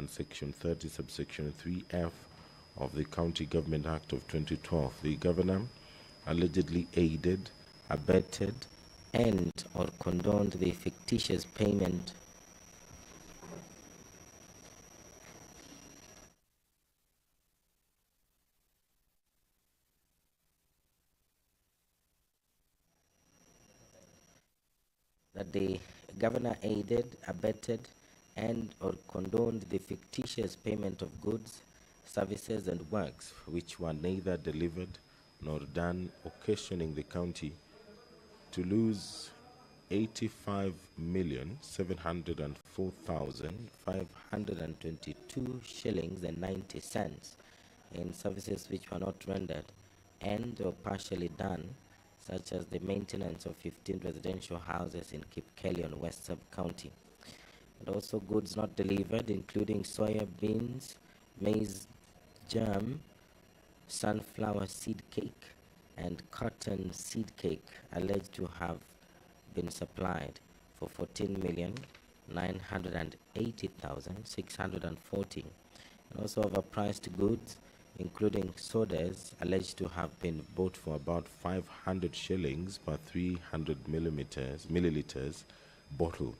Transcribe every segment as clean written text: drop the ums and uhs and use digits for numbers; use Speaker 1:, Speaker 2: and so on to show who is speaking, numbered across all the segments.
Speaker 1: and Section 30, subsection 3F of the County Government Act of 2012. The governor allegedly aided, abetted, and or condoned the fictitious payment that the governor aided, abetted, and or condoned the fictitious payment of goods, services, and works which were neither delivered nor done, occasioning the county to lose 85,704,522 shillings and 90 cents in services which were not rendered and or partially done, such as the maintenance of 15 residential houses in Kericho, West Sub-County. And also goods not delivered, including soya beans, maize germ, sunflower seed cake, and cotton seed cake, alleged to have been supplied for 14,980,640. And also overpriced goods, including sodas, alleged to have been bought for about 500 shillings per 300 milliliters bottle,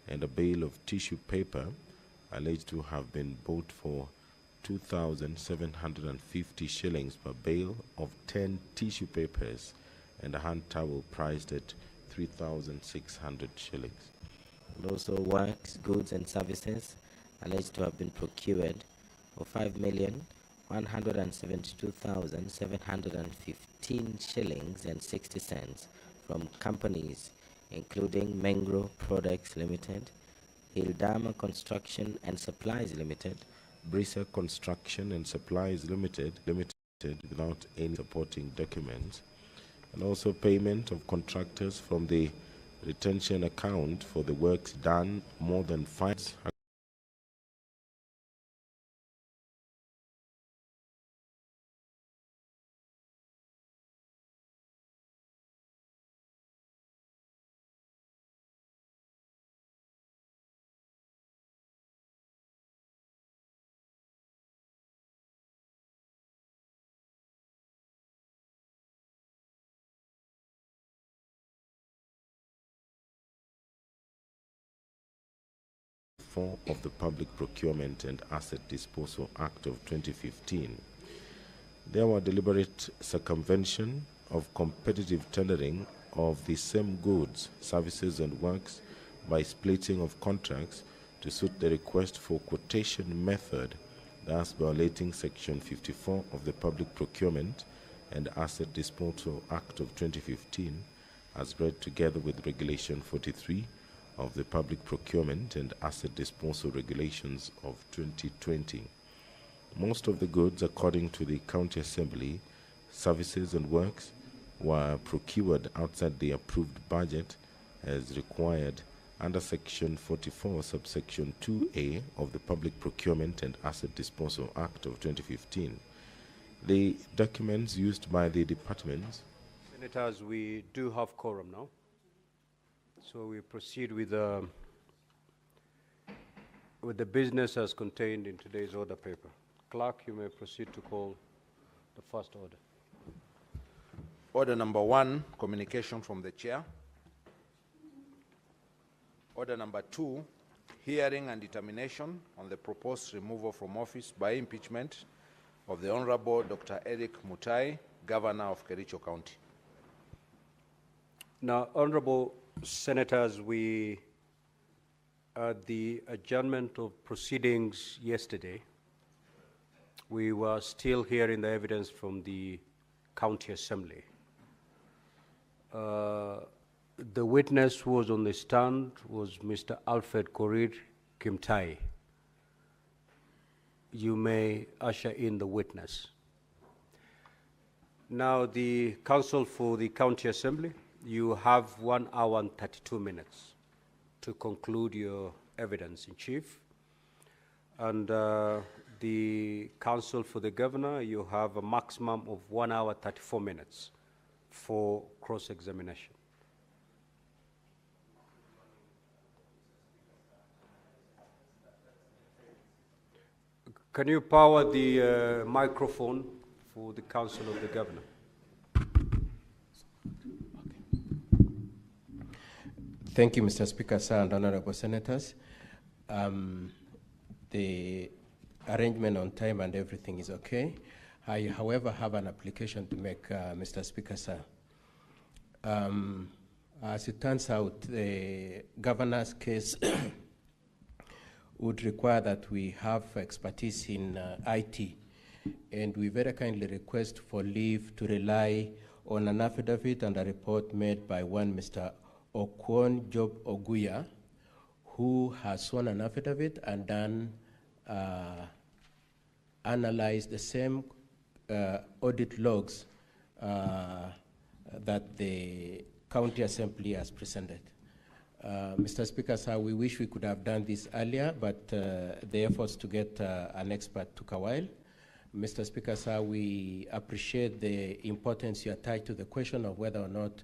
Speaker 1: and a bale of tissue paper alleged to have been bought for 2,750 shillings per bale of 10 tissue papers, and a hand towel priced at 3,600 shillings. And also works, goods, and services alleged to have been procured for 5,172,715 shillings and 60 cents from companies including Mengro Products Limited, Hildama Construction and Supplies Limited, Brisa Construction and Supplies Limited without any supporting documents, and also payment of contractors from the retention account for the works done more than 5 of the Public Procurement and Asset Disposal Act of 2015. There were deliberate circumvention of competitive tendering of the same goods, services, and works by splitting of contracts to suit the request for quotation method, thus violating Section 54 of the Public Procurement and Asset Disposal Act of 2015, as read together with Regulation 43 of the Public Procurement and Asset Disposal Regulations of 2020. Most of the goods, according to the County Assembly, services and works were procured outside the approved budget as required under Section 44, subsection 2A of the Public Procurement and Asset Disposal Act of 2015. The documents used by the departments.
Speaker 2: Senators, we do have quorum now. So we proceed with the business as contained in today's order paper. Clerk, you may proceed to call the first order.
Speaker 3: Order number 1, communication from the chair. Order number 2, hearing and determination on the proposed removal from office by impeachment of the Honorable Dr. Eric Mutai, Governor of Kericho County.
Speaker 2: Now, Honorable Senators, we, at the adjournment of proceedings yesterday, we were still hearing the evidence from the County Assembly. The witness who was on the stand was Mr. Alfred Korir Kimtai. You may usher in the witness. Now, the counsel for the County Assembly, you have 1 hour and 32 minutes to conclude your evidence in chief. And the counsel for the governor, you have a maximum of 1 hour 34 minutes for cross-examination. Can you power the microphone for the Council of the Governor?
Speaker 4: Thank you, Mr. Speaker, sir, and honorable senators. The arrangement on time and everything is okay. I, however, have an application to make, Mr. Speaker, sir. As it turns out, the governor's case would require that we have expertise in IT, and we very kindly request for leave to rely on an affidavit and a report made by one Mr. Okwon Job Oguya, who has sworn an affidavit and then analyzed the same audit logs that the County Assembly has presented. Mr. Speaker, sir, we wish we could have done this earlier, but the efforts to get an expert took a while. Mr. Speaker, sir, we appreciate the importance you attach to the question of whether or not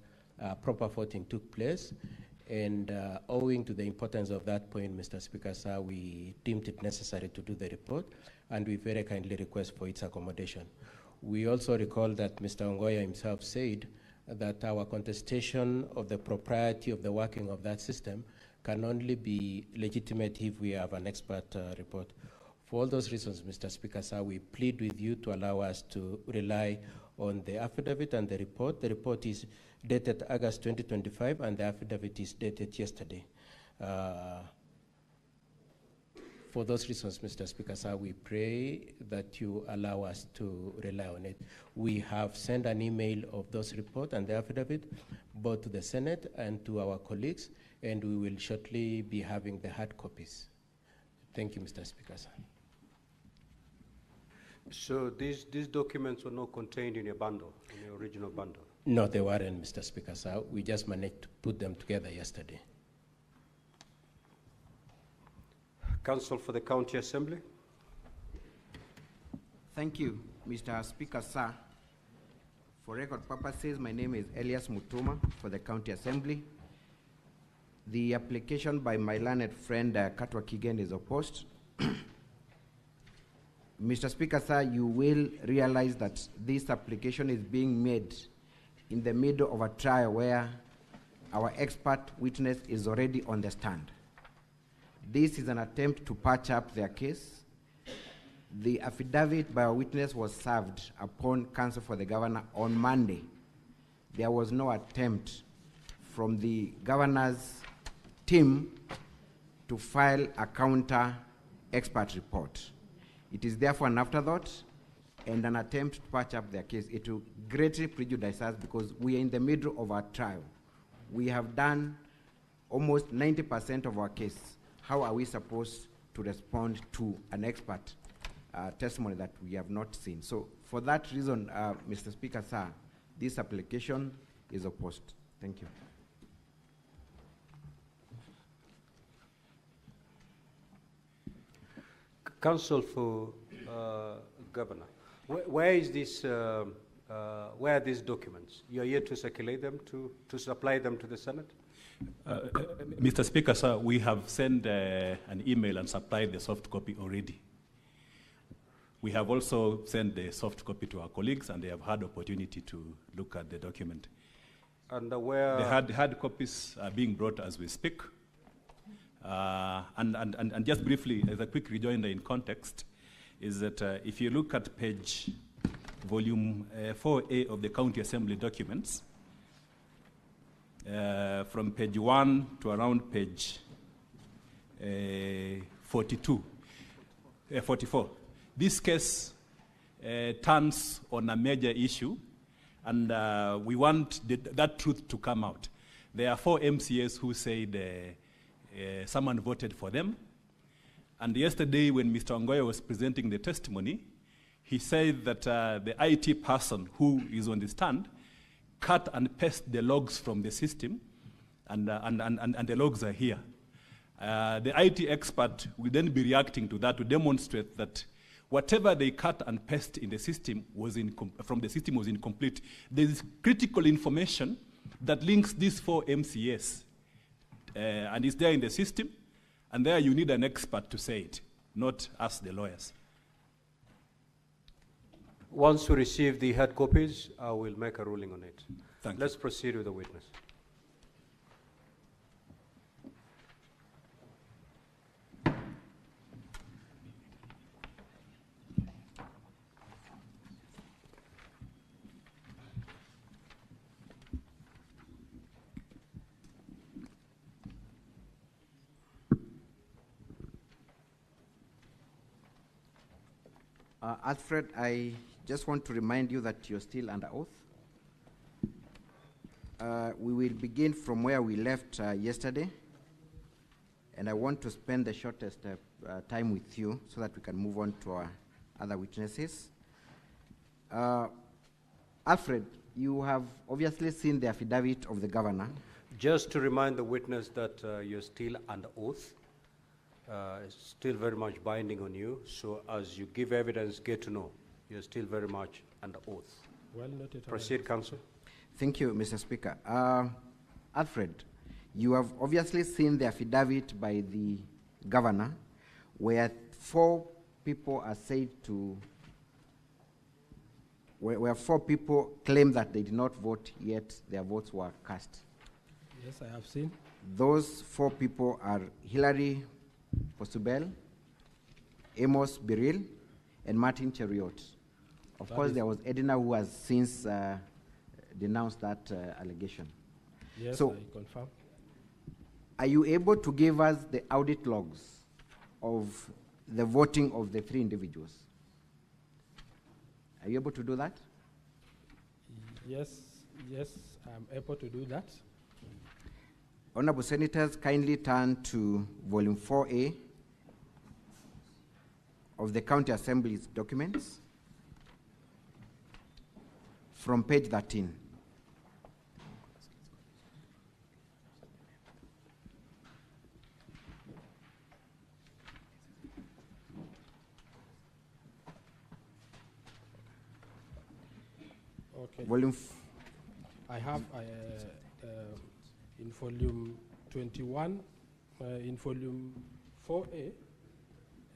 Speaker 4: proper voting took place, and owing to the importance of that point, Mr. Speaker, sir, we deemed it necessary to do the report, and we very kindly request for its accommodation. We also recall that Mr. Ongoya himself said that our contestation of the propriety of the working of that system can only be legitimate if we have an expert report. For all those reasons, Mr. Speaker, sir, we plead with you to allow us to rely on the affidavit and the report. The report is dated August 2025, and the affidavit is dated yesterday. For those reasons, Mr. Speaker, sir, we pray that you allow us to rely on it. We have sent an email of those reports and the affidavit both to the Senate and to our colleagues, and we will shortly be having the hard copies. Thank you, Mr. Speaker, sir.
Speaker 2: So these documents were not contained in your bundle, in your original bundle?
Speaker 4: No, they weren't, Mr. Speaker, sir. We just managed to put them together yesterday.
Speaker 2: Counsel for the County Assembly.
Speaker 5: Thank you, Mr. Speaker, sir. For record purposes, my name is Elias Mutuma for the County Assembly. The application by my learned friend Katwa Kigen is opposed. Mr. Speaker, sir, you will realize that this application is being made in the middle of a trial where our expert witness is already on the stand. This is an attempt to patch up their case. The affidavit by a witness was served upon counsel for the governor on Monday. There was no attempt from the governor's team to file a counter expert report. It is therefore an afterthought and an attempt to patch up their case. It will greatly prejudice us because we are in the middle of our trial. We have done almost 90% of our case. How are we supposed to respond to an expert testimony that we have not seen? So for that reason, Mr. Speaker, sir, this application is opposed. Thank you.
Speaker 2: Counsel for Governor, where is this? Where are these documents? You are here to circulate them, to supply them to the Senate?
Speaker 6: Mr. Speaker, sir, we have sent an email and supplied the soft copy already. We have also sent the soft copy to our colleagues, and they have had opportunity to look at the document.
Speaker 2: And where
Speaker 6: the hard copies are being brought as we speak. And just briefly, as a quick rejoinder in context, is that if you look at volume 4A of the County Assembly documents, from page 1 to around page 44. This case turns on a major issue, and we want that truth to come out. There are 4 MCAs who said someone voted for them, and yesterday when Mr. Ongoya was presenting the testimony, he said that the IT person who is on the stand cut and paste the logs from the system, and the logs are here. The IT expert will then be reacting to that to demonstrate that whatever they cut and paste in the system from the system was incomplete. There is critical information that links these 4 MCAs, and it's there in the system, and there you need an expert to say it, not us, the lawyers.
Speaker 2: Once we receive the hard copies, I will make a ruling on it.
Speaker 6: Thank you.
Speaker 2: Let's proceed with the witness.
Speaker 5: Alfred, I just want to remind you that you're still under oath. We will begin from where we left yesterday, and I want to spend the shortest time with you so that we can move on to our other witnesses. Alfred, you have obviously seen the affidavit of the governor.
Speaker 2: Just to remind the witness that you're still under oath. It's still very much binding on you. So as you give evidence, get to know you're still very much under oath.
Speaker 7: Well noted.
Speaker 2: Proceed, Counsel.
Speaker 5: Thank you, Mr. Speaker. Alfred, you have obviously seen the affidavit by the governor where 4 people are said to, where 4 people claim that they did not vote, yet their votes were cast.
Speaker 7: Yes, I have seen.
Speaker 5: Those 4 people are Hilary Posubel, Amos Biril, and Martin Cheriot. Of course, there was Edina who has since denounced that allegation.
Speaker 7: Yes,
Speaker 5: So-
Speaker 7: I confirm.
Speaker 5: Are you able to give us the audit logs of the voting of the 3 individuals? Are you able to do that?
Speaker 7: Yes, I'm able to do that.
Speaker 5: Honorable Senators, kindly turn to volume 4A of the County Assembly's documents from page 13.
Speaker 7: Okay.
Speaker 5: Volume
Speaker 7: I have in volume 21, in volume 4A,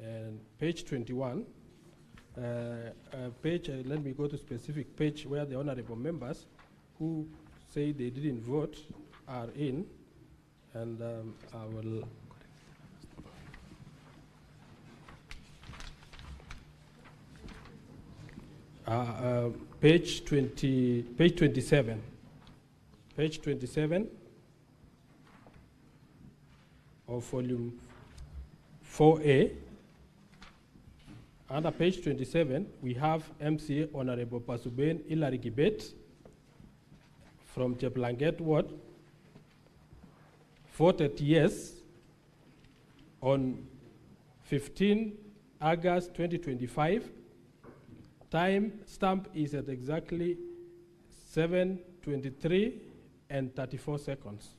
Speaker 7: and page 21, let me go to specific page where the honorable members who say they didn't vote are in, and I will. Page 27. Page 27 of volume 4A. Under page 27, we have MCA Honorable Pasuben Hilary Gibet from Cheplanget Ward, voted yes on 15 August 2025. Time stamp is at exactly 7:23 and 34 seconds.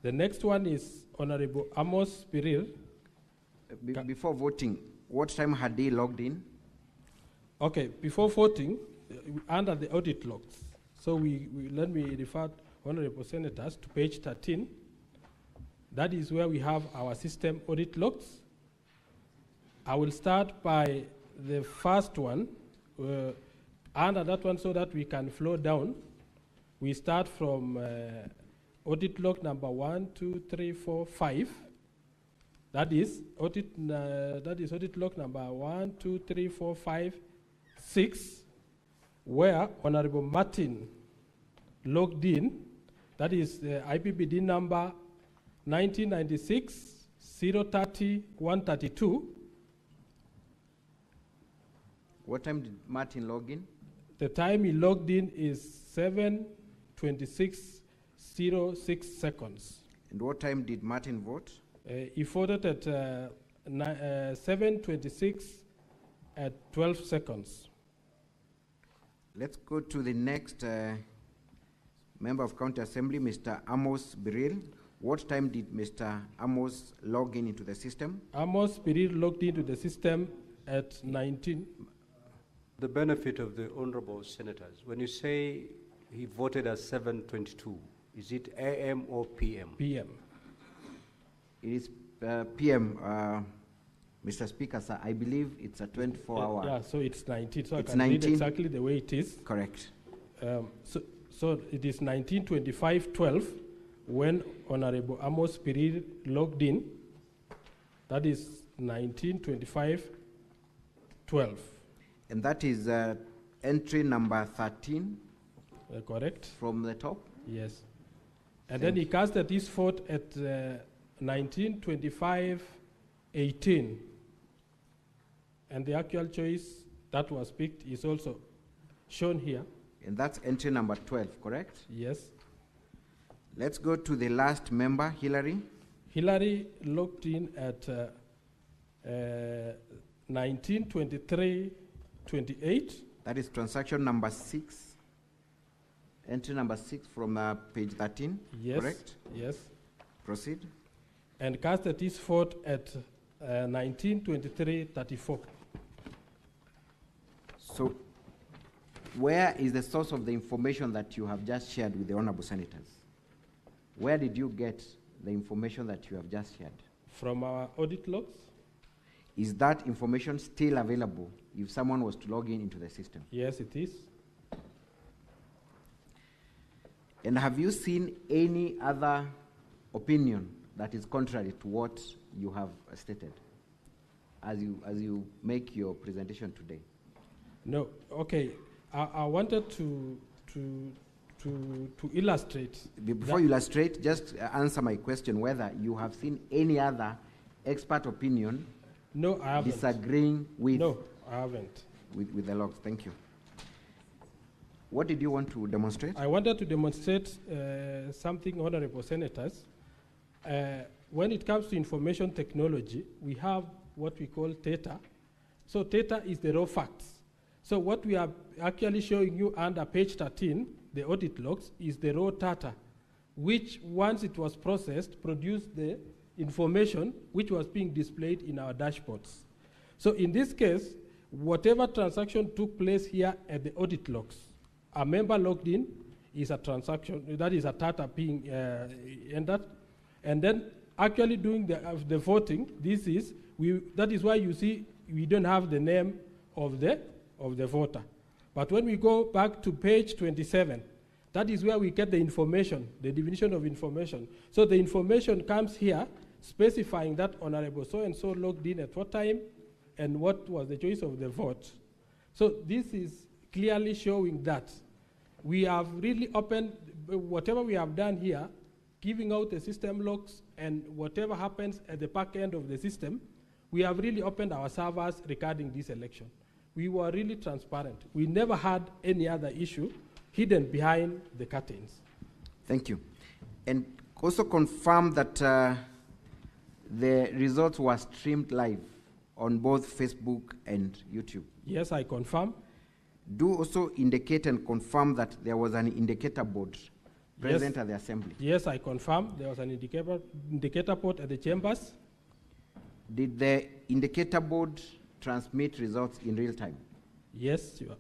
Speaker 7: The next one is Honorable Amos Pirir.
Speaker 5: Before voting, what time had they logged in?
Speaker 7: Okay, before voting, under the audit logs. So let me refer Honorable Senators to page 13. That is where we have our system audit logs. I will start by the first one, under that one so that we can flow down. We start from audit log number 1, 2, 3, 4, 5. That is audit log number 1, 2, 3, 4, 5, 6, where Honorable Martin logged in. That is the IPBD number 1996 030 132.
Speaker 5: What time did Martin log in?
Speaker 7: The time he logged in is 7:26:06 seconds.
Speaker 5: And what time did Martin vote?
Speaker 7: He voted at 7:26 at 12 seconds.
Speaker 5: Let's go to the next member of County Assembly, Mr. Amos Biril. What time did Mr. Amos log in into the system?
Speaker 7: Amos Pirir logged into the system at 19.
Speaker 2: The benefit of the honorable senators, when you say he voted at 7:22, is it AM or PM?
Speaker 7: PM.
Speaker 5: It is PM, Mr. Speaker, sir, I believe it's a 24-hour.
Speaker 7: Yeah, so it's 19. So
Speaker 5: It's
Speaker 7: I can read
Speaker 5: 19.
Speaker 7: exactly the way it is.
Speaker 5: Correct.
Speaker 7: So it is 1925-12 when Honorable Amos Pirir logged in. That is 1925-12.
Speaker 5: And that is entry number 13
Speaker 7: Correct?
Speaker 5: from the top.
Speaker 7: Yes. And then he casted his vote at 1925-18. And the actual choice that was picked is also shown here.
Speaker 5: And that's entry number 12, correct?
Speaker 7: Yes.
Speaker 5: Let's go to the last member, Hillary.
Speaker 7: Hillary logged in at 1923-28.
Speaker 5: That is transaction number 6. Entry number 6 from page 13,
Speaker 7: Yes.
Speaker 5: correct?
Speaker 7: Yes.
Speaker 5: Proceed.
Speaker 7: And casted his vote at 1923-34.
Speaker 5: So, where is the source of the information that you have just shared with the honorable senators? Where did you get the information that you have just shared?
Speaker 7: From our audit logs?
Speaker 5: Is that information still available if someone was to log in into the system?
Speaker 7: Yes, it is.
Speaker 5: And have you seen any other opinion that is contrary to what you have stated as you make your presentation today?
Speaker 7: No. Okay. I wanted to illustrate.
Speaker 5: Before you illustrate, just answer my question whether you have seen any other expert opinion
Speaker 7: No, I haven't.
Speaker 5: disagreeing with,
Speaker 7: No, I haven't.
Speaker 5: with the logs. Thank you. What did you want to demonstrate?
Speaker 7: I wanted to demonstrate something, honorable senators. When it comes to information technology, we have what we call data. So data is the raw facts. So what we are actually showing you under page 13, the audit logs, is the raw data, which once it was processed, produced the information which was being displayed in our dashboards. So in this case, whatever transaction took place here at the audit logs, a member logged in is a transaction, that is a data being entered, and then actually doing the voting, that is why you see we don't have the name of the voter. But when we go back to page 27, that is where we get the information, the definition of information. So the information comes here specifying that honorable so-and-so logged in at what time and what was the choice of the vote. So this is clearly showing that we have really opened, whatever we have done here, giving out the system logs and whatever happens at the back end of the system, we have really opened our servers regarding this election. We were really transparent. We never had any other issue hidden behind the curtains.
Speaker 5: Thank you. And also confirm that the results were streamed live on both Facebook and YouTube.
Speaker 7: Yes, I confirm.
Speaker 5: Do also indicate and confirm that there was an indicator board present at the assembly.
Speaker 7: Yes, I confirm. There was an indicator board at the chambers.
Speaker 5: Did the indicator board transmit results in real time?
Speaker 7: Yes, you are.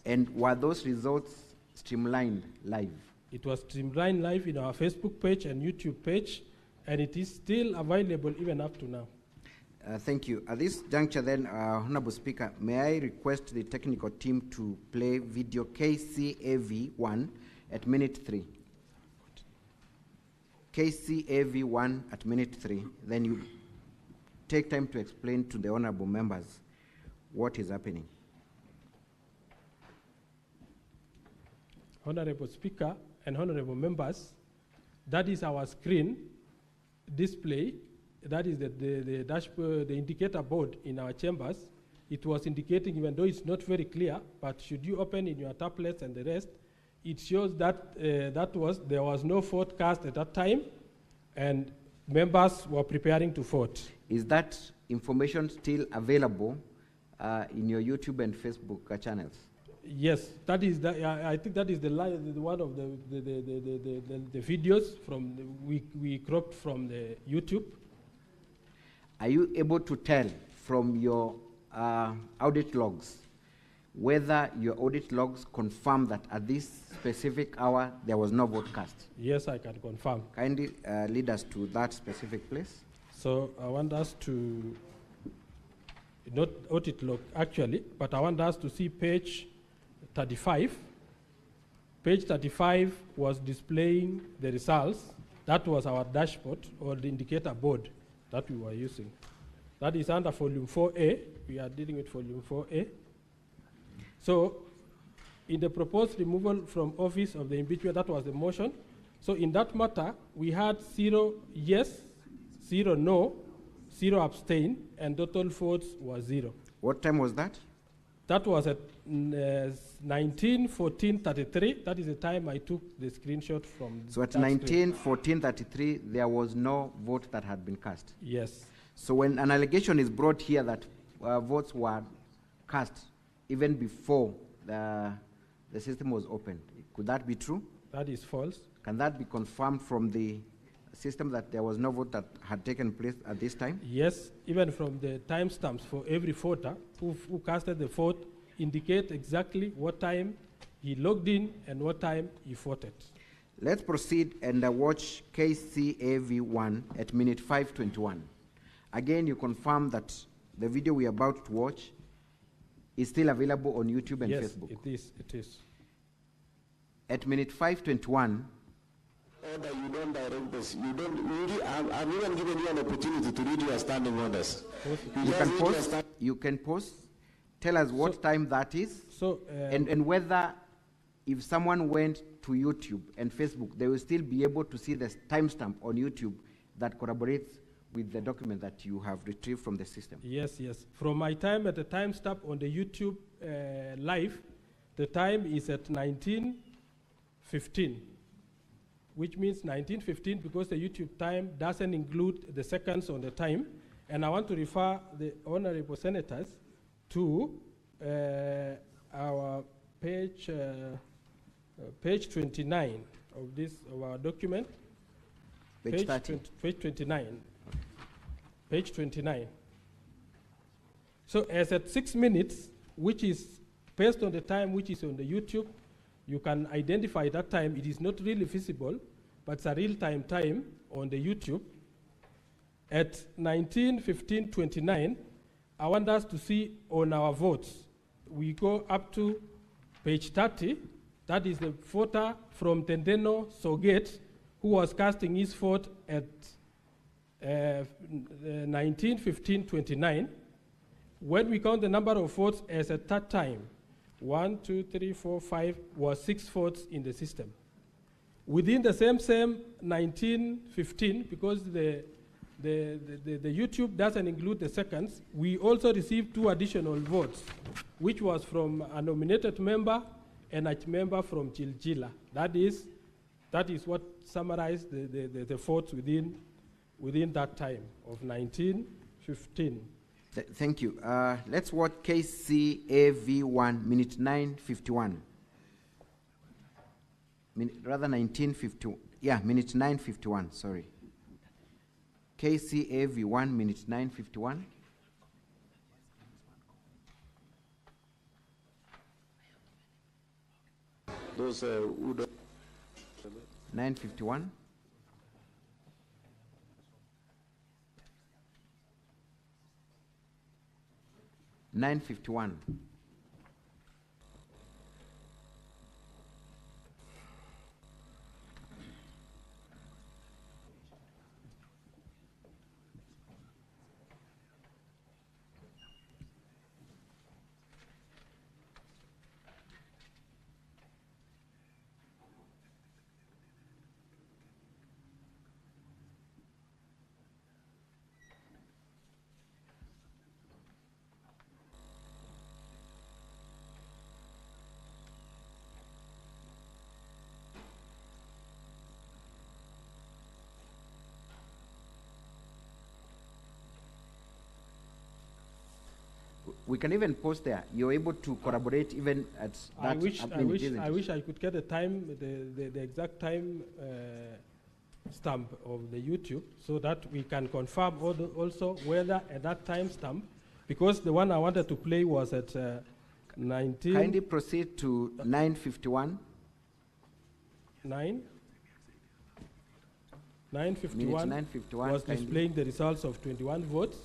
Speaker 5: And were those results streamlined live?
Speaker 7: It was streamlined live in our Facebook page and YouTube page, and it is still available even up to now.
Speaker 5: Thank you. At this juncture then, Honorable Speaker, may I request the technical team to play video KCAV1 at minute 3. KCAV1 at minute 3. Then you take time to explain to the honorable members what is happening.
Speaker 7: Honorable Speaker and honorable members, that is our screen display. That is the dashboard, the indicator board in our chambers. It was indicating, even though it's not very clear, but should you open in your tablets and the rest, it shows that there was no vote cast at that time, and members were preparing to vote.
Speaker 5: Is that information still available in your YouTube and Facebook channels?
Speaker 7: Yes, that is. I think that is one of the videos from we cropped from the YouTube.
Speaker 5: Are you able to tell from your audit logs whether your audit logs confirm that at this specific hour there was no vote cast?
Speaker 7: Yes, I can confirm.
Speaker 5: Kindly lead us to that specific place.
Speaker 7: So I want us to not audit log actually, but I want us to see page 35. Page 35 was displaying the results. That was our dashboard or the indicator board that we were using. That is under volume 4A. We are dealing with volume 4A. So in the proposed removal from office of the impeachment, that was the motion. So in that matter, we had 0 yes, 0 no, 0 abstain, and total votes was 0.
Speaker 5: What time was that?
Speaker 7: That was at 19:14:33. That is the time I took the screenshot from.
Speaker 5: So at 19:14:33, there was no vote that had been cast.
Speaker 7: Yes.
Speaker 5: So when an allegation is brought here that votes were cast even before the system was opened, could that be true?
Speaker 7: That is false.
Speaker 5: Can that be confirmed from the system that there was no vote that had taken place at this time?
Speaker 7: Yes, even from the timestamps for every voter who casted the vote indicate exactly what time he logged in and what time he voted.
Speaker 5: Let's proceed and watch KCAV1 at minute 5:21. Again, you confirm that the video we are about to watch is still available on YouTube and Facebook.
Speaker 7: Yes, it is.
Speaker 5: At minute 5:21,
Speaker 8: order, you don't direct this. You don't really. I've even given you an opportunity to read your standing orders.
Speaker 5: You can pause. Tell us what time that is.
Speaker 7: So
Speaker 5: and whether if someone went to YouTube and Facebook, they will still be able to see the timestamp on YouTube that corroborates with the document that you have retrieved from the system.
Speaker 7: Yes. From my time at the timestamp on the YouTube live, the time is at 19:15. Which means 19:15 because the YouTube time doesn't include the seconds on the time. And I want to refer the honorable senators to our page 29 of our document.
Speaker 5: Page 30.
Speaker 7: Page 29. Page 29. So as at 6 minutes, which is based on the time which is on the YouTube, you can identify that time. It is not really visible, but it's a real-time time on the YouTube. At 19:15:29, I want us to see on our votes. We go up to page 30. That is the voter from Tendeno Soget who was casting his vote at 19:15:29. When we count the number of votes as at that time, 1, 2, 3, 4, 5 was 6 votes in the system. Within the same 19:15, because the YouTube doesn't include the seconds, we also received 2 additional votes, which was from a nominated member and a member from Jiljila. That is what summarized the votes within that time of 19:15.
Speaker 5: Thank you. Let's watch KCAV1, minute 9:51. Rather 19:51. Yeah, minute 9:51, sorry. KCAV1, minute 9:51.
Speaker 8: Those who don't.
Speaker 5: 9:51. We can even post there. You're able to corroborate even at that.
Speaker 7: I wish I could get the time, the exact time stamp of the YouTube, so that we can confirm also whether at that time stamp, because the one I wanted to play was at 19.
Speaker 5: Kindly proceed to 9:51.
Speaker 7: 9:51
Speaker 5: 9:51
Speaker 7: was displaying the results of 21 votes,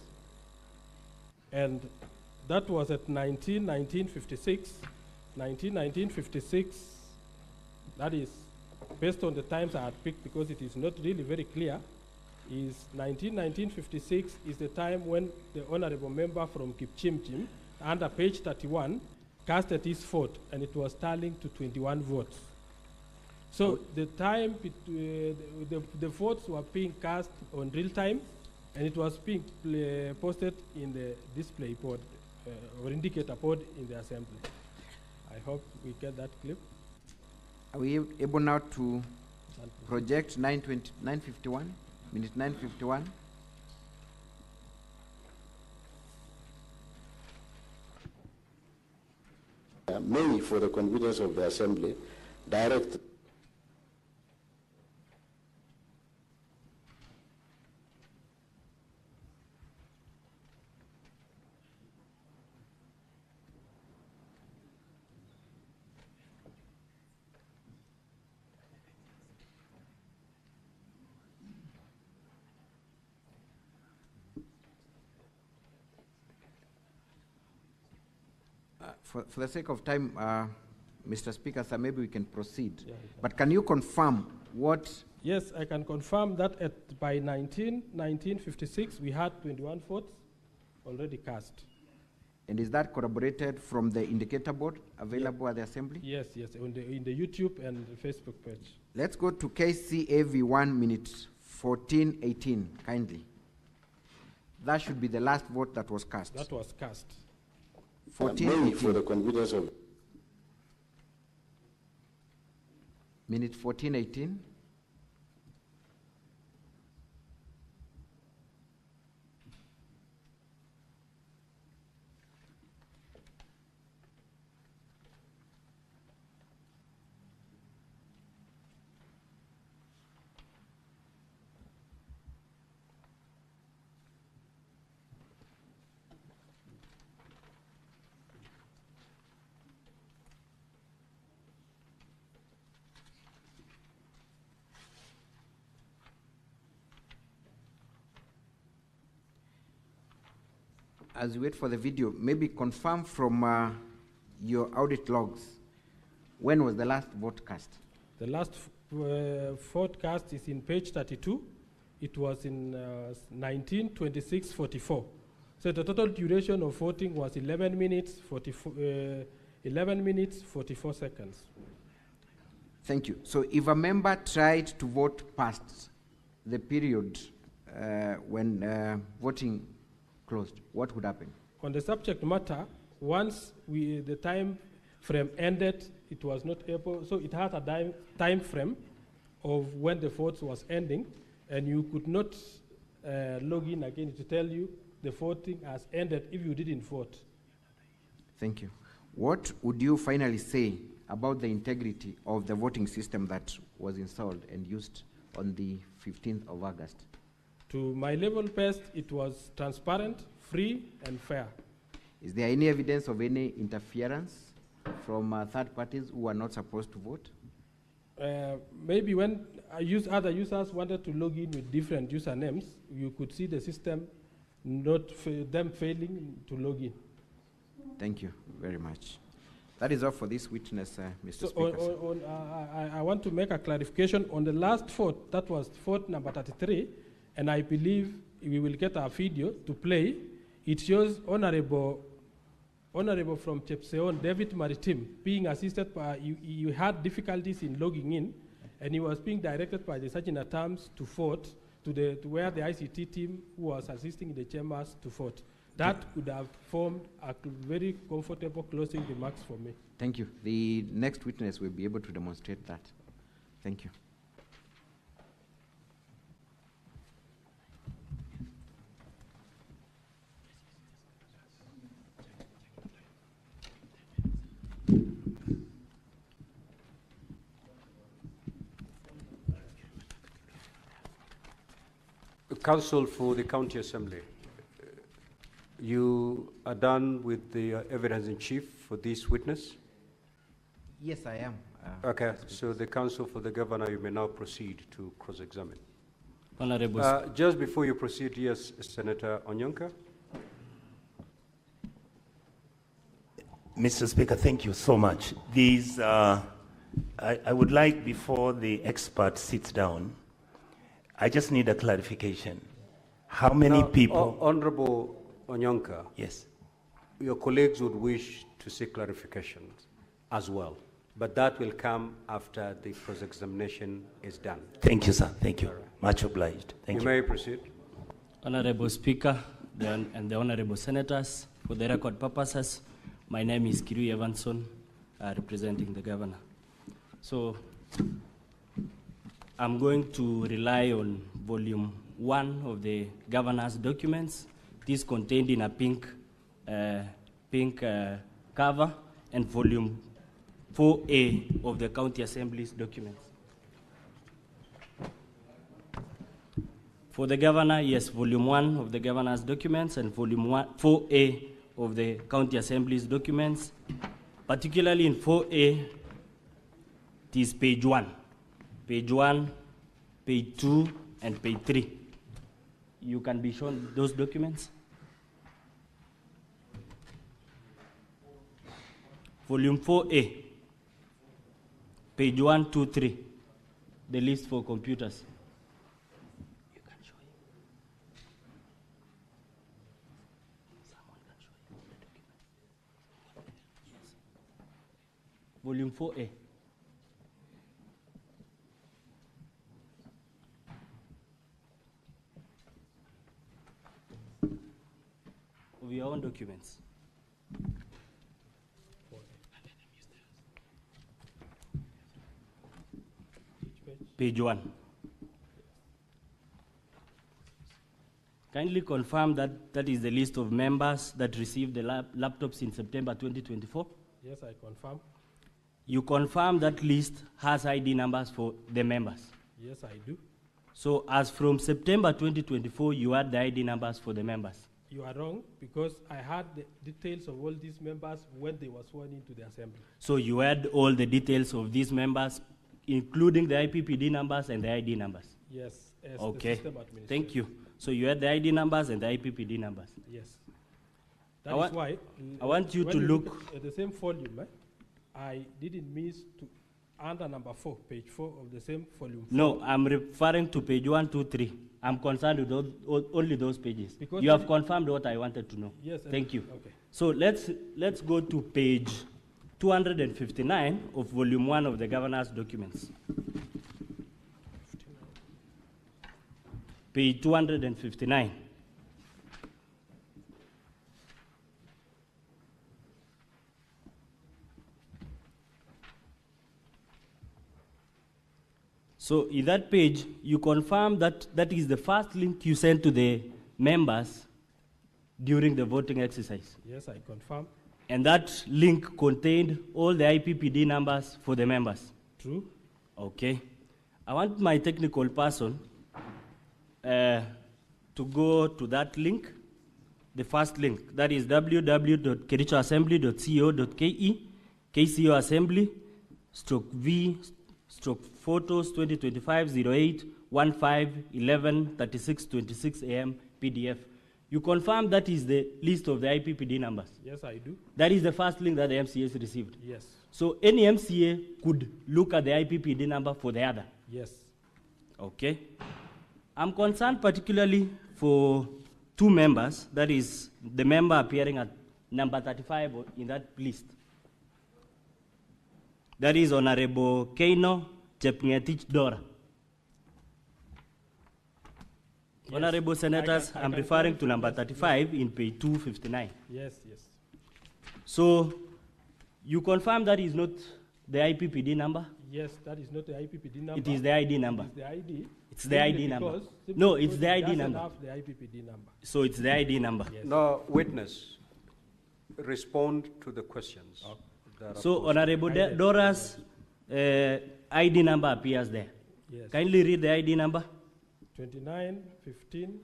Speaker 7: and That was at 1956. 1956, that is, based on the times I had picked, because it is not really very clear, is 1956 is the time when the honorable member from Kipchimchim, under page 31, casted his vote, and it was tallying to 21 votes. So the time, the votes were being cast on real time, and it was being posted in the display board, or indicator board in the assembly. I hope we get that clip.
Speaker 5: Are we able now to project 951, minute 951?
Speaker 8: May, for the convenience of the assembly, direct
Speaker 5: For the sake of time, Mr. Speaker, sir, maybe we can proceed. Yeah, but can you confirm what?
Speaker 7: Yes, I can confirm that by 1956, we had 21 votes already cast.
Speaker 5: And is that corroborated from the indicator board available at the Assembly?
Speaker 7: Yes, yes, in the YouTube and the Facebook page.
Speaker 5: Let's go to KCAV1, minute 1418, kindly. That should be the last vote that was cast.
Speaker 7: That was cast.
Speaker 8: May, for the convenience of
Speaker 5: minute 1418. As we wait for the video, maybe confirm from your audit logs, when was the last vote cast?
Speaker 7: The last vote cast is in page 32. It was in 1926-44. So the total duration of voting was 11 minutes, 44 seconds.
Speaker 5: Thank you. So if a member tried to vote past the period when voting closed, what would happen?
Speaker 7: On the subject matter, once the time frame ended, it was not able, so it had a time frame of when the vote was ending, and you could not log in again to tell you the voting has ended if you didn't vote.
Speaker 5: Thank you. What would you finally say about the integrity of the voting system that was installed and used on the 15th of August?
Speaker 7: To my level best, it was transparent, free, and fair.
Speaker 5: Is there any evidence of any interference from third parties who are not supposed to vote?
Speaker 7: Maybe when other users wanted to log in with different usernames, you could see the system them failing to log in.
Speaker 5: Thank you very much. That is all for this witness, Mr. Speaker.
Speaker 7: I want to make a clarification on the last vote. That was vote number 33. And I believe we will get our video to play. It shows Honorable from Chepseon, David Maritim, being assisted by, you had difficulties in logging in, and he was being directed by the Sergeant at Arms to vote, to where the ICT team who was assisting in the chambers to vote. That could have formed a very comfortable closing remarks for me.
Speaker 5: Thank you. The next witness will be able to demonstrate that. Thank you.
Speaker 2: Counsel for the County Assembly, you are done with the evidence in chief for this witness?
Speaker 5: Yes, I am.
Speaker 2: Okay, so the counsel for the governor, you may now proceed to cross-examine.
Speaker 9: Honorable.
Speaker 2: Just before you proceed, yes, Senator Onyonka.
Speaker 9: Mr. Speaker, thank you so much. These, I would like, before the expert sits down, I just need a clarification. How many people?
Speaker 2: Honorable Onyonka.
Speaker 9: Yes.
Speaker 2: Your colleagues would wish to seek clarifications as well, but that will come after the cross-examination is done.
Speaker 9: Thank you, sir. Thank you. Much obliged. Thank you.
Speaker 2: You may proceed.
Speaker 10: Honorable Speaker and the Honorable Senators, for the record purposes, my name is Kirui Evanson, representing the Governor. So I'm going to rely on volume 1 of the Governor's documents. This contained in a pink cover, and volume 4A of the County Assembly's documents. For the Governor, yes, volume 1 of the Governor's documents and volume 4A of the County Assembly's documents. Particularly in 4A, it is page 1. Page 1, page 2, and page 3. You can be shown those documents. Volume 4A, page 1, 2, 3, the list for computers. You can show him. Someone can show him the document. Yes. Volume 4A. Of your own documents. Page 1. Kindly confirm that that is the list of members that received the laptops in September 2024?
Speaker 7: Yes, I confirm.
Speaker 10: You confirm that list has ID numbers for the members?
Speaker 7: Yes, I do.
Speaker 10: So as from September 2024, you had the ID numbers for the members?
Speaker 7: You are wrong, because I had the details of all these members when they were sworn into the assembly.
Speaker 10: So you had all the details of these members, including the IPPD numbers and the ID numbers?
Speaker 7: Yes, as
Speaker 10: okay.
Speaker 7: the system administrator.
Speaker 10: Thank you. So you had the ID numbers and the IPPD numbers?
Speaker 7: Yes. That is why
Speaker 10: I want you to look
Speaker 7: at the same volume. I didn't miss to under number 4, page 4 of the same volume. 4.
Speaker 10: No, I'm referring to page 1, 2, 3. I'm concerned with only those pages. Because you have confirmed what I wanted to know.
Speaker 7: Yes.
Speaker 10: Thank you.
Speaker 7: Okay.
Speaker 10: So let's go to page 259 of volume 1 of the Governor's documents. Page 259. So in that page, you confirm that that is the first link you sent to the members during the voting exercise?
Speaker 7: Yes, I confirm.
Speaker 10: And that link contained all the IPPD numbers for the members?
Speaker 7: True. Okay.
Speaker 10: I want my technical person to go to that link, the first link, that is www.kerichoassembly.co.ke, KCO Assembly, /V/photos 2025-08-15-11-36-26 AM PDF. You confirm that is the list of the IPPD numbers?
Speaker 7: Yes, I do.
Speaker 10: That is the first link that the MCAs received?
Speaker 7: Yes.
Speaker 10: So any MCA could look at the IPPD number for the other?
Speaker 7: Yes.
Speaker 10: Okay. I'm concerned particularly for two members, that is the member appearing at number 35 in that list. That is Honorable Keino Chepngetich Dora. Yes. Honorable Senators, I'm referring to number 35 in page 259.
Speaker 7: Yes, yes.
Speaker 10: So, you confirm that is not the IPPD number?
Speaker 7: Yes, that is not the IPPD number.
Speaker 10: It is the ID number?
Speaker 7: It is the ID.
Speaker 10: It's the ID number? No, it's the ID number.
Speaker 7: Have the IPPD number.
Speaker 10: So it's the ID number?
Speaker 7: Yes.
Speaker 2: No, witness, respond to the questions.
Speaker 10: Okay. So, Honorable Dora's ID number appears there.
Speaker 7: Yes.
Speaker 10: Kindly read the ID number.
Speaker 7: 29 15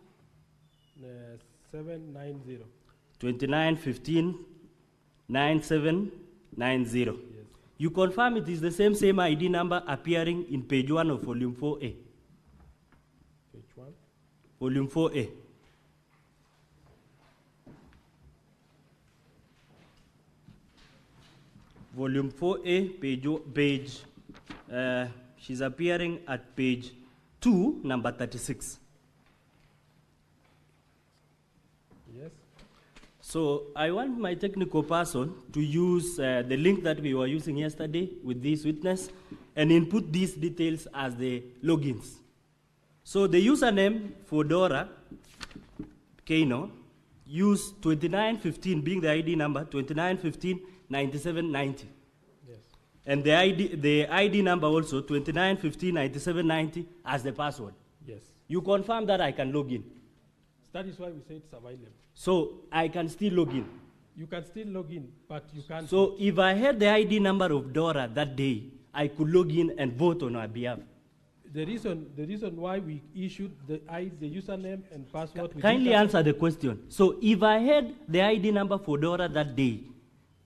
Speaker 7: 790.
Speaker 10: 29 15 9790.
Speaker 7: Yes.
Speaker 10: You confirm it is the same ID number appearing in page 1 of volume 4A?
Speaker 7: Page 1?
Speaker 10: Volume 4A. volume 4A, she's appearing at page 2, number 36.
Speaker 7: Yes.
Speaker 10: So I want my technical person to use the link that we were using yesterday with this witness and input these details as the logins. So the username for Dora Kano use 2915 being the ID number, 2915 9790.
Speaker 7: Yes.
Speaker 10: And the ID number also 2915 9790 as the password.
Speaker 7: Yes.
Speaker 10: You confirm that I can log in.
Speaker 7: That is why we say it's available.
Speaker 10: So I can still log in.
Speaker 7: You can still log in, but you can't.
Speaker 10: So if I had the ID number of Dora that day, I could log in and vote on her behalf.
Speaker 7: The reason why we issued the username and password.
Speaker 10: Kindly answer the question. So if I had the ID number for Dora that day,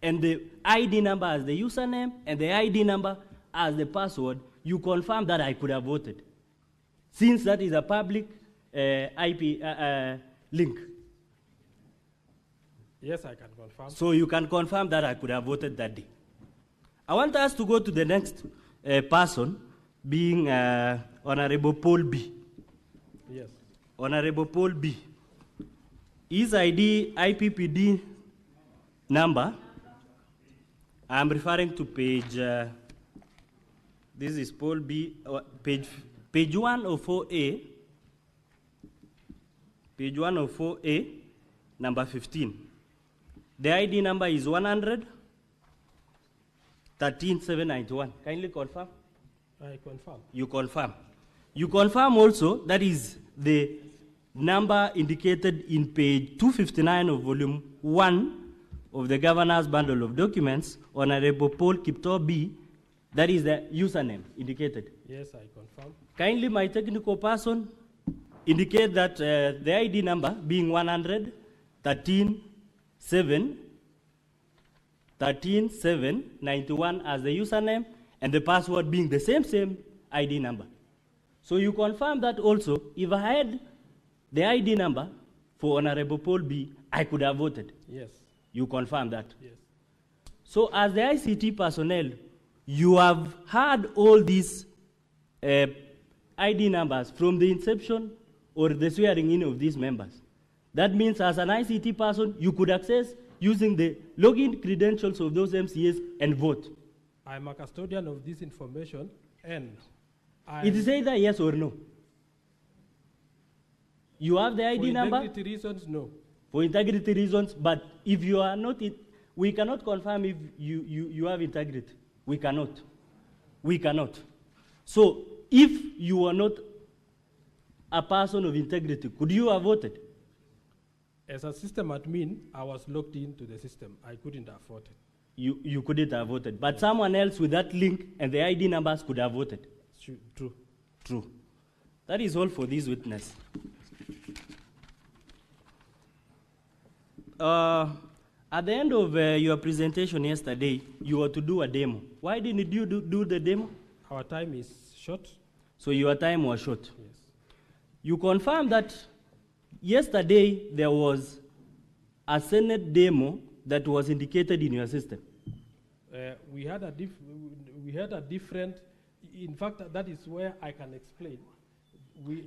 Speaker 10: and the ID number as the username and the ID number as the password, you confirm that I could have voted, since that is a public IP link.
Speaker 7: Yes, I can confirm.
Speaker 10: So you can confirm that I could have voted that day. I want us to go to the next person, being Honorable Paul B.
Speaker 7: Yes.
Speaker 10: Honorable Paul B. His ID IPPD number, I'm referring to page, this is Paul B, page 104A, page 104A, number 15. The ID number is 100-13791. Kindly confirm.
Speaker 7: I confirm.
Speaker 10: You confirm. You confirm also that is the number indicated in page 259 of volume 1 of the Governor's Bundle of Documents, Honorable Paul Kipto B, that is the username indicated.
Speaker 7: Yes, I confirm.
Speaker 10: Kindly, my technical person, indicate that the ID number being 100-13791 as the username, and the password being the same ID number. So you confirm that also, if I had the ID number for Honorable Paul B, I could have voted.
Speaker 7: Yes.
Speaker 10: You confirm that?
Speaker 7: Yes.
Speaker 10: So as the ICT personnel, you have had all these ID numbers from the inception or the swearing in of these members. That means as an ICT person, you could access using the login credentials of those MCAs and vote.
Speaker 7: I'm a custodian of this information, and
Speaker 10: it is either yes or no. You have the ID number?
Speaker 7: For integrity reasons, no.
Speaker 10: For integrity reasons, but if you are not, we cannot confirm if you have integrity. We cannot. We cannot. So if you are not a person of integrity, could you have voted?
Speaker 7: As a system admin, I was logged into the system. I couldn't have voted.
Speaker 10: You couldn't have voted, but someone else with that link and the ID numbers could have voted.
Speaker 7: True.
Speaker 10: True. That is all for this witness. At the end of your presentation yesterday, you were to do a demo. Why didn't you do the demo?
Speaker 7: Our time is short.
Speaker 10: So your time was short.
Speaker 7: Yes.
Speaker 10: You confirmed that yesterday there was a Senate demo that was indicated in your system.
Speaker 7: We had a different. In fact, that is where I can explain.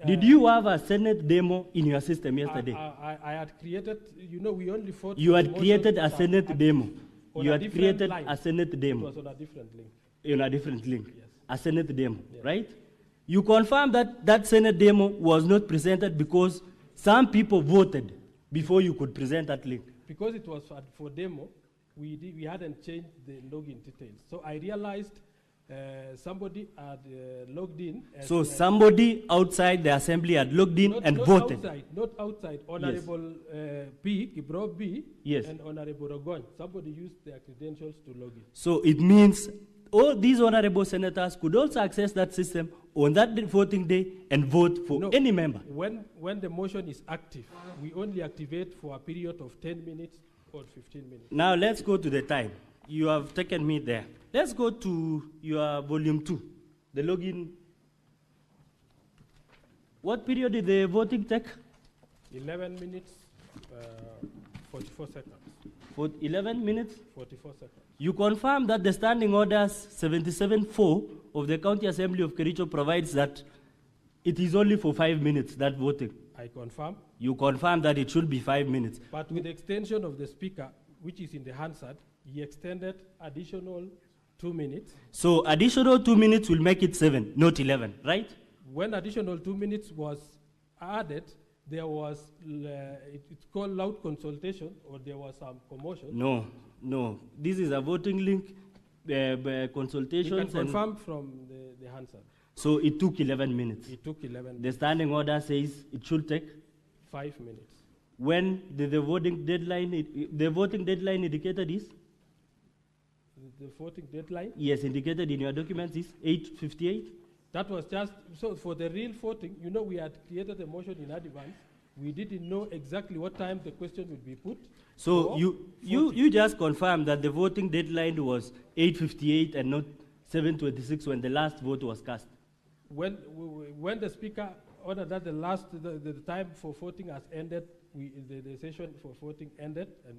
Speaker 10: Did you have a Senate demo in your system yesterday?
Speaker 7: I had created. We only fought.
Speaker 10: You had created a Senate demo. You had created
Speaker 7: line.
Speaker 10: a Senate demo.
Speaker 7: It was on a different link.
Speaker 10: On a different link.
Speaker 7: Yes.
Speaker 10: A Senate demo,
Speaker 7: Yes.
Speaker 10: right? You confirmed that that Senate demo was not presented because some people voted before you could present that link.
Speaker 7: Because it was for demo, we hadn't changed the login details. So I realized somebody had logged in.
Speaker 10: So somebody outside the assembly had logged in and voted.
Speaker 7: Not outside. Honorable Kibro B
Speaker 10: yes.
Speaker 7: and Honorable Rogon. Somebody used their credentials to log in.
Speaker 10: So it means all these honorable senators could also access that system on that voting day and vote for any member.
Speaker 7: When the motion is active, we only activate for a period of 10 minutes or 15 minutes.
Speaker 10: Now let's go to the time. You have taken me there. Let's go to your volume 2, the login. What period did the voting take?
Speaker 7: 11 minutes, 44 seconds.
Speaker 10: For 11 minutes?
Speaker 7: 44 seconds.
Speaker 10: You confirm that the Standing Orders 77-4 of the County Assembly of Kericho provides that it is only for 5 minutes, that voting.
Speaker 7: I confirm.
Speaker 10: You confirm that it should be 5 minutes.
Speaker 7: But with the extension of the speaker, which is in the Hansard, he extended additional 2 minutes.
Speaker 10: So additional 2 minutes will make it 7, not 11, right?
Speaker 7: When additional 2 minutes was added, there was, it's called loud consultation, or there was some commotion.
Speaker 10: No, no. This is a voting link, consultations.
Speaker 7: You can confirm from the Hansard.
Speaker 10: So it took 11 minutes.
Speaker 7: It took 11 minutes.
Speaker 10: The standing order says it should take
Speaker 7: 5 minutes.
Speaker 10: When the voting deadline indicated is?
Speaker 7: The voting deadline?
Speaker 10: Yes, indicated in your documents is 8:58.
Speaker 7: That was just, so for the real voting, you know, we had created a motion in advance. We didn't know exactly what time the question would be put.
Speaker 10: So you just confirmed that the voting deadline was 8:58 and not 7:26 when the last vote was cast.
Speaker 7: When the speaker ordered that the time for voting has ended, the session for voting ended and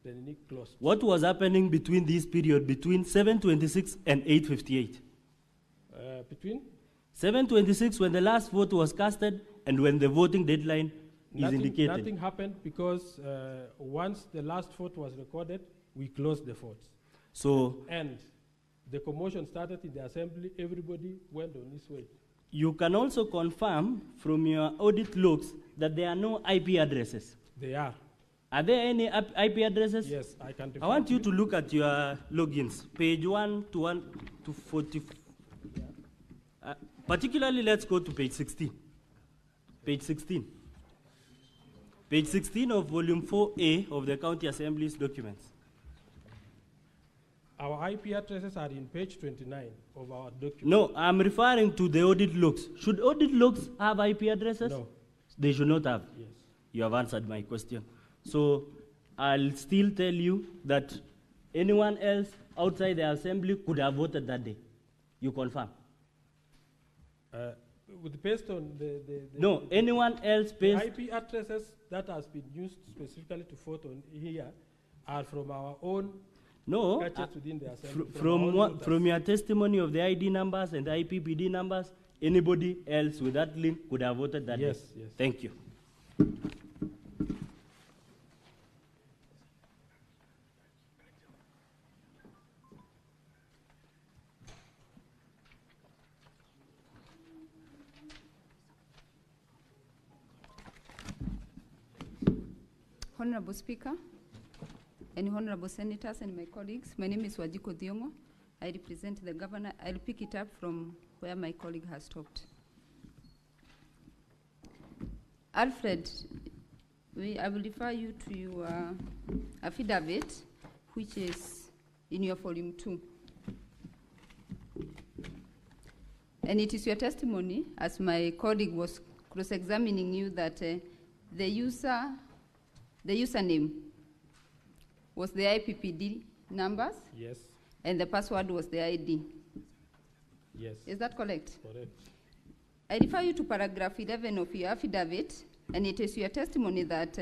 Speaker 7: the NIC closed.
Speaker 10: What was happening between this period, between 7:26 and 8:58?
Speaker 7: Between?
Speaker 10: 7:26 when the last vote was casted and when the voting deadline is indicated.
Speaker 7: Nothing happened because once the last vote was recorded, we closed the votes. And the commotion started in the assembly, everybody went on his way.
Speaker 10: You can also confirm from your audit logs that there are no IP addresses.
Speaker 7: They are.
Speaker 10: Are there any IP addresses?
Speaker 7: Yes, I can.
Speaker 10: I want you to look at your logins, page 1 to 40. Particularly, let's go to page 16. Page 16. Page 16 of volume 4A of the County Assembly's documents.
Speaker 7: Our IP addresses are in page 29 of our document.
Speaker 10: No, I'm referring to the audit logs. Should audit logs have IP addresses?
Speaker 7: No.
Speaker 10: They should not have.
Speaker 7: Yes.
Speaker 10: You have answered my question. So I'll still tell you that anyone else outside the assembly could have voted that day. You confirm?
Speaker 7: Based on
Speaker 10: no, anyone else based...
Speaker 7: The IP addresses that has been used specifically to vote on here are from our own gadgets within the assembly.
Speaker 10: From your testimony of the ID numbers and the IPPD numbers, anybody else with that link could have voted that day?
Speaker 7: Yes.
Speaker 10: Thank you.
Speaker 11: Honorable Speaker, and honorable senators and my colleagues, my name is Wajiko Thiongo. I represent the governor. I'll pick it up from where my colleague has stopped. Alfred, I will refer you to your affidavit, which is in your volume 2. And it is your testimony, as my colleague was cross-examining you, that the username was the IPPD numbers?
Speaker 7: Yes.
Speaker 11: And the password was the ID?
Speaker 7: Yes.
Speaker 11: Is that correct?
Speaker 7: Correct.
Speaker 11: I refer you to paragraph 11 of your affidavit, and it is your testimony that,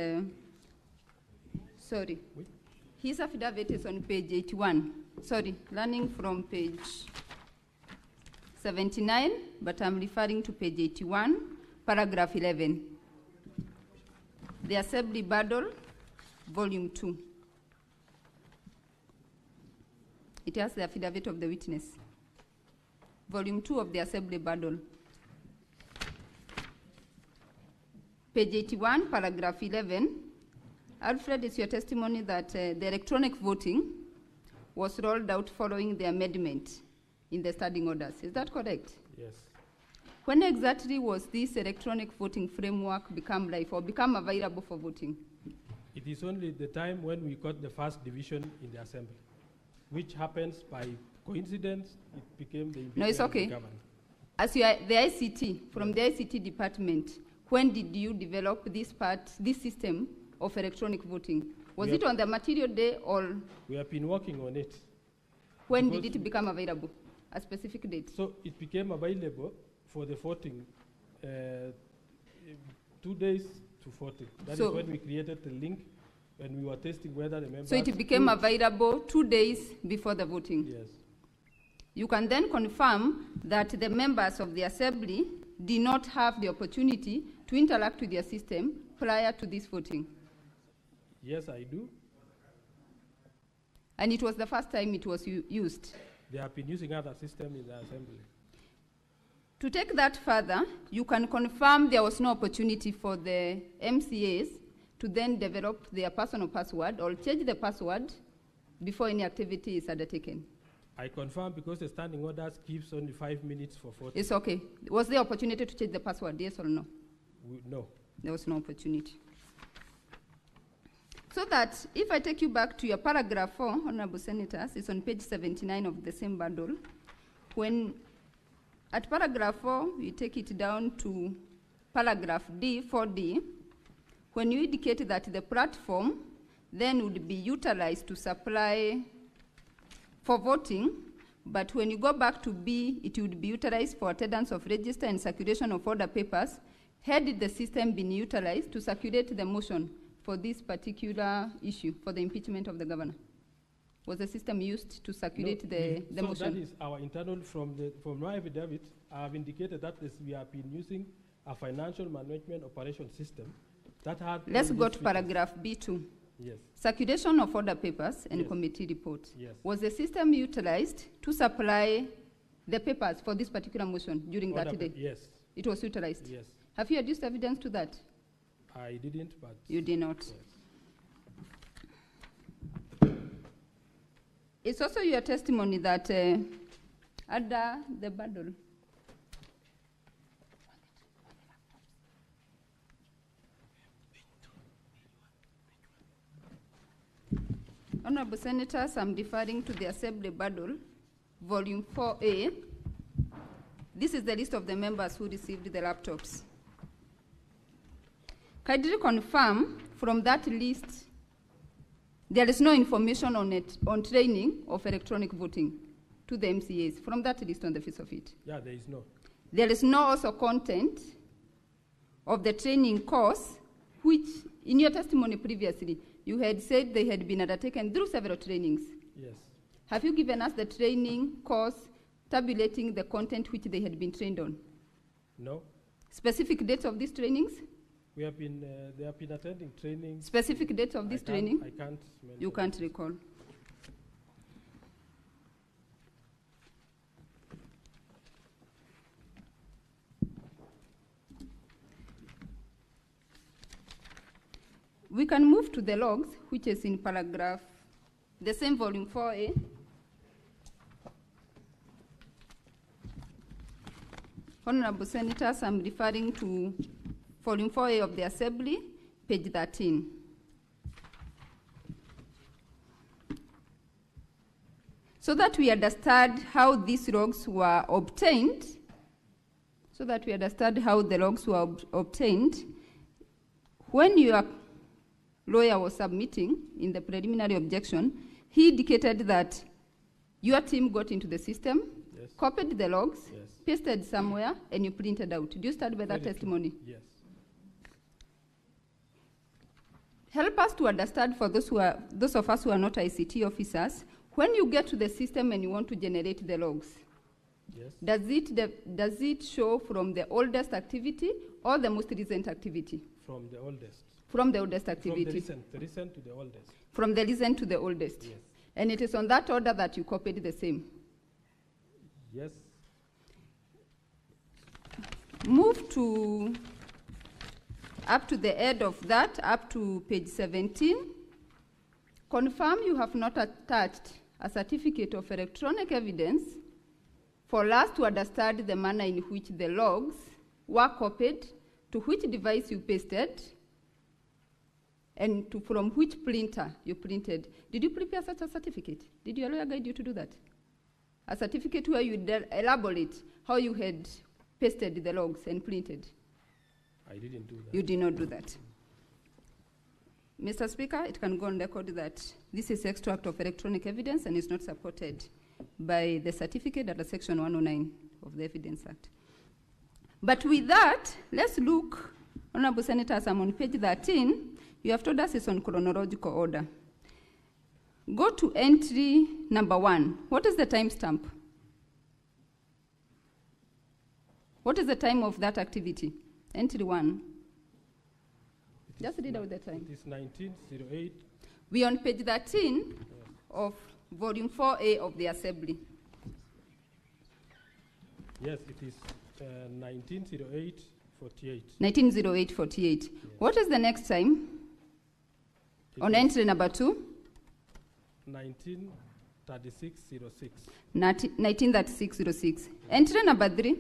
Speaker 11: his affidavit is on page 81. Learning from page 79, but I'm referring to page 81, paragraph 11. The Assembly Battle, volume 2. It has the affidavit of the witness. Volume 2 of the Assembly Battle. Page 81, paragraph 11. Alfred, it's your testimony that the electronic voting was rolled out following the amendment in the standing orders. Is that correct?
Speaker 7: Yes.
Speaker 11: When exactly was this electronic voting framework become live or become available for voting?
Speaker 7: It is only the time when we got the first division in the assembly, which happens by coincidence. It became the
Speaker 11: No, it's okay.
Speaker 7: government.
Speaker 11: As you are the ICT, from the ICT department, when did you develop this system of electronic voting? Was it on the material day or?
Speaker 7: We have been working on it.
Speaker 11: When did it become available? A specific date?
Speaker 7: So it became available for the voting 2 days to voting. That is when we created the link when we were testing whether the members...
Speaker 11: So it became available 2 days before the voting?
Speaker 7: Yes.
Speaker 11: You can then confirm that the members of the assembly did not have the opportunity to interact with their system prior to this voting?
Speaker 7: Yes, I do.
Speaker 11: And it was the first time it was used?
Speaker 7: They have been using other systems in the assembly.
Speaker 11: To take that further, you can confirm there was no opportunity for the MCAs to then develop their personal password or change the password before any activity is undertaken?
Speaker 7: I confirm because the standing orders gives only 5 minutes for voting.
Speaker 11: It's okay. Was there opportunity to change the password, yes or no?
Speaker 7: No.
Speaker 11: There was no opportunity. So that, if I take you back to your paragraph 4, Honorable Senators, it's on page 79 of the same bundle. When, at paragraph 4, you take it down to paragraph D, 4D, when you indicate that the platform then would be utilized to supply for voting, but when you go back to B, it would be utilized for attendance of register and circulation of order papers. Had the system been utilized to circulate the motion for this particular issue, for the impeachment of the governor? Was the system used to circulate the motion?
Speaker 7: So that is our internal, from my affidavit, I have indicated that we have been using a financial management operation system that had...
Speaker 11: Let's go to paragraph B2.
Speaker 7: Yes.
Speaker 11: Circulation of order papers and committee reports.
Speaker 7: Yes.
Speaker 11: Was the system utilized to supply the papers for this particular motion during that day?
Speaker 7: Yes.
Speaker 11: It was utilized?
Speaker 7: Yes.
Speaker 11: Have you adduced evidence to that?
Speaker 7: I didn't, but...
Speaker 11: You did not.
Speaker 7: Yes.
Speaker 11: It's also your testimony that under the bundle, Honorable Senators, I'm deferring to the Assembly Bundle, Volume 4A. This is the list of the members who received the laptops. Kindly confirm from that list there is no information on training of electronic voting to the MCAs from that list on the face of it.
Speaker 7: Yeah, there is no.
Speaker 11: There is no also content of the training course, which in your testimony previously, you had said they had been undertaken through several trainings.
Speaker 7: Yes.
Speaker 11: Have you given us the training course tabulating the content which they had been trained on?
Speaker 7: No.
Speaker 11: Specific dates of these trainings?
Speaker 7: We have been, they have been attending training.
Speaker 11: Specific dates of this training?
Speaker 7: I can't mention.
Speaker 11: You can't recall. We can move to the logs, which is in paragraph, the same volume 4A. Honorable Senators, I'm referring to volume 4A of the Assembly, page 13. So that we understand how these logs were obtained, when your lawyer was submitting in the preliminary objection, he indicated that your team got into the system,
Speaker 7: yes,
Speaker 11: copied the logs,
Speaker 7: yes,
Speaker 11: pasted somewhere, and you printed out. Do you stand by that testimony?
Speaker 7: Yes.
Speaker 11: Help us to understand, for those of us who are not ICT officers, when you get to the system and you want to generate the logs,
Speaker 7: yes,
Speaker 11: does it show from the oldest activity or the most recent activity?
Speaker 7: From the oldest.
Speaker 11: From the oldest activity.
Speaker 7: From the recent to the oldest.
Speaker 11: From the recent to the oldest.
Speaker 7: Yes.
Speaker 11: And it is on that order that you copied the same.
Speaker 7: Yes.
Speaker 11: Move to up to the end of that, up to page 17. Confirm you have not attached a certificate of electronic evidence for us to understand the manner in which the logs were copied, to which device you pasted, and from which printer you printed. Did you prepare such a certificate? Did your lawyer guide you to do that? A certificate where you elaborate how you had pasted the logs and printed?
Speaker 7: I didn't do that.
Speaker 11: You did not do that. Mr. Speaker, it can go on record that this is extract of electronic evidence and is not supported by the certificate under Section 109 of the Evidence Act. But with that, let's look, Honorable Senators, I'm on page 13. You have told us it's on chronological order. Go to entry number 1. What is the timestamp? What is the time of that activity? Entry 1. Just read out the time.
Speaker 7: It is 1908.
Speaker 11: We are on page 13 of volume 4A of the Assembly.
Speaker 7: Yes, it is 1908-48.
Speaker 11: 1908-48. Yes. What is the next time? On entry number 2?
Speaker 7: 1936-06.
Speaker 11: 1936-06. Entry number 3?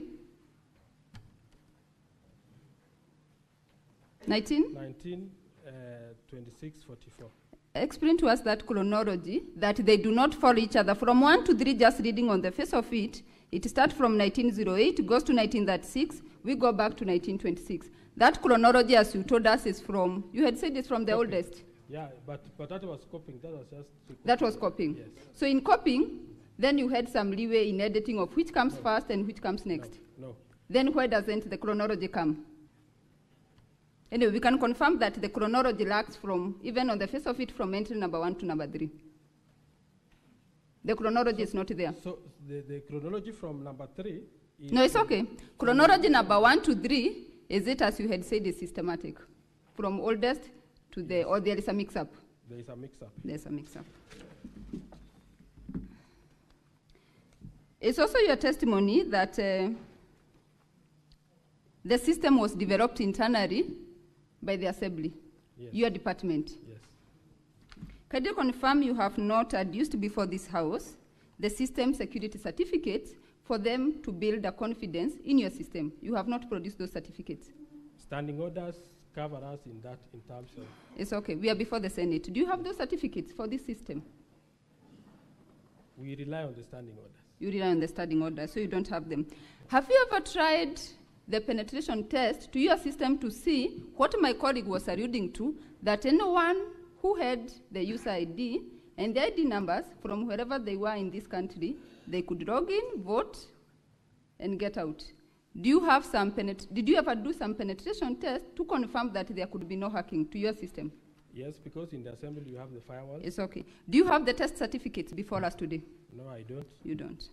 Speaker 7: 1926-44.
Speaker 11: Explain to us that chronology, that they do not follow each other. From 1 to 3, just reading on the face of it, it starts from 1908, goes to 1936, we go back to 1926. That chronology, as you told us, is from, you had said it's from the oldest.
Speaker 7: Yeah, but that was copying. That was just.
Speaker 11: That was copying.
Speaker 7: Yes.
Speaker 11: So in copying, then you had some leeway in editing of which comes first and which comes next.
Speaker 7: No.
Speaker 11: Then where doesn't the chronology come? Anyway, we can confirm that the chronology lacks from, even on the face of it, from entry number 1 to number 3. The chronology is not there.
Speaker 7: So the chronology from number 3 is...
Speaker 11: No, it's okay. Chronology number 1 to 3, is it, as you had said, is systematic? From oldest to the, or there is a mix-up?
Speaker 7: There is a mix-up.
Speaker 11: There's a mix-up. It's also your testimony that the system was developed internally by the Assembly,
Speaker 7: yes.
Speaker 11: Your department.
Speaker 7: Yes.
Speaker 11: Can you confirm you have not adduced before this House the system security certificates for them to build a confidence in your system? You have not produced those certificates.
Speaker 7: Standing orders cover us in that, in terms of...
Speaker 11: It's okay. We are before the Senate. Do you have those certificates for this system?
Speaker 7: We rely on the standing orders.
Speaker 11: You rely on the standing orders, so you don't have them. Have you ever tried the penetration test to your system to see what my colleague was alluding to, that anyone who had the user ID and the ID numbers from wherever they were in this country, they could log in, vote, and get out? Do you have some did you ever do some penetration test to confirm that there could be no hacking to your system?
Speaker 7: Yes, because in the Assembly you have the firewall.
Speaker 11: It's okay. Do you have the test certificates before us today?
Speaker 7: No, I don't.
Speaker 11: You don't.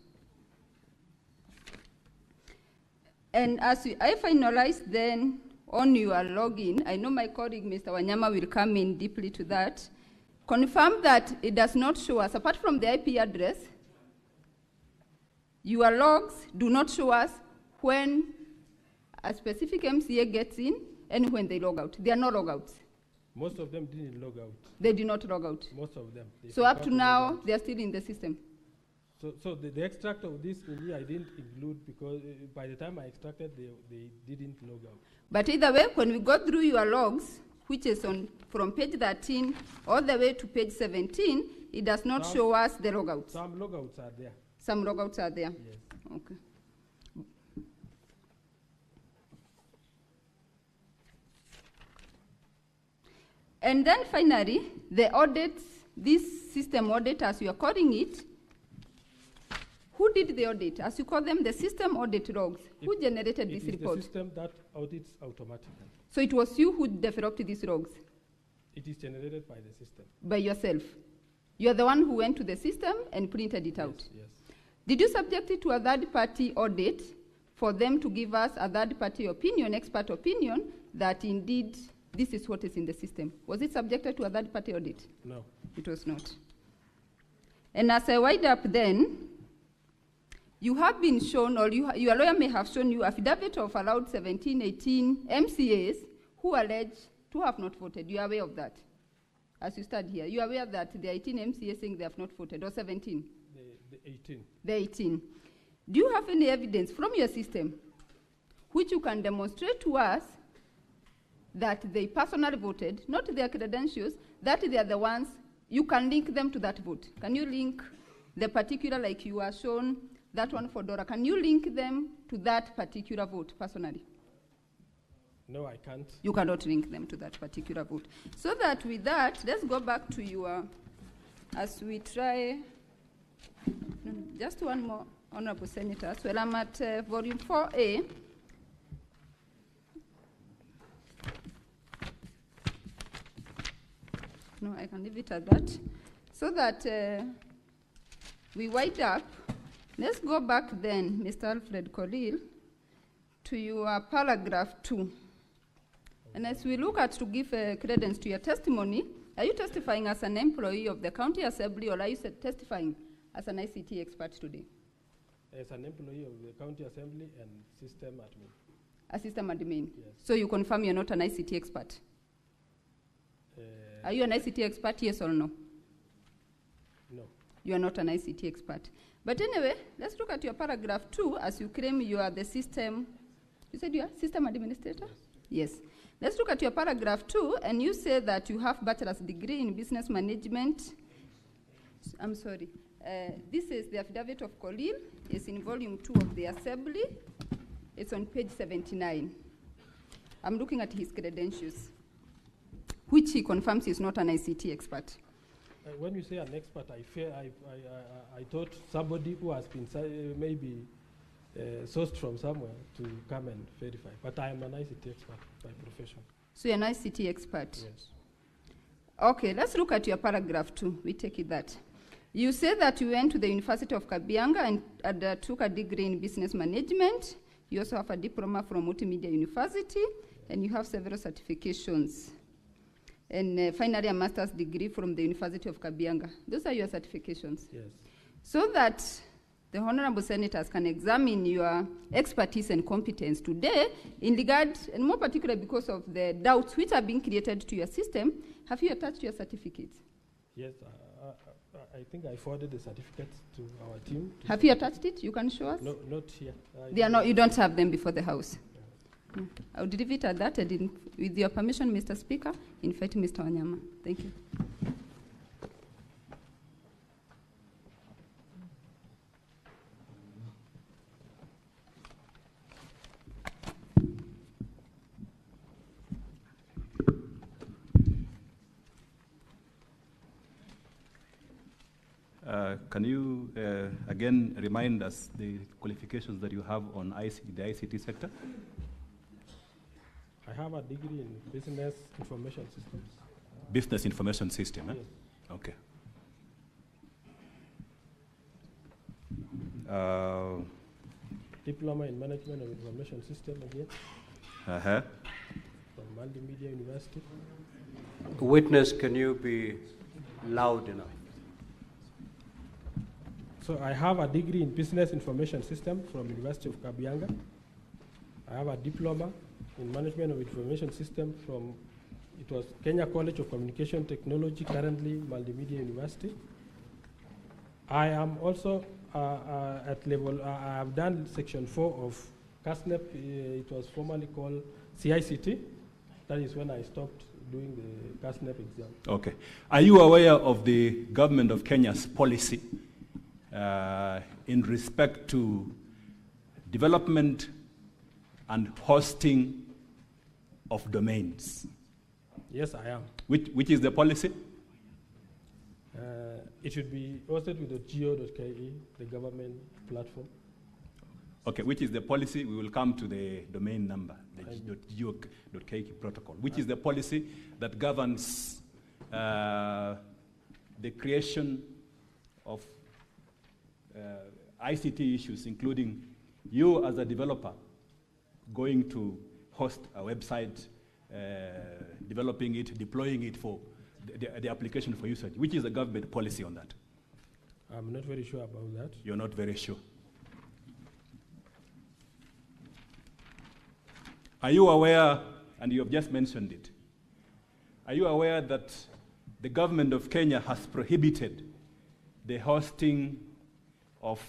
Speaker 11: And as I finalize then on your login, I know my colleague, Mr. Wanyama, will come in deeply to that. Confirm that it does not show us, apart from the IP address, your logs do not show us when a specific MCA gets in and when they log out. There are no logouts.
Speaker 7: Most of them didn't log out.
Speaker 11: They did not log out.
Speaker 7: Most of them.
Speaker 11: So up to now, they are still in the system.
Speaker 7: So the extract of this in here I didn't include because by the time I extracted, they didn't log out.
Speaker 11: But either way, when we go through your logs, which is on from page 13 all the way to page 17, it does not show us the logouts.
Speaker 7: Some logouts are there.
Speaker 11: Some logouts are there?
Speaker 7: Yes.
Speaker 11: Okay. And then finally, the audits, this system audit, as you are calling it, who did the audit? As you call them, the system audit logs. Who generated this report?
Speaker 7: It is the system that audits automatically.
Speaker 11: So it was you who developed these logs?
Speaker 7: It is generated by the system.
Speaker 11: By yourself? You are the one who went to the system and printed it out?
Speaker 7: Yes.
Speaker 11: Did you subject it to a third-party audit for them to give us a third-party opinion, expert opinion, that indeed this is what is in the system? Was it subjected to a third-party audit?
Speaker 7: No.
Speaker 11: It was not. And as I wind up then, you have been shown, or your lawyer may have shown you, affidavit of allowed 17, 18 MCAs who allege to have not voted. You are aware of that? As you stand here, you are aware that there are 18 MCAs saying they have not voted, or 17?
Speaker 7: The 18.
Speaker 11: The 18. Do you have any evidence from your system which you can demonstrate to us that they personally voted, not their credentials, that they are the ones, you can link them to that vote? Can you link the particular, like you are shown, that one for Dora, can you link them to that particular vote personally?
Speaker 7: No, I can't.
Speaker 11: You cannot link them to that particular vote. So that with that, let's go back to your, as we try, just one more, Honorable Senator. Well, I'm at volume 4A. No, I can leave it at that. So that we wind up, let's go back then, Mr. Alfred Kolil, to your paragraph 2. And as we look at to give credence to your testimony, are you testifying as an employee of the county assembly, or are you testifying as an ICT expert today?
Speaker 7: As an employee of the county assembly and system admin.
Speaker 11: A system admin?
Speaker 7: Yes.
Speaker 11: So you confirm you're not an ICT expert? Are you an ICT expert, yes or no?
Speaker 7: No.
Speaker 11: You are not an ICT expert. But anyway, let's look at your paragraph 2 as you claim you are the system, you said you are system administrator? Yes. Yes. Let's look at your paragraph 2, and you say that you have bachelor's degree in business management. I'm sorry. This is the affidavit of Kolil. It's in volume 2 of the assembly. It's on page 79. I'm looking at his credentials, which he confirms he's not an ICT expert.
Speaker 7: When you say an expert, I thought somebody who has been maybe sourced from somewhere to come and verify. But I am an ICT expert by profession.
Speaker 11: So you're an ICT expert?
Speaker 7: Yes.
Speaker 11: Okay, let's look at your paragraph 2. We take it that. You say that you went to the University of Kabianga and took a degree in business management. You also have a diploma from Multimedia University, and you have several certifications. And finally, a master's degree from the University of Kabianga. Those are your certifications?
Speaker 7: Yes.
Speaker 11: So that the honorable senators can examine your expertise and competence today in regard, and more particularly because of the doubts which are being created to your system. Have you attached your certificates?
Speaker 7: Yes, I think I forwarded the certificates to our team.
Speaker 11: Have you attached it? You can show us?
Speaker 7: No, not here.
Speaker 11: They are not, you don't have them before the House. No. I would leave it at that, and with your permission, Mr. Speaker, invite Mr. Wanyama. Thank you.
Speaker 6: Can you again remind us the qualifications that you have on the ICT sector?
Speaker 7: I have a degree in business information systems.
Speaker 6: Business information system, eh?
Speaker 7: Yes.
Speaker 6: Okay.
Speaker 7: Diploma in management of information system again.
Speaker 6: Uh-huh.
Speaker 7: From Multimedia University.
Speaker 2: Witness, can you be loud enough?
Speaker 7: So I have a degree in business information system from University of Kabianga. I have a diploma in management of information system from, it was Kenya College of Communication Technology, currently Multimedia University. I am also at level, I have done section 4 of CASNEP. It was formerly called CICT. That is when I stopped doing the CASNEP exam.
Speaker 6: Okay. Are you aware of the government of Kenya's policy in respect to development and hosting of domains?
Speaker 7: Yes, I am.
Speaker 6: Which is the policy?
Speaker 7: It should be hosted with the geo.ke, the government platform.
Speaker 6: Okay, which is the policy? We will come to the domain number, the geo.ke protocol. Which is the policy that governs the creation of ICT issues, including you as a developer going to host a website, developing it, deploying it for the application for usage. Which is the government policy on that?
Speaker 7: I'm not very sure about that.
Speaker 6: You're not very sure. Are you aware, and you have just mentioned it, are you aware that the government of Kenya has prohibited the hosting of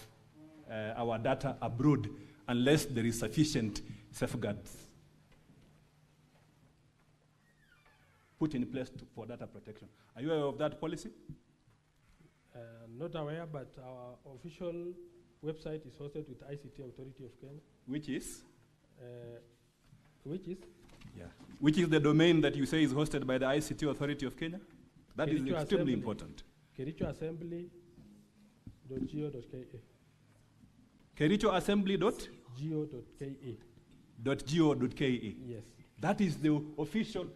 Speaker 6: our data abroad unless there is sufficient safeguards put in place for data protection? Are you aware of that policy?
Speaker 7: Not aware, but our official website is hosted with ICT Authority of Kenya.
Speaker 6: Which is?
Speaker 7: Which is?
Speaker 6: Yeah. Which is the domain that you say is hosted by the ICT Authority of Kenya? That
Speaker 7: Kericho
Speaker 6: is extremely
Speaker 7: Assembly.
Speaker 6: important.
Speaker 7: Kericho Assembly.go.ke.
Speaker 6: Kericho Assembly
Speaker 7: Geo.ke.
Speaker 6: .go.ke.
Speaker 7: Yes.
Speaker 6: That is the official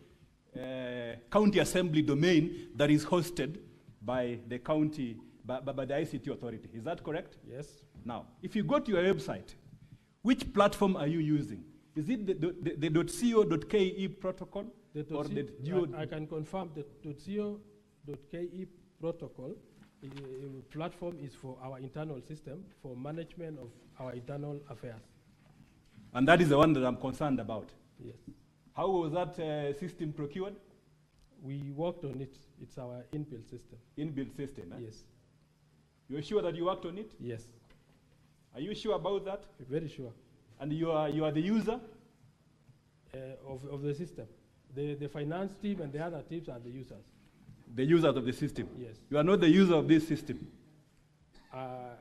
Speaker 6: county assembly domain that is hosted by the county, by the ICT authority. Is that correct?
Speaker 7: Yes.
Speaker 6: Now, if you go to your website, which platform are you using? Is it the .co.ke protocol?
Speaker 7: I can confirm that .co.ke protocol platform is for our internal system, for management of our internal affairs.
Speaker 6: And that is the one that I'm concerned about.
Speaker 7: Yes.
Speaker 6: How was that system procured?
Speaker 7: We worked on it. It's our inbuilt system.
Speaker 6: Inbuilt system, eh?
Speaker 7: Yes.
Speaker 6: You're sure that you worked on it?
Speaker 7: Yes.
Speaker 6: Are you sure about that?
Speaker 7: Very sure.
Speaker 6: And you are the user?
Speaker 7: Of the system. The finance team and the other teams are the users.
Speaker 6: The users of the system?
Speaker 7: Yes.
Speaker 6: You are not the user of this system?
Speaker 7: I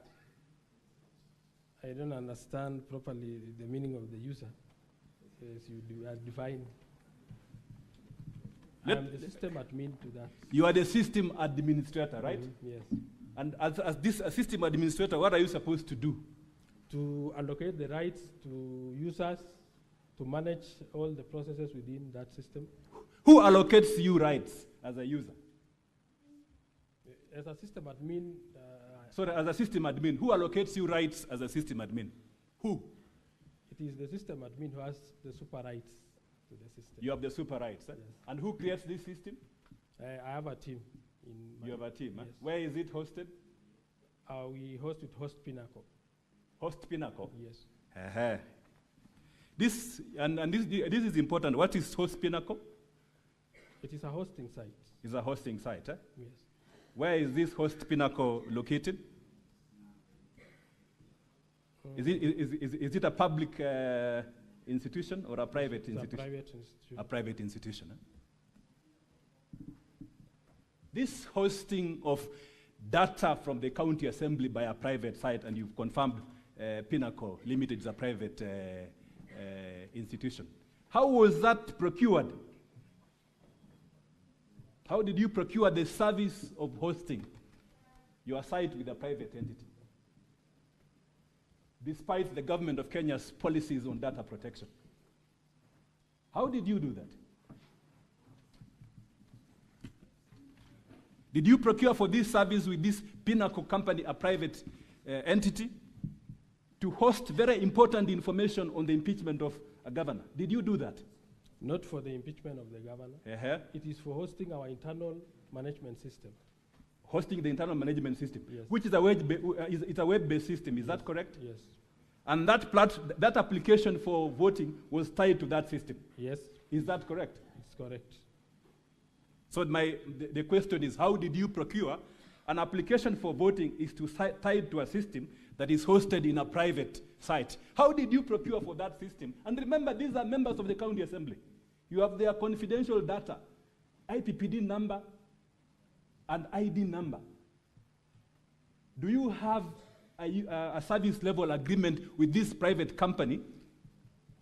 Speaker 7: don't understand properly the meaning of the user. As you define. I'm the system admin to that.
Speaker 6: You are the system administrator, right?
Speaker 7: Yes.
Speaker 6: And as this system administrator, what are you supposed to do?
Speaker 7: To allocate the rights to users, to manage all the processes within that system.
Speaker 6: Who allocates you rights as a user?
Speaker 7: As a system admin.
Speaker 6: Sorry, as a system admin, who allocates you rights as a system admin? Who?
Speaker 7: It is the system admin who has the super rights to the system.
Speaker 6: You have the super rights, eh?
Speaker 7: Yes.
Speaker 6: And who creates this system?
Speaker 7: I have a team.
Speaker 6: You have a team,
Speaker 7: yes.
Speaker 6: Eh? Where is it hosted?
Speaker 7: We host with Host Pinnacle.
Speaker 6: Host Pinnacle?
Speaker 7: Yes.
Speaker 6: This is important. What is Host Pinnacle?
Speaker 7: It is a hosting site.
Speaker 6: It's a hosting site, eh?
Speaker 7: Yes.
Speaker 6: Where is this Host Pinnacle located? Is it a public institution or a private institution?
Speaker 7: A private institution.
Speaker 6: A private institution. Eh? This hosting of data from the county assembly by a private site, and you've confirmed Pinnacle Limited is a private institution. How was that procured? How did you procure the service of hosting your site with a private entity, despite the government of Kenya's policies on data protection? How did you do that? Did you procure for this service with this Pinnacle company, a private entity, to host very important information on the impeachment of a governor? Did you do that?
Speaker 7: Not for the impeachment of the governor. It is for hosting our internal management system.
Speaker 6: Hosting the internal management system,
Speaker 7: yes.
Speaker 6: Which is a web-based system. Is that correct?
Speaker 7: Yes.
Speaker 6: And that application for voting was tied to that system.
Speaker 7: Yes.
Speaker 6: Is that correct?
Speaker 7: It's correct.
Speaker 6: So the question is, how did you procure an application for voting is tied to a system that is hosted in a private site? How did you procure for that system? And remember, these are members of the county assembly. You have their confidential data, IPPD number and ID number. Do you have a service level agreement with this private company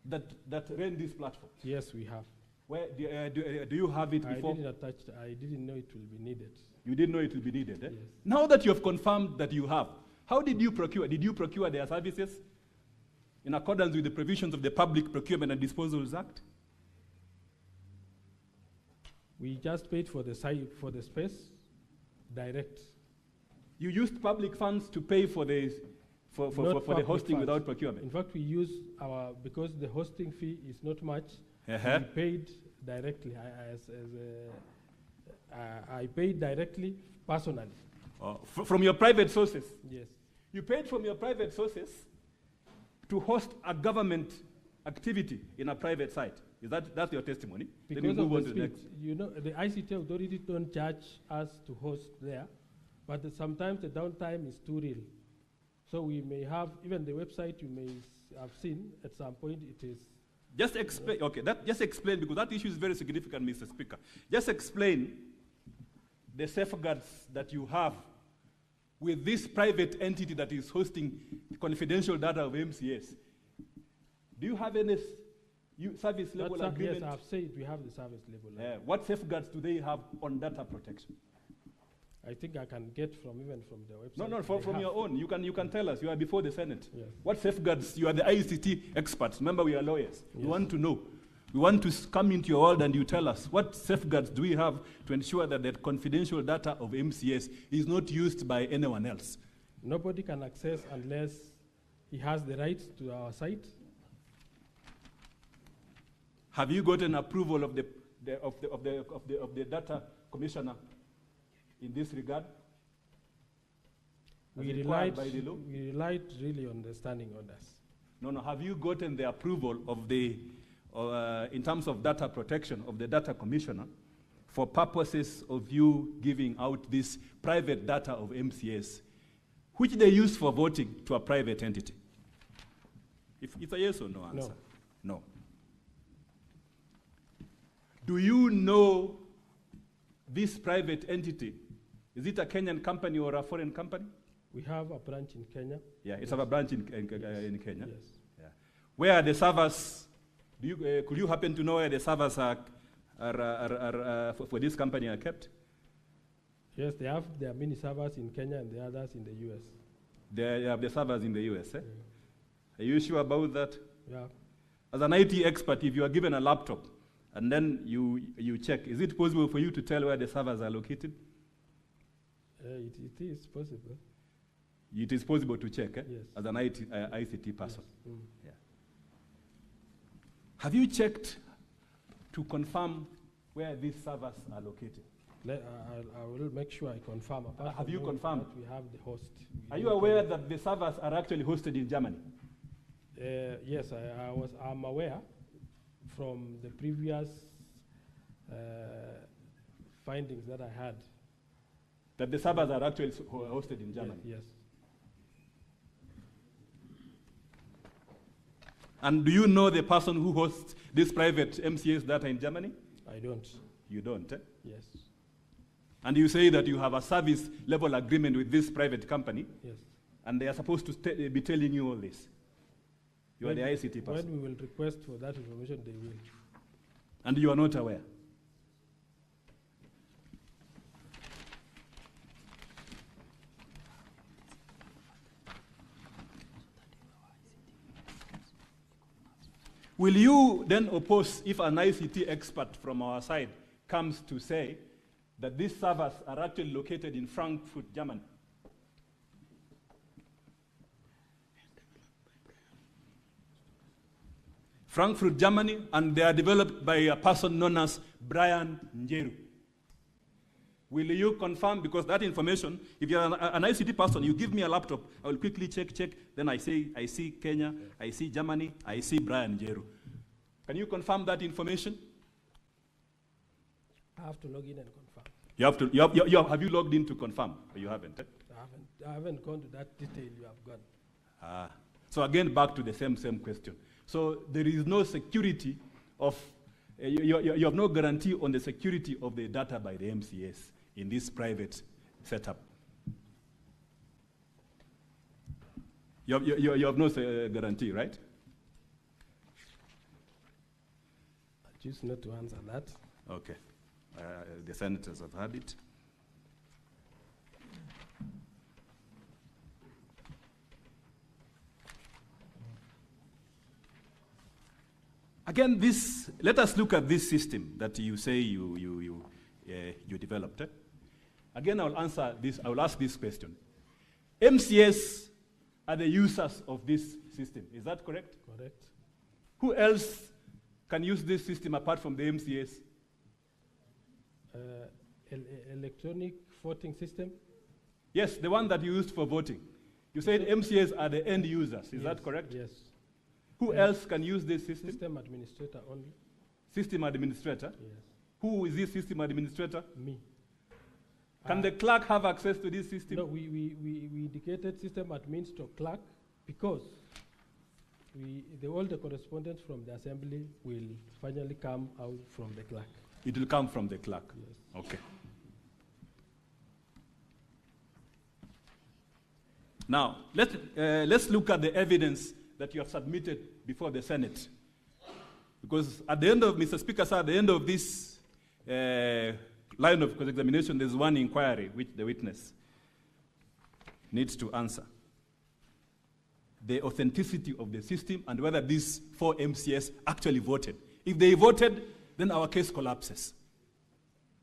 Speaker 6: that ran this platform?
Speaker 7: Yes, we have.
Speaker 6: Where do you have it before?
Speaker 7: I didn't know it will be needed.
Speaker 6: You didn't know it will be needed, eh?
Speaker 7: Yes.
Speaker 6: Now that you have confirmed that you have, how did you procure? Did you procure their services in accordance with the provisions of the Public Procurement and Disposals Act?
Speaker 7: We just paid for the site, for the space, direct.
Speaker 6: You used public funds to pay for the hosting
Speaker 7: funds.
Speaker 6: without procurement?
Speaker 7: In fact, we use because the hosting fee is not much, we paid directly. I paid directly, personally.
Speaker 6: From your private sources?
Speaker 7: Yes.
Speaker 6: You paid from your private sources to host a government activity in a private site. That's your testimony?
Speaker 7: Because of the speed. You know, the ICT authority don't charge us to host there, but sometimes the downtime is too real. So we may have, even the website you may have seen, at some point it is.
Speaker 6: Just explain, just explain, because that issue is very significant, Mr. Speaker. Just explain the safeguards that you have with this private entity that is hosting confidential data of MCS. Do you have any service level agreement?
Speaker 7: Yes, I've said we have the service level.
Speaker 6: What safeguards do they have on data protection?
Speaker 7: I think I can get even from the website.
Speaker 6: No, from your own. You can tell us. You are before the Senate.
Speaker 7: Yes.
Speaker 6: What safeguards? You are the ICT experts. Remember, we are lawyers. Yes. We want to know We want to come into your world and you tell us what safeguards do we have to ensure that the confidential data of MCS is not used by anyone else?
Speaker 7: Nobody can access unless he has the rights to our site.
Speaker 6: Have you gotten approval of the data commissioner in this regard?
Speaker 7: We relied really on the standing orders.
Speaker 6: No. Have you gotten the approval of the, in terms of data protection, of the data commissioner for purposes of you giving out this private data of MCS, which they use for voting to a private entity? If it's a yes or no answer. No. Do you know this private entity? Is it a Kenyan company or a foreign company?
Speaker 7: We have a branch in Kenya.
Speaker 6: Yeah, it's a branch in Kenya.
Speaker 7: Yes.
Speaker 6: Yeah. Where are the servers? Could you happen to know where the servers are for this company are kept?
Speaker 7: Yes, there are many servers in Kenya and the others in the US.
Speaker 6: They have the servers in the US, eh? Yeah. Are you sure about that?
Speaker 7: Yeah.
Speaker 6: As an IT expert, if you are given a laptop and then you check, is it possible for you to tell where the servers are located?
Speaker 7: It is possible.
Speaker 6: It is possible to check, eh?
Speaker 7: Yes.
Speaker 6: As an ICT person.
Speaker 7: Yes.
Speaker 6: Yeah. Have you checked to confirm where these servers are located?
Speaker 7: I will make sure I confirm.
Speaker 6: Have you confirmed?
Speaker 7: We have the host.
Speaker 6: Are you aware that the servers are actually hosted in Germany?
Speaker 7: Yes, I'm aware from the previous findings that I had.
Speaker 6: That the servers are actually hosted in Germany?
Speaker 7: Yes.
Speaker 6: And do you know the person who hosts this private MCS data in Germany?
Speaker 7: I don't.
Speaker 6: You don't, eh?
Speaker 7: Yes.
Speaker 6: And you say that you have a service level agreement with this private company?
Speaker 7: Yes.
Speaker 6: And they are supposed to be telling you all this? You are the ICT person?
Speaker 7: When we will request for that information, they will.
Speaker 6: And you are not aware? Will you then oppose if an ICT expert from our side comes to say that these servers are actually located in Frankfurt, Germany? Frankfurt, Germany, and they are developed by a person known as Brian Njeru. Will you confirm? Because that information, if you're an ICT person, you give me a laptop, I will quickly check, then I see Kenya, I see Germany, I see Brian Njeru. Can you confirm that information?
Speaker 7: I have to log in and confirm.
Speaker 6: You have to. Have you logged in to confirm? Or you haven't? Eh?
Speaker 7: I haven't gone to that detail you have gone.
Speaker 6: So again, back to the same question. So there is no security of, you have no guarantee on the security of the data by the MCS in this private setup. You have no guarantee, right?
Speaker 7: I choose not to answer that.
Speaker 6: Okay. The senators have heard it. Again, let us look at this system that you say you developed. Eh? Again, I will ask this question. MCS are the users of this system, is that correct?
Speaker 7: Correct.
Speaker 6: Who else can use this system apart from the MCS?
Speaker 7: Electronic voting system?
Speaker 6: Yes, the one that you used for voting. You said MCS are the end users, is that correct?
Speaker 7: Yes.
Speaker 6: Who else can use this system?
Speaker 7: System administrator only.
Speaker 6: System administrator?
Speaker 7: Yes.
Speaker 6: Who is this system administrator?
Speaker 7: Me.
Speaker 6: Can the clerk have access to this system?
Speaker 7: No, we indicated system admin to clerk because all the correspondence from the assembly will finally come out from the clerk.
Speaker 6: It will come from the clerk?
Speaker 7: Yes.
Speaker 6: Okay. Now, let's look at the evidence that you have submitted before the Senate. Because at the end of, Mr. Speaker, sir, at the end of this line of cross-examination, there's one inquiry which the witness needs to answer. The authenticity of the system and whether these 4 MCS actually voted If they voted, then our case collapses.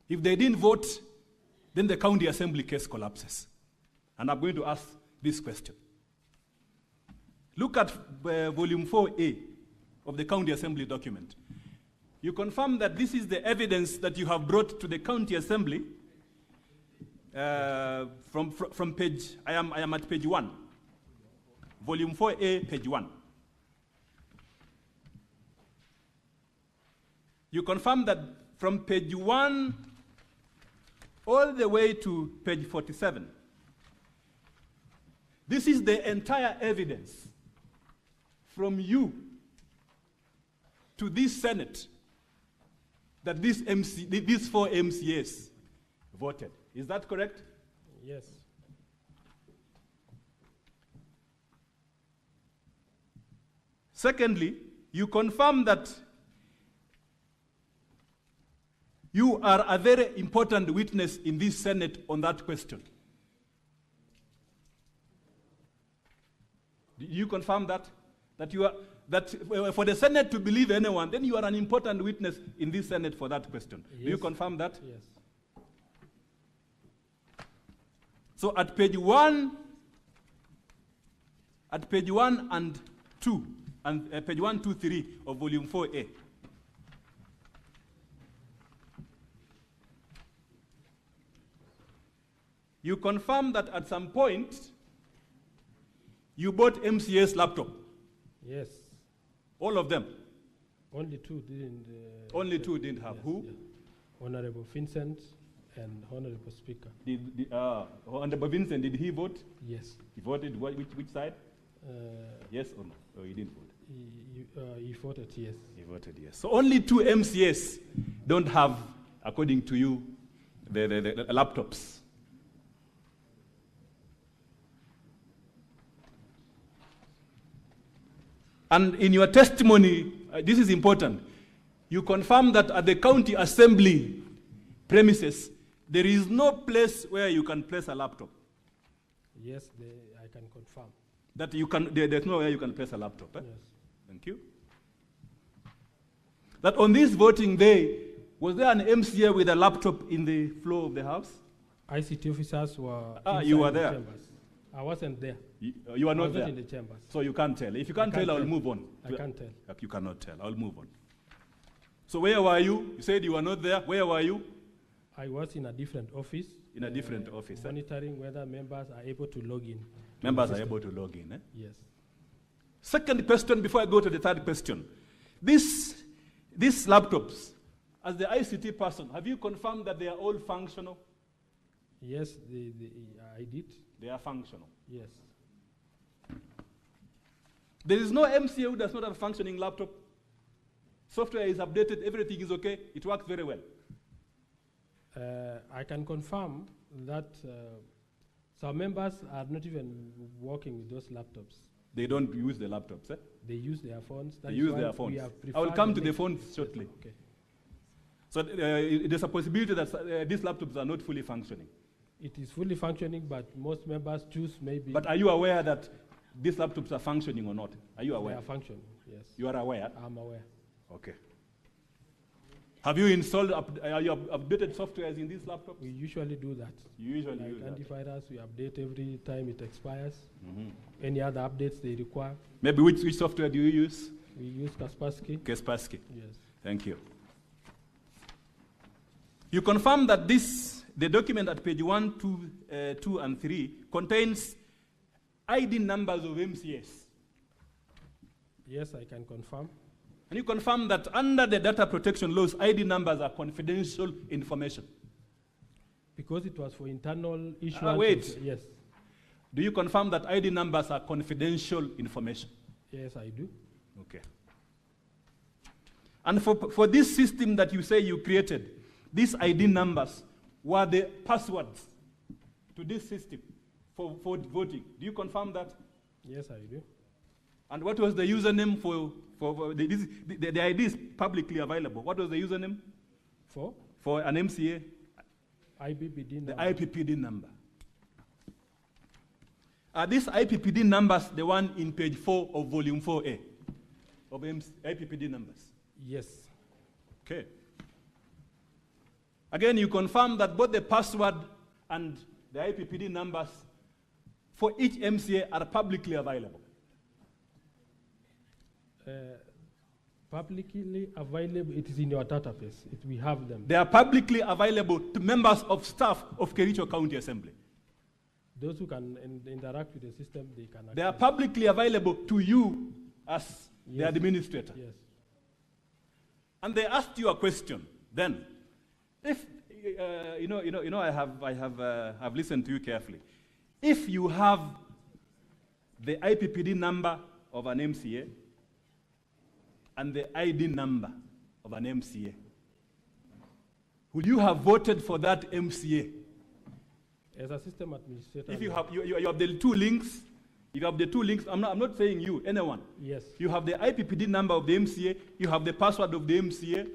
Speaker 6: If they didn't vote, then the county assembly case collapses. And I'm going to ask this question. Look at volume 4A of the county assembly document. You confirm that this is the evidence that you have brought to the county assembly from page, I am at page 1. Volume 4A, page 1. You confirm that from page 1 all the way to page 47, this is the entire evidence from you to this Senate that these 4 MCAs voted. Is that correct?
Speaker 7: Yes.
Speaker 6: Secondly, you confirm that you are a very important witness in this Senate on that question. Do you confirm that? That you are, that for the Senate to believe anyone, then you are an important witness in this Senate for that question. Yes. Do you confirm that?
Speaker 7: Yes.
Speaker 6: So at page 1 and 2, and page 1, 2, 3 of volume 4A, you confirm that at some point you bought MCA's laptop.
Speaker 7: Yes.
Speaker 6: All of them?
Speaker 7: Only 2 didn't.
Speaker 6: Only 2 didn't have. Yes, who?
Speaker 7: Yeah. Honorable Vincent and Honorable Speaker.
Speaker 6: Honorable Vincent, did he vote?
Speaker 7: Yes.
Speaker 6: He voted which side? Yes or no? Or he didn't vote?
Speaker 7: He voted yes.
Speaker 6: He voted yes. So only 2 MCAs don't have, according to you, the laptops. And in your testimony, this is important, you confirm that at the county assembly premises, there is no place where you can place a laptop.
Speaker 7: Yes, I can confirm.
Speaker 6: That you can, there's no way you can place a laptop. Eh?
Speaker 7: Yes.
Speaker 6: Thank you. That on this voting day, was there an MCA with a laptop in the floor of the House?
Speaker 7: ICT officers were
Speaker 6: you were
Speaker 7: the
Speaker 6: there.
Speaker 7: chambers. I wasn't there.
Speaker 6: You are not there?
Speaker 7: in the chambers.
Speaker 6: So you can't tell. If you can't tell, I'll move on.
Speaker 7: I can't tell.
Speaker 6: You cannot tell. I'll move on. So where were you? You said you were not there. Where were you?
Speaker 7: I was in a different office.
Speaker 6: In a different office.
Speaker 7: Monitoring whether members are able to log in.
Speaker 6: Members are able to log in, eh?
Speaker 7: Yes.
Speaker 6: Second question, before I go to the third question. These laptops, as the ICT person, have you confirmed that they are all functional?
Speaker 7: Yes, I did.
Speaker 6: They are functional?
Speaker 7: Yes.
Speaker 6: There is no MCA who does not have a functioning laptop. Software is updated, everything is okay, it works very well.
Speaker 7: I can confirm that some members are not even working with those laptops.
Speaker 6: They don't use the laptops, eh?
Speaker 7: They use their phones.
Speaker 6: They use their phones. I will come to the phones shortly.
Speaker 7: Okay.
Speaker 6: So there's a possibility that these laptops are not fully functioning.
Speaker 7: It is fully functioning, but most members choose maybe.
Speaker 6: But are you aware that these laptops are functioning or not? Are you aware?
Speaker 7: They are functioning, yes.
Speaker 6: You are aware?
Speaker 7: I'm aware.
Speaker 6: Okay. Have you installed, you updated softwares in these laptops?
Speaker 7: We usually do that.
Speaker 6: You usually do
Speaker 7: that. Antivirus, we update every time it expires.
Speaker 6: Mm-hmm.
Speaker 7: Any other updates they require.
Speaker 6: Maybe which software do you use?
Speaker 7: We use Kaspersky.
Speaker 6: Kaspersky.
Speaker 7: Yes.
Speaker 6: Thank you. You confirm that the document at page 1, 2, and 3 contains ID numbers of MCS.
Speaker 7: Yes, I can confirm.
Speaker 6: And you confirm that under the data protection laws, ID numbers are confidential information.
Speaker 7: Because it was for internal issues.
Speaker 6: Wait.
Speaker 7: Yes.
Speaker 6: Do you confirm that ID numbers are confidential information?
Speaker 7: Yes, I do.
Speaker 6: Okay. And for this system that you say you created, these ID numbers were the passwords to this system for voting. Do you confirm that?
Speaker 7: Yes, I do.
Speaker 6: And what was the username for the ID is publicly available. What was the username? For an MCA?
Speaker 7: IPPD number.
Speaker 6: The IPPD number. Are these IPPD numbers the one in page 4 of volume 4A of IPPD numbers?
Speaker 7: Yes.
Speaker 6: Okay. Again, you confirm that both the password and the IPPD numbers for each MCA are publicly available.
Speaker 7: Publicly available, it is in your database. We have them.
Speaker 6: They are publicly available to members of staff of Kericho County Assembly.
Speaker 7: Those who can interact with the system, they can access.
Speaker 6: They are publicly available to you as the administrator.
Speaker 7: Yes.
Speaker 6: And they asked you a question then. If, I've listened to you carefully. If you have the IPPD number of an MCA and the ID number of an MCA, would you have voted for that MCA?
Speaker 7: As a system administrator.
Speaker 6: If you have the two links, I'm not saying you, anyone.
Speaker 7: Yes.
Speaker 6: You have the IPPD number of the MCA, you have the password of the MCA,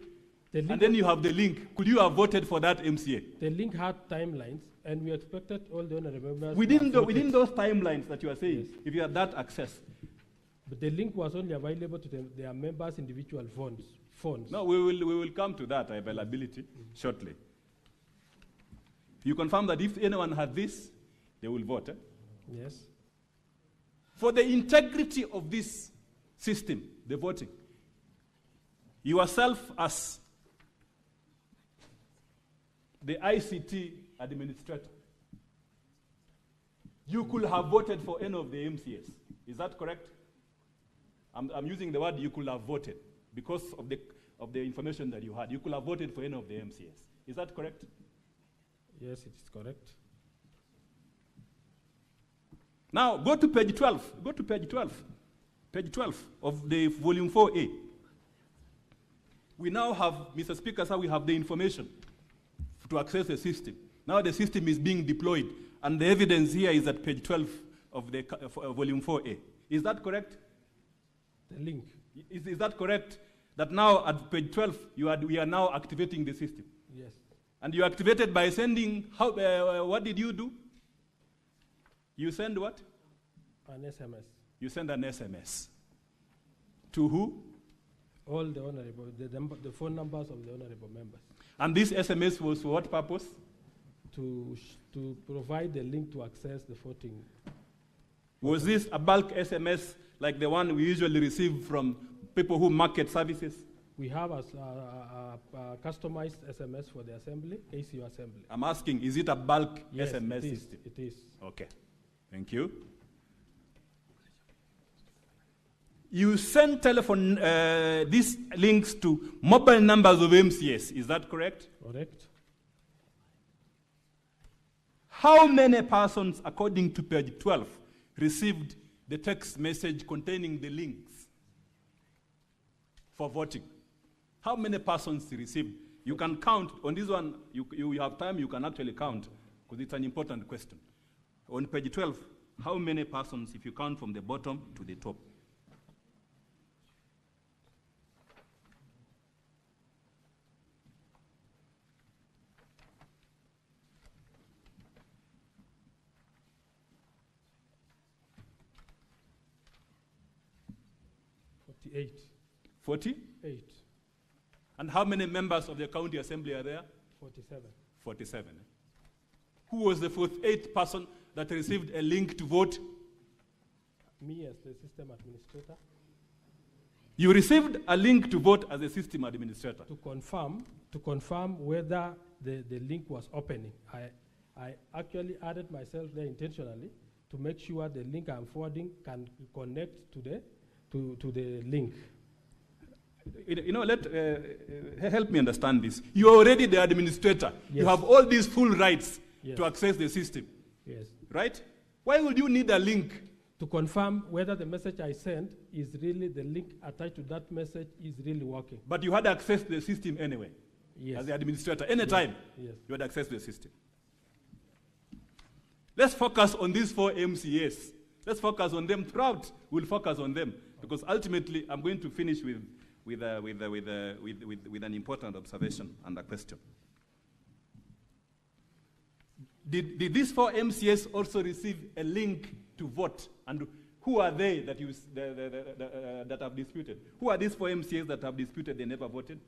Speaker 6: and then you have the link. Could you have voted for that MCA?
Speaker 7: The link had timelines, and we expected all the honorable members.
Speaker 6: Within those timelines that you are saying, yes, if you had that access.
Speaker 7: But the link was only available to their members' individual phones.
Speaker 6: No, we will come to that availability shortly. You confirm that if anyone had this, they will vote.
Speaker 7: Yes.
Speaker 6: For the integrity of this system, the voting, yourself as the ICT administrator, you could have voted for any of the MCAs. Is that correct? I'm using the word you could have voted because of the information that you had. You could have voted for any of the MCAs. Is that correct?
Speaker 7: Yes, it is correct.
Speaker 6: Now, go to page 12. Go to page 12. Page 12 of the volume 4A. We now have, Mr. Speaker, sir, we have the information to access the system. Now the system is being deployed, and the evidence here is at page 12 of the volume 4A. Is that correct?
Speaker 7: The link.
Speaker 6: Is that correct? That now at page 12, we are now activating the system?
Speaker 7: Yes.
Speaker 6: And you activated by sending, what did you do? You send what?
Speaker 7: An SMS.
Speaker 6: You send an SMS. To who?
Speaker 7: All the honorable, the phone numbers of the honorable members.
Speaker 6: And this SMS was for what purpose?
Speaker 7: To provide the link to access the voting.
Speaker 6: Was this a bulk SMS like the one we usually receive from people who market services?
Speaker 7: We have a customized SMS for the assembly, KCU assembly.
Speaker 6: I'm asking, is it a bulk
Speaker 7: yes,
Speaker 6: SMS
Speaker 7: it is.
Speaker 6: system?
Speaker 7: It is.
Speaker 6: Okay, thank you. You send telephone, these links to mobile numbers of MCS, is that correct?
Speaker 7: Correct.
Speaker 6: How many persons, according to page 12, received the text message containing the links for voting? How many persons received? You can count. On this one, you have time, you can actually count, because it's an important question. On page 12, how many persons, if you count from the bottom to the top?
Speaker 7: Eight.
Speaker 6: 48. And how many members of the county assembly are there?
Speaker 7: 47.
Speaker 6: 47. Who was the 48th person that received a link to vote?
Speaker 7: Me as the system administrator.
Speaker 6: You received a link to vote as a system administrator.
Speaker 7: To confirm whether the link was opening. I actually added myself there intentionally to make sure the link I'm forwarding can connect to the link.
Speaker 6: Help me understand this. You are already the administrator. Yes. You have all these full rights
Speaker 7: yes.
Speaker 6: to access the system.
Speaker 7: Yes.
Speaker 6: Right? Why would you need a link?
Speaker 7: To confirm whether the message I sent is really, the link attached to that message is really working.
Speaker 6: But you had access to the system anyway.
Speaker 7: Yes.
Speaker 6: As the administrator. Anytime
Speaker 7: yes.
Speaker 6: you had access to the system. Let's focus on these 4 MCAs. Let's focus on them throughout. We'll focus on them. Because ultimately, I'm going to finish with an important observation and a question. Did these 4 MCAs also receive a link to vote? And who are they that that have disputed? Who are these 4 MCAs that have disputed they never voted?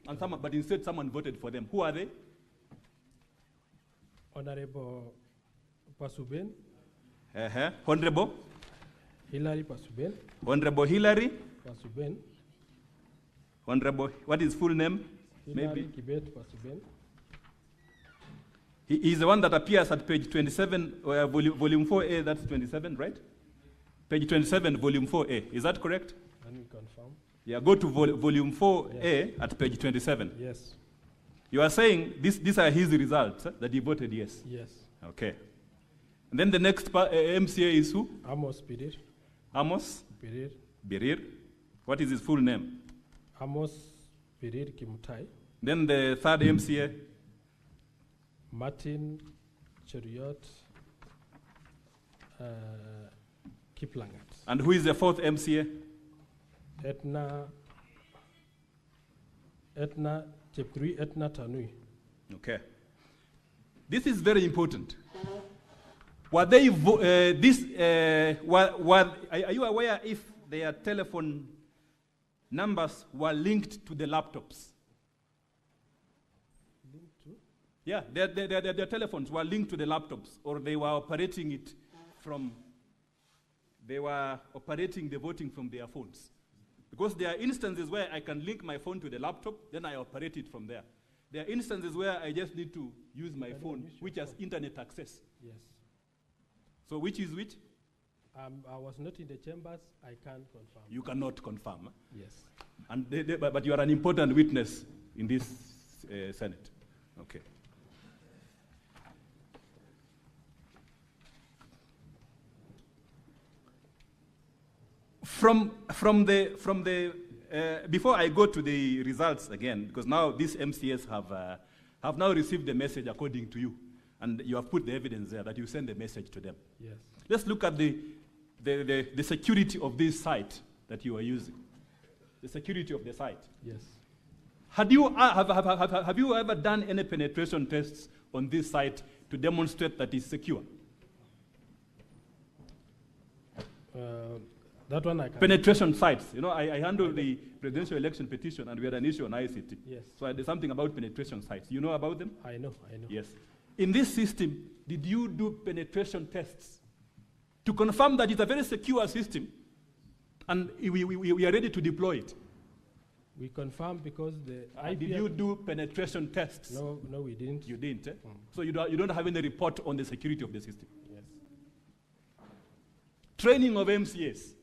Speaker 6: and but instead someone voted for them. Who are they?
Speaker 7: Honorable Pasuben.
Speaker 6: Honorable?
Speaker 7: Hillary Pasuben.
Speaker 6: Honorable Hillary?
Speaker 7: Pasuben.
Speaker 6: Honorable, what is full name?
Speaker 7: Hillary Kibet Pasuben.
Speaker 6: He is the one that appears at page 27, volume 4A, that's 27, right? Page 27, volume 4A. Is that correct?
Speaker 7: Let me confirm.
Speaker 6: Yeah, go to volume 4A at page 27.
Speaker 7: Yes.
Speaker 6: You are saying these are his results, that he voted yes?
Speaker 7: Yes.
Speaker 6: Okay. And then the next MCA is who?
Speaker 7: Amos Birir.
Speaker 6: Amos?
Speaker 7: Birir.
Speaker 6: Birir. What is his full name?
Speaker 7: Amos Birir Mutai.
Speaker 6: Then the third MCA?
Speaker 7: Martin Cheriot Kiplangat.
Speaker 6: And who is the fourth MCA?
Speaker 7: Etna Tanui.
Speaker 6: Okay. This is very important. Were they are you aware if their telephone numbers were linked to the laptops?
Speaker 7: Linked to?
Speaker 6: Yeah, their telephones were linked to the laptops, or they were operating it from, they were operating the voting from their phones. Because there are instances where I can link my phone to the laptop, then I operate it from there. There are instances where I just need to use my phone, which has internet access.
Speaker 7: Yes.
Speaker 6: So which is which?
Speaker 7: I was not in the chambers, I can't confirm.
Speaker 6: You cannot confirm. Huh?
Speaker 7: Yes.
Speaker 6: And but you are an important witness in this Senate. Okay. From the before I go to the results again, because now these MCS have now received the message according to you, and you have put the evidence there that you send the message to them.
Speaker 7: Yes.
Speaker 6: Let's look at the security of this site that you are using. The security of the site.
Speaker 7: Yes.
Speaker 6: Have you ever done any penetration tests on this site to demonstrate that it's secure?
Speaker 7: That one I can.
Speaker 6: Penetration sites. You know, I handle the presidential election petition, and we had an issue on ICT.
Speaker 7: Yes.
Speaker 6: So there's something about penetration sites. You know about them?
Speaker 7: I know.
Speaker 6: Yes. In this system, did you do penetration tests to confirm that it's a very secure system, and we are ready to deploy it?
Speaker 7: We confirmed because the
Speaker 6: did you do penetration tests?
Speaker 7: No, we didn't.
Speaker 6: You didn't. Eh? So you don't have any report on the security of the system.
Speaker 7: Yes.
Speaker 6: Training of MCAs.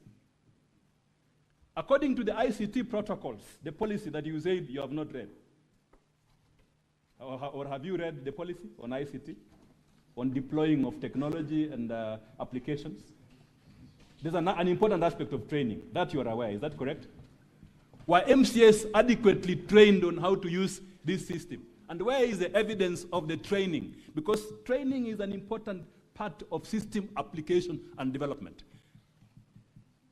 Speaker 6: According to the ICT protocols, the policy that you said you have not read, or have you read the policy on ICT, on deploying of technology and applications? There's an important aspect of training that you are aware. Is that correct? Were MCAs adequately trained on how to use this system? And where is the evidence of the training? Because training is an important part of system application and development.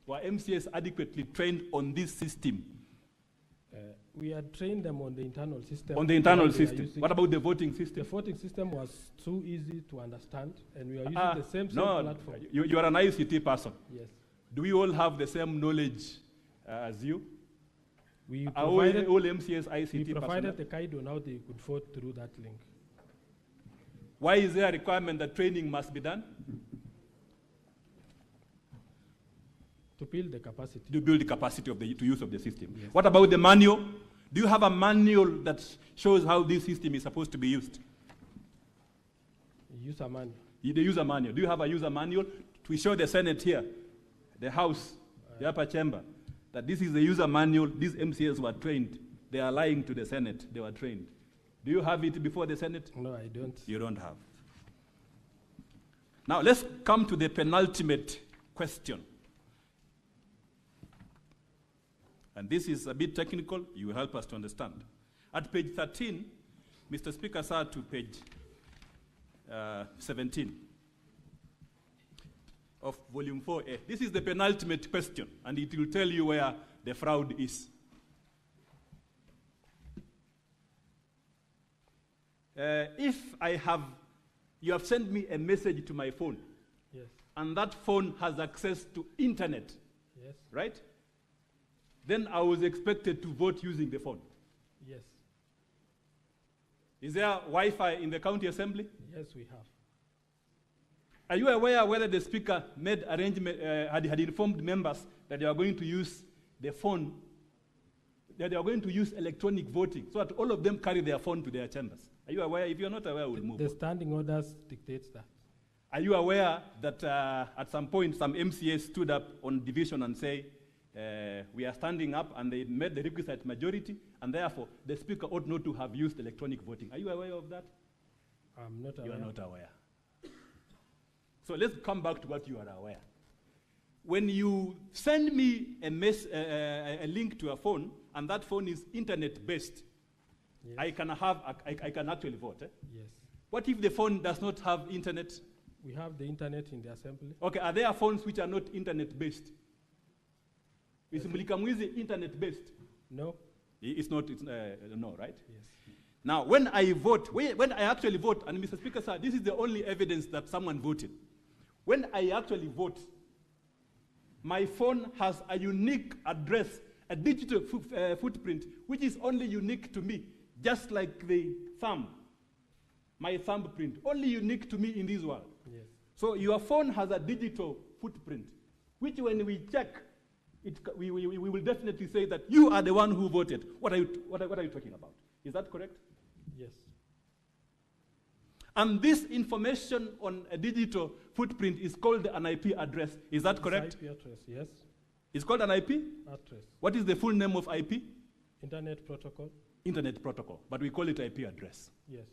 Speaker 6: Were MCAs adequately trained on this system?
Speaker 7: We had trained them on the internal system.
Speaker 6: On the internal system. What about the voting system?
Speaker 7: The voting system was too easy to understand, and we are using the same platform.
Speaker 6: You are an ICT person.
Speaker 7: Yes.
Speaker 6: Do we all have the same knowledge as you?
Speaker 7: We
Speaker 6: all MCAs ICT
Speaker 7: we provided
Speaker 6: personnel?
Speaker 7: the guide on how they could vote through that link.
Speaker 6: Why is there a requirement that training must be done?
Speaker 7: To build the capacity.
Speaker 6: To build the capacity of the use of the system.
Speaker 7: Yes.
Speaker 6: What about the manual? Do you have a manual that shows how this system is supposed to be used?
Speaker 7: User manual.
Speaker 6: The user manual. Do you have a user manual? We show the Senate here, the House, the upper chamber, that this is the user manual. These MCAs were trained. They are lying to the Senate. They were trained. Do you have it before the Senate?
Speaker 7: No, I don't.
Speaker 6: You don't have. Now let's come to the penultimate question. And this is a bit technical. You will help us to understand. At page 13, Mr. Speaker, sir, to page 17 of volume 4A. This is the penultimate question, and it will tell you where the fraud is. If you have sent me a message to my phone,
Speaker 7: yes,
Speaker 6: and that phone has access to internet,
Speaker 7: yes,
Speaker 6: right? Then I was expected to vote using the phone.
Speaker 7: Yes.
Speaker 6: Is there Wi-Fi in the county assembly?
Speaker 7: Yes, we have.
Speaker 6: Are you aware whether the speaker made arrangement, had informed members that they are going to use the phone, that they are going to use electronic voting, so that all of them carry their phone to their chambers? Are you aware? If you're not aware, we'll move
Speaker 7: The
Speaker 6: on.
Speaker 7: standing orders dictates that.
Speaker 6: Are you aware that at some point some MCAs stood up on division and say, we are standing up, and they made the requisite majority, and therefore the speaker ought not to have used electronic voting? Are you aware of that?
Speaker 7: I'm not aware.
Speaker 6: You are not aware. So let's come back to what you are aware. When you send me a link to a phone, and that phone is internet-based,
Speaker 7: Yes.
Speaker 6: I can actually vote.
Speaker 7: Yes.
Speaker 6: What if the phone does not have internet?
Speaker 7: We have the internet in the assembly.
Speaker 6: Okay, are there phones which are not internet-based? Is Mlikamwizi internet-based?
Speaker 7: No.
Speaker 6: It's not, no, right?
Speaker 7: Yes.
Speaker 6: Now, when I vote, when I actually vote, and Mr. Speaker, sir, this is the only evidence that someone voted. When I actually vote, my phone has a unique address, a digital footprint, which is only unique to me, just like the thumb, my thumbprint, only unique to me in this world.
Speaker 7: Yes.
Speaker 6: So your phone has a digital footprint, which when we check, we will definitely say that you are the one who voted. What are you talking about? Is that correct?
Speaker 7: Yes.
Speaker 6: And this information on a digital footprint is called an IP address. Is that correct?
Speaker 7: IP address, yes.
Speaker 6: It's called an IP?
Speaker 7: Address.
Speaker 6: What is the full name of IP?
Speaker 7: Internet protocol.
Speaker 6: Internet protocol, but we call it IP address.
Speaker 7: Yes.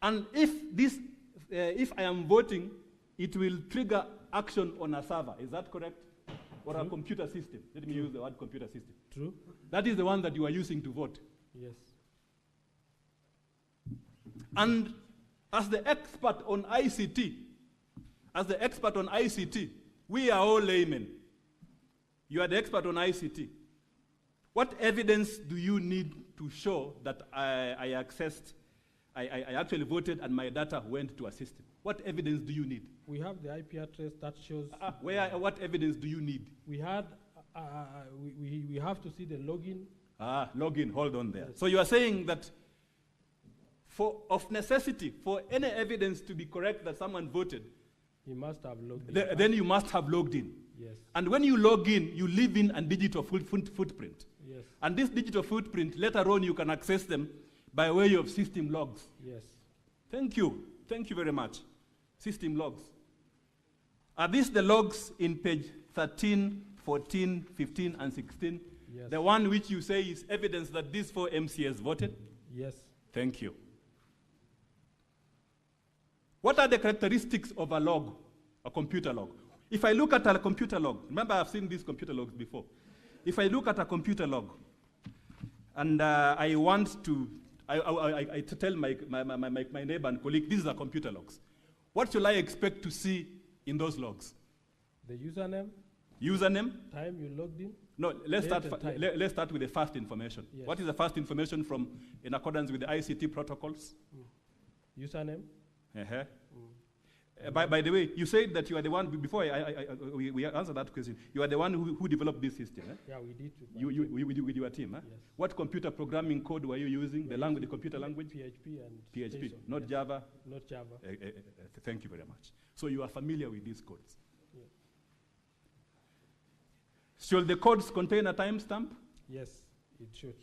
Speaker 6: And if I am voting, it will trigger action on a server. Is that correct? Or a computer system. Let me use the word computer system.
Speaker 7: True.
Speaker 6: That is the one that you are using to vote.
Speaker 7: Yes.
Speaker 6: And as the expert on ICT, we are all laymen. You are the expert on ICT. What evidence do you need to show that I actually voted and my data went to a system? What evidence do you need?
Speaker 7: We have the IP address that shows.
Speaker 6: What evidence do you need?
Speaker 7: We had. We have to see the login.
Speaker 6: Login. Hold on there.
Speaker 7: Yes.
Speaker 6: So you are saying that, of necessity, for any evidence to be correct that someone voted,
Speaker 7: he must have logged in.
Speaker 6: Then you must have logged in.
Speaker 7: Yes.
Speaker 6: And when you log in, you leave in a digital footprint.
Speaker 7: Yes.
Speaker 6: And this digital footprint, later on, you can access them by way of system logs.
Speaker 7: Yes.
Speaker 6: Thank you. Thank you very much. System logs. Are these the logs in page 13, 14, 15, and 16?
Speaker 7: Yes.
Speaker 6: The one which you say is evidence that these 4 MCAs voted?
Speaker 7: Yes.
Speaker 6: Thank you. What are the characteristics of a log, a computer log? If I look at a computer log, remember I've seen these computer logs before. If I look at a computer log, and I want to, I tell my neighbor and colleague, these are computer logs. What shall I expect to see in those logs?
Speaker 7: The username.
Speaker 6: Username?
Speaker 7: Time you logged in.
Speaker 6: No, let's start with the first information.
Speaker 7: Yes.
Speaker 6: What is the first information from, in accordance with the ICT protocols?
Speaker 7: Username.
Speaker 6: Uh-huh. By the way, you said that you are the one, before we answer that question, you are the one who developed this system. Eh?
Speaker 7: Yeah, we did.
Speaker 6: With your team. Eh?
Speaker 7: Yes.
Speaker 6: What computer programming code were you using? The language, the computer language?
Speaker 7: PHP and
Speaker 6: PHP,
Speaker 7: JSON.
Speaker 6: not
Speaker 7: Yes.
Speaker 6: Java?
Speaker 7: Not Java.
Speaker 6: Thank you very much. So you are familiar with these codes.
Speaker 7: Yeah.
Speaker 6: Should the codes contain a timestamp?
Speaker 7: Yes, it should.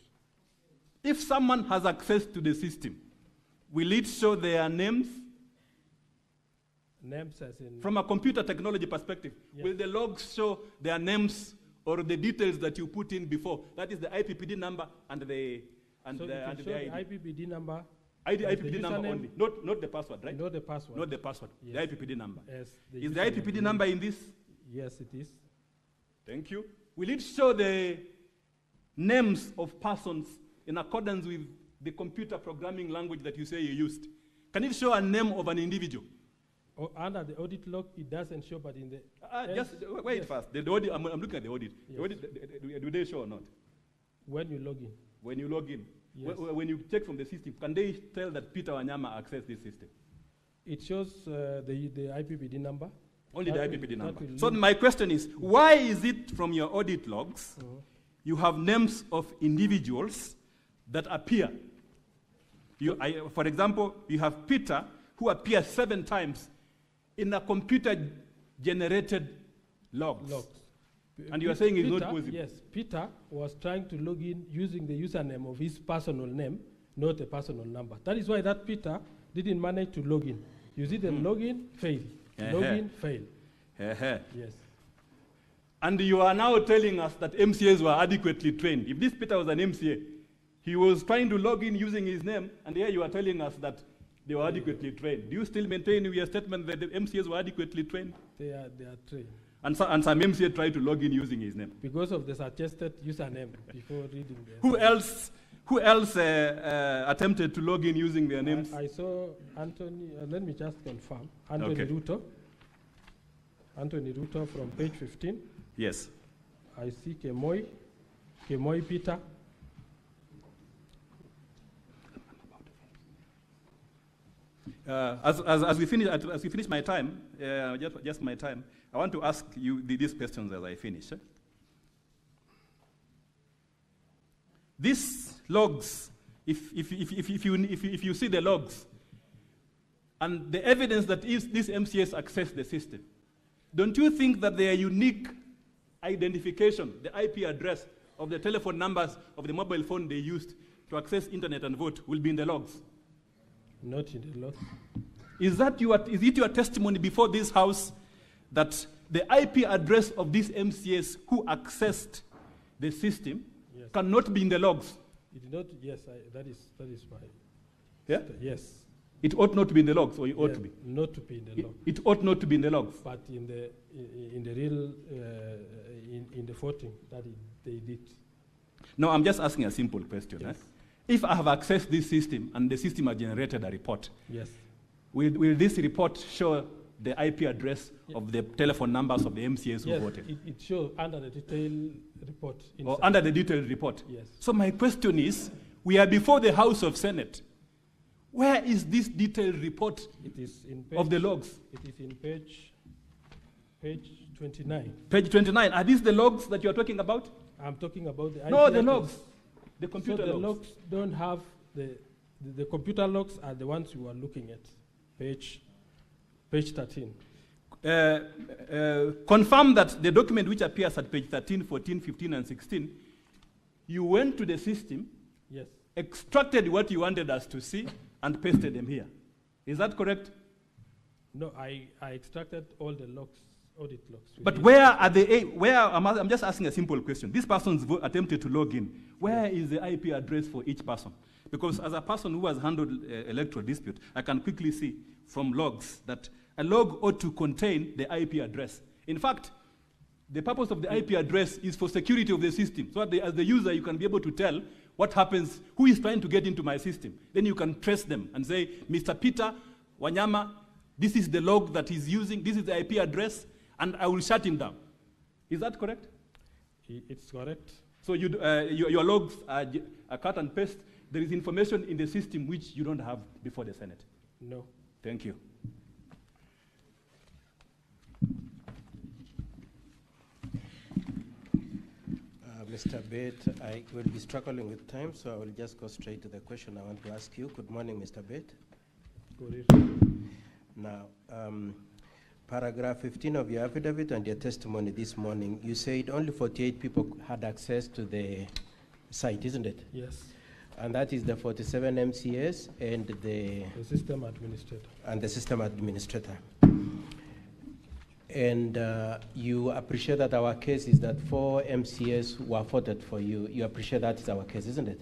Speaker 6: If someone has access to the system, will it show their names?
Speaker 7: Names as in.
Speaker 6: From a computer technology perspective,
Speaker 7: Yes.
Speaker 6: will the logs show their names or the details that you put in before? That is the IPPD number and the
Speaker 7: So it will show
Speaker 6: the ID.
Speaker 7: the IPPD number.
Speaker 6: IPPD number only, not the password, right?
Speaker 7: Not the password.
Speaker 6: Not the password,
Speaker 7: Yes.
Speaker 6: the IPPD number.
Speaker 7: Yes.
Speaker 6: Is the IPPD number in this?
Speaker 7: Yes, it is.
Speaker 6: Thank you. Will it show the names of persons in accordance with the computer programming language that you say you used? Can it show a name of an individual?
Speaker 7: Under the audit log, it doesn't show, but in the.
Speaker 6: Just wait
Speaker 7: yes.
Speaker 6: first. The audit, I'm looking at the audit.
Speaker 7: Yes.
Speaker 6: The audit, do they show or not?
Speaker 7: When you log in.
Speaker 6: When you log in,
Speaker 7: Yes.
Speaker 6: when you check from the system, can they tell that Peter Wanyama accessed this system?
Speaker 7: It shows the IPPD number.
Speaker 6: Only
Speaker 7: That
Speaker 6: the
Speaker 7: will-
Speaker 6: IPPD number.
Speaker 7: that will
Speaker 6: So
Speaker 7: link.
Speaker 6: my question is, why is it from your audit logs, you have names of individuals that appear For example, you have Peter, who appears 7 times in a computer-generated logs. And you are saying it's not possible?
Speaker 7: Yes, Peter was trying to log in using the username of his personal name, not a personal number. That is why that Peter didn't manage to log in. You see the login, fail. Login, fail. Yes.
Speaker 6: And you are now telling us that MCAs were adequately trained. If this Peter was an MCA, he was trying to log in using his name, and here you are telling us that they were adequately trained. Do you still maintain your statement that the MCAs were adequately trained?
Speaker 7: They are trained.
Speaker 6: And some MCA tried to log in using his name?
Speaker 7: Because of the suggested username before reading the...
Speaker 6: Who else attempted to log in using their names?
Speaker 7: I saw Anthony, let me just confirm. Anthony Ruto. Anthony Ruto from page 15.
Speaker 6: Yes.
Speaker 7: I see Kemoy Peter.
Speaker 6: As we finish my time, just my time, I want to ask you these questions as I finish. These logs, if you see the logs, and the evidence that these MCAs access the system, don't you think that their unique identification, the IP address of the telephone numbers of the mobile phone they used to access internet and vote will be in the logs?
Speaker 7: Not in the logs.
Speaker 6: Is it your testimony before this House that the IP address of these MCAs who accessed the system cannot be in the logs?
Speaker 7: It did not, yes, that is my...
Speaker 6: Yeah?
Speaker 7: Yes.
Speaker 6: It ought not to be in the logs, or it ought to be?
Speaker 7: Not to be in the logs.
Speaker 6: It ought not to be in the logs.
Speaker 7: But in the real, in the voting, they did.
Speaker 6: No, I'm just asking a simple question. Yes. If I have accessed this system and the system has generated a report, will this report show the IP address of the telephone numbers of the MCAs who voted?
Speaker 7: It shows under the detailed report.
Speaker 6: Or under the detailed report?
Speaker 7: Yes.
Speaker 6: So my question is, we are before the House of Senate. Where is this detailed report of the logs?
Speaker 7: It is in page 29.
Speaker 6: Page 29. Are these the logs that you are talking about?
Speaker 7: I'm talking about the IP
Speaker 6: No, the logs. The computer
Speaker 7: logs.
Speaker 6: logs.
Speaker 7: The logs don't have the computer logs are the ones you are looking at. Page 13.
Speaker 6: Confirm that the document which appears at page 13, 14, 15, and 16, you went to the system, extracted what you wanted us to see, and pasted them here. Is that correct?
Speaker 7: No, I extracted all the logs, audit logs.
Speaker 6: But where are the, I'm just asking a simple question. This person's attempted to log in. Where is the IP address for each person? Because as a person who has handled electoral dispute, I can quickly see from logs that a log ought to contain the IP address. In fact, the purpose of the IP address is for security of the system. So that as the user, you can be able to tell what happens, who is trying to get into my system. Then you can trace them and say, Mr. Peter Wanyama, this is the log that he's using, this is the IP address, and I will shut him down. Is that correct?
Speaker 7: It's correct.
Speaker 6: So your logs are cut and paste. There is information in the system which you don't have before the Senate.
Speaker 7: No.
Speaker 6: Thank you.
Speaker 4: Mr. Bate, I will be struggling with time, so I will just go straight to the question I want to ask you. Good morning, Mr. Bate.
Speaker 7: Good
Speaker 4: evening. Now, paragraph 15 of your affidavit and your testimony this morning, you said only 48 people had access to the site, isn't it?
Speaker 7: Yes.
Speaker 4: And that is the 47 MCAs and the
Speaker 7: system administrator.
Speaker 4: And the system administrator. And you appreciate that our case is that 4 MCAs were voted for you. You appreciate that is our case, isn't it?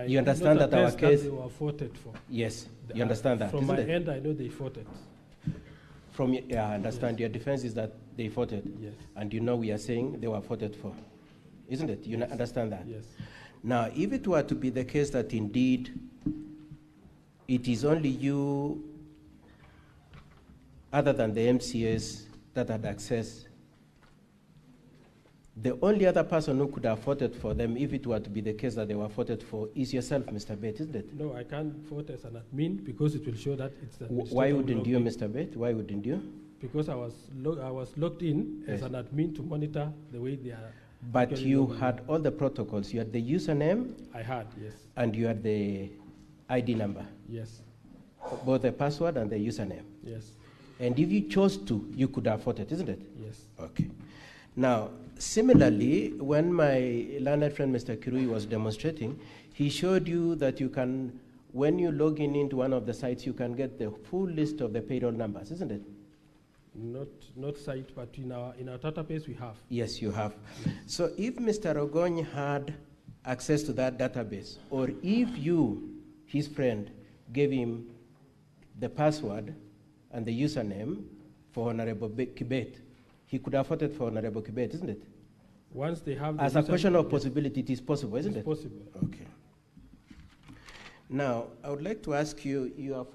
Speaker 4: You understand that our case...
Speaker 7: That they were voted for.
Speaker 4: Yes, you understand that,
Speaker 7: From my end, I know they voted.
Speaker 4: I understand. Your defense is that they voted.
Speaker 7: Yes.
Speaker 4: And you know we are saying they were voted for. Isn't it? You understand that?
Speaker 7: Yes.
Speaker 4: Now, if it were to be the case that indeed it is only you, other than the MCAs, that had access, the only other person who could have voted for them, if it were to be the case that they were voted for, is yourself, Mr. Bate, isn't it?
Speaker 7: No, I can't vote as an admin because it will show that it's the
Speaker 4: Why wouldn't you, Mr. Bate? Why wouldn't you?
Speaker 7: Because I was logged in as an admin to monitor the way they are.
Speaker 4: But you had all the protocols. You had the username.
Speaker 7: I had, yes.
Speaker 4: And you had the ID number,
Speaker 7: Yes.
Speaker 4: both the password and the username.
Speaker 7: Yes.
Speaker 4: And if you chose to, you could have voted, isn't it?
Speaker 7: Yes.
Speaker 4: Okay. Now, similarly, when my learned friend Mr. Kirui was demonstrating, he showed you that you can, when you log in into one of the sites, you can get the full list of the payroll numbers, isn't it?
Speaker 7: Not site, but in our database we have.
Speaker 4: Yes, you have. Yes. So if Mr. Ogony had access to that database, or if you, his friend, gave him the password and the username for Honorable Kibet, he could have voted for Honorable Kibet, isn't it?
Speaker 7: Once they have
Speaker 4: as a question of possibility, it is possible, isn't it?
Speaker 7: It's possible.
Speaker 4: Okay. Now, I would like to ask you, your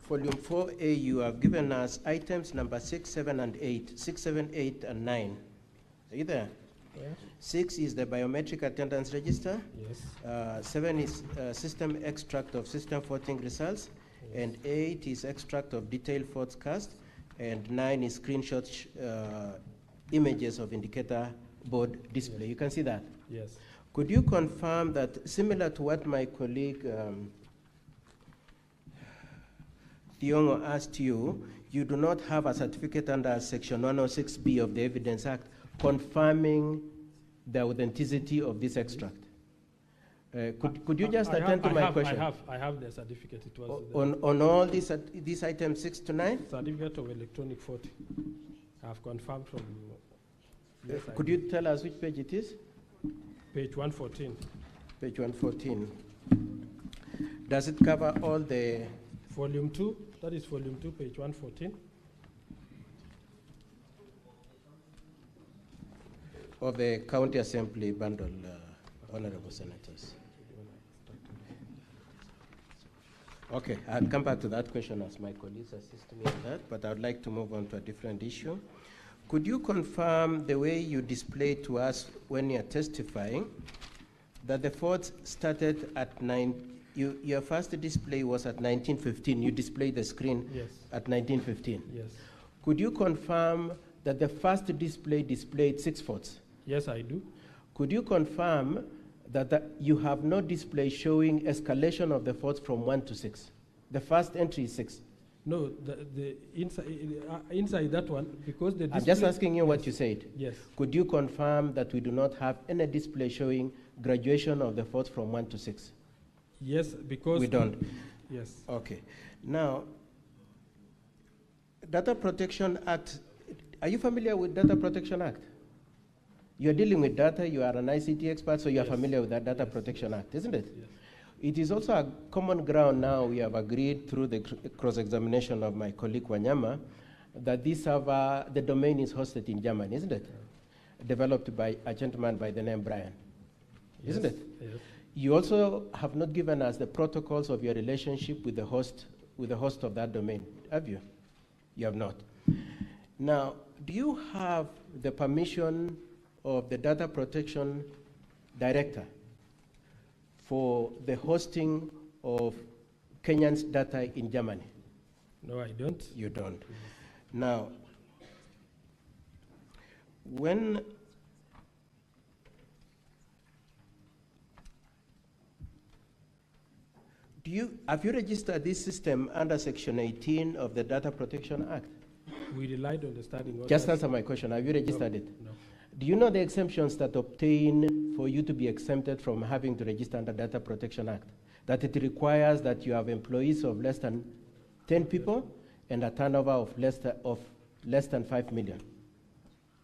Speaker 4: volume 4A, you have given us items number 6, 7, and 8. 6, 7, 8, and 9. Are you there?
Speaker 7: Yeah.
Speaker 4: 6 is the biometric attendance register.
Speaker 7: Yes.
Speaker 4: 7 is system extract of system voting results. Yes. And 8 is extract of detailed votes cast. And 9 is screenshot images of indicator board display. Yes. You can see that?
Speaker 7: Yes.
Speaker 4: Could you confirm that, similar to what my colleague Thiongo asked you, you do not have a certificate under Section 106B of the Evidence Act confirming the authenticity of this extract? Could you just attend to my question?
Speaker 7: I have the certificate. It was
Speaker 4: on all these items 6 to 9?
Speaker 7: Certificate of electronic voting. I have confirmed from. Yes,
Speaker 4: could you tell us which page it is?
Speaker 7: Page 114.
Speaker 4: Page 114. Does it cover all the?
Speaker 7: Volume 2. That is volume 2, page 114.
Speaker 4: Of the County Assembly bundle, Honorable Senators. Okay, I'll come back to that question as my colleagues assist me on that, but I would like to move on to a different issue. Could you confirm the way you displayed to us when you're testifying that the votes started at 9? Your first display was at 1915. You displayed the screen
Speaker 7: yes.
Speaker 4: at 1915.
Speaker 7: Yes.
Speaker 4: Could you confirm that the first display displayed 6 votes?
Speaker 7: Yes, I do.
Speaker 4: Could you confirm that you have no display showing escalation of the votes from 1 to 6? The first entry is 6.
Speaker 7: No, the inside that one, because the display.
Speaker 4: I'm just asking you what you said.
Speaker 7: Yes.
Speaker 4: Could you confirm that we do not have any display showing graduation of the votes from 1 to 6?
Speaker 7: Yes, because.
Speaker 4: We don't?
Speaker 7: Yes.
Speaker 4: Okay. Now, Data Protection Act, are you familiar with Data Protection Act? You're dealing with data, you are an ICT expert, so you're yes. familiar with that Data Protection Act, isn't it?
Speaker 7: Yes.
Speaker 4: It is also a common ground now, we have agreed through the cross-examination of my colleague Wanyama, that this server, the domain is hosted in Germany, isn't it? Developed by a gentleman by the name Brian, yes. Isn't it?
Speaker 7: Yes.
Speaker 4: You also have not given us the protocols of your relationship with the host of that domain, have you? You have not. Now, do you have the permission of the Data Protection Director for the hosting of Kenyan's data in Germany?
Speaker 7: No, I don't.
Speaker 4: You don't. Now, when have you registered this system under Section 18 of the Data Protection Act?
Speaker 7: We relied on the standing order.
Speaker 4: Just answer my question. Have you registered it?
Speaker 7: No.
Speaker 4: Do you know the exemptions that obtain for you to be exempted from having to register under Data Protection Act? That it requires that you have employees of less than 10 people and a turnover of less than 5 million.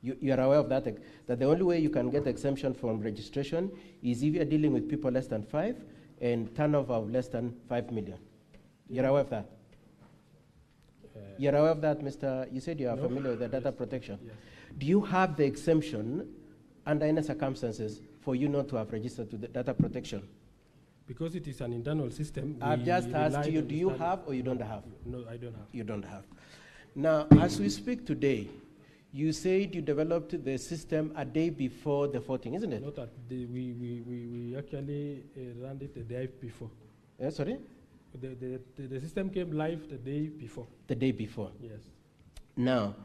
Speaker 4: You are aware of that? That the only way you can get exemption from registration is if you're dealing with people less than 5 and turnover of less than 5 million. You're aware of that? You're aware of that, Mr. You said you are familiar with the data protection.
Speaker 7: Yes.
Speaker 4: Do you have the exemption under any circumstances for you not to have registered to the data protection?
Speaker 7: Because it is an internal system.
Speaker 4: I've just asked you, do you have or you don't have?
Speaker 7: No, I don't have.
Speaker 4: You don't have. Now, as we speak today, you said you developed the system a day before the voting, isn't it?
Speaker 7: Not at the, we actually ran it the day before.
Speaker 4: Sorry?
Speaker 7: The system came live the day before.
Speaker 4: The day before?
Speaker 7: Yes.
Speaker 4: Now,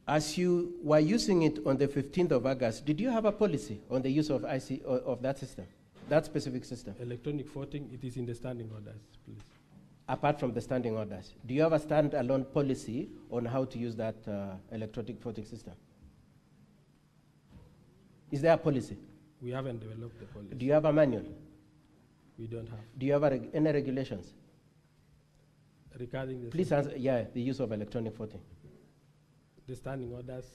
Speaker 4: As you were using it on the 15th of August, did you have a policy on the use of of that system, that specific system?
Speaker 7: Electronic voting, it is in the standing orders, please.
Speaker 4: Apart from the standing orders, do you have a standalone policy on how to use that electronic voting system? Is there a policy?
Speaker 7: We haven't developed the policy.
Speaker 4: Do you have a manual?
Speaker 7: We don't have.
Speaker 4: Do you have any regulations?
Speaker 7: Regarding the
Speaker 4: Please answer, yeah, the use of electronic voting.
Speaker 7: The standing orders.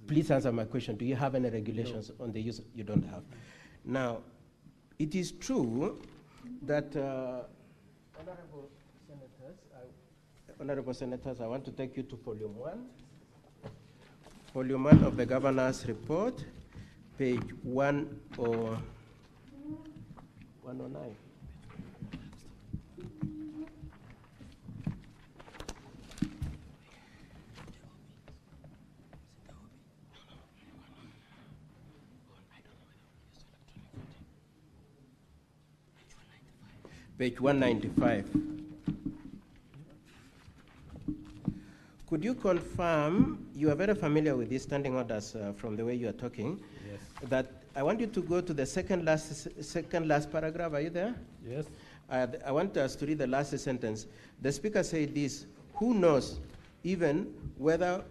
Speaker 4: Please answer my question. Do you have any regulations on the use? You don't have. Now, it is true that Honorable Senators, I want to take you to volume 1. Volume 1 of the Governor's report, page 109. Page 195. Could you confirm, you are very familiar with these standing orders from the way you are talking,
Speaker 7: yes,
Speaker 4: that I want you to go to the second last paragraph. Are you there?
Speaker 7: Yes.
Speaker 4: I want us to read the last sentence. The speaker said this, who knows even whether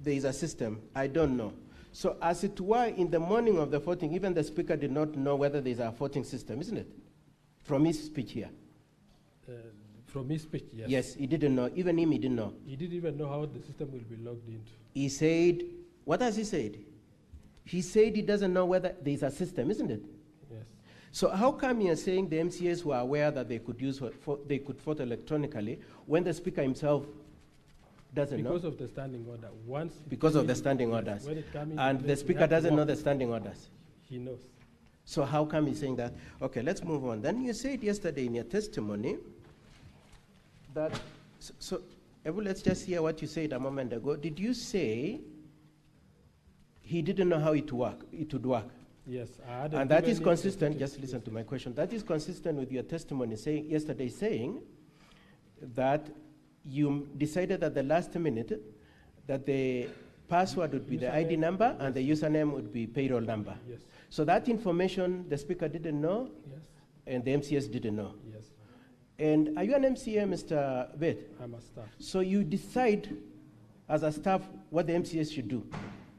Speaker 4: there is a system? I don't know. So as it were, in the morning of the voting, even the speaker did not know whether there is a voting system, isn't it? From his speech here.
Speaker 7: From his speech, yes.
Speaker 4: Yes, he didn't know. Even him, he didn't know.
Speaker 7: He didn't even know how the system will be logged into.
Speaker 4: He said, what has he said? He said he doesn't know whether there is a system, isn't it?
Speaker 7: Yes.
Speaker 4: So how come you're saying the MCAs were aware that they could they could vote electronically when the speaker himself doesn't know?
Speaker 7: Because of the standing order.
Speaker 4: Because of the standing orders.
Speaker 7: When it comes in,
Speaker 4: and the speaker doesn't know the standing orders.
Speaker 7: He knows.
Speaker 4: So how come he's saying that? Okay, let's move on. Then you said yesterday in your testimony that, let's just hear what you said a moment ago. Did you say he didn't know how it would work?
Speaker 7: Yes.
Speaker 4: And that is consistent, just listen to my question, that is consistent with your testimony yesterday saying that you decided at the last minute that the password would be the ID number and the username would be payroll number.
Speaker 7: Yes.
Speaker 4: So that information the speaker didn't know,
Speaker 7: yes,
Speaker 4: and the MCS didn't know.
Speaker 7: Yes.
Speaker 4: And are you an MCA, Mr. Bet?
Speaker 7: I'm a staff.
Speaker 4: So you decide as a staff what the MCS should do.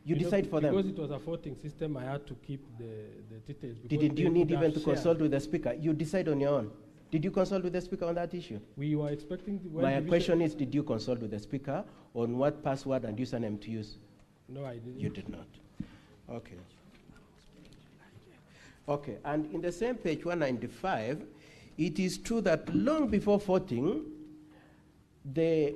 Speaker 4: You decide for them.
Speaker 7: Because it was a voting system, I had to keep the details.
Speaker 4: Didn't you need even to consult with the speaker? You decide on your own. Did you consult with the speaker on that issue?
Speaker 7: We were expecting...
Speaker 4: My question is, did you consult with the speaker on what password and username to use?
Speaker 7: No, I didn't.
Speaker 4: You did not. Okay. Okay, and in the same page 195, it is true that long before voting, the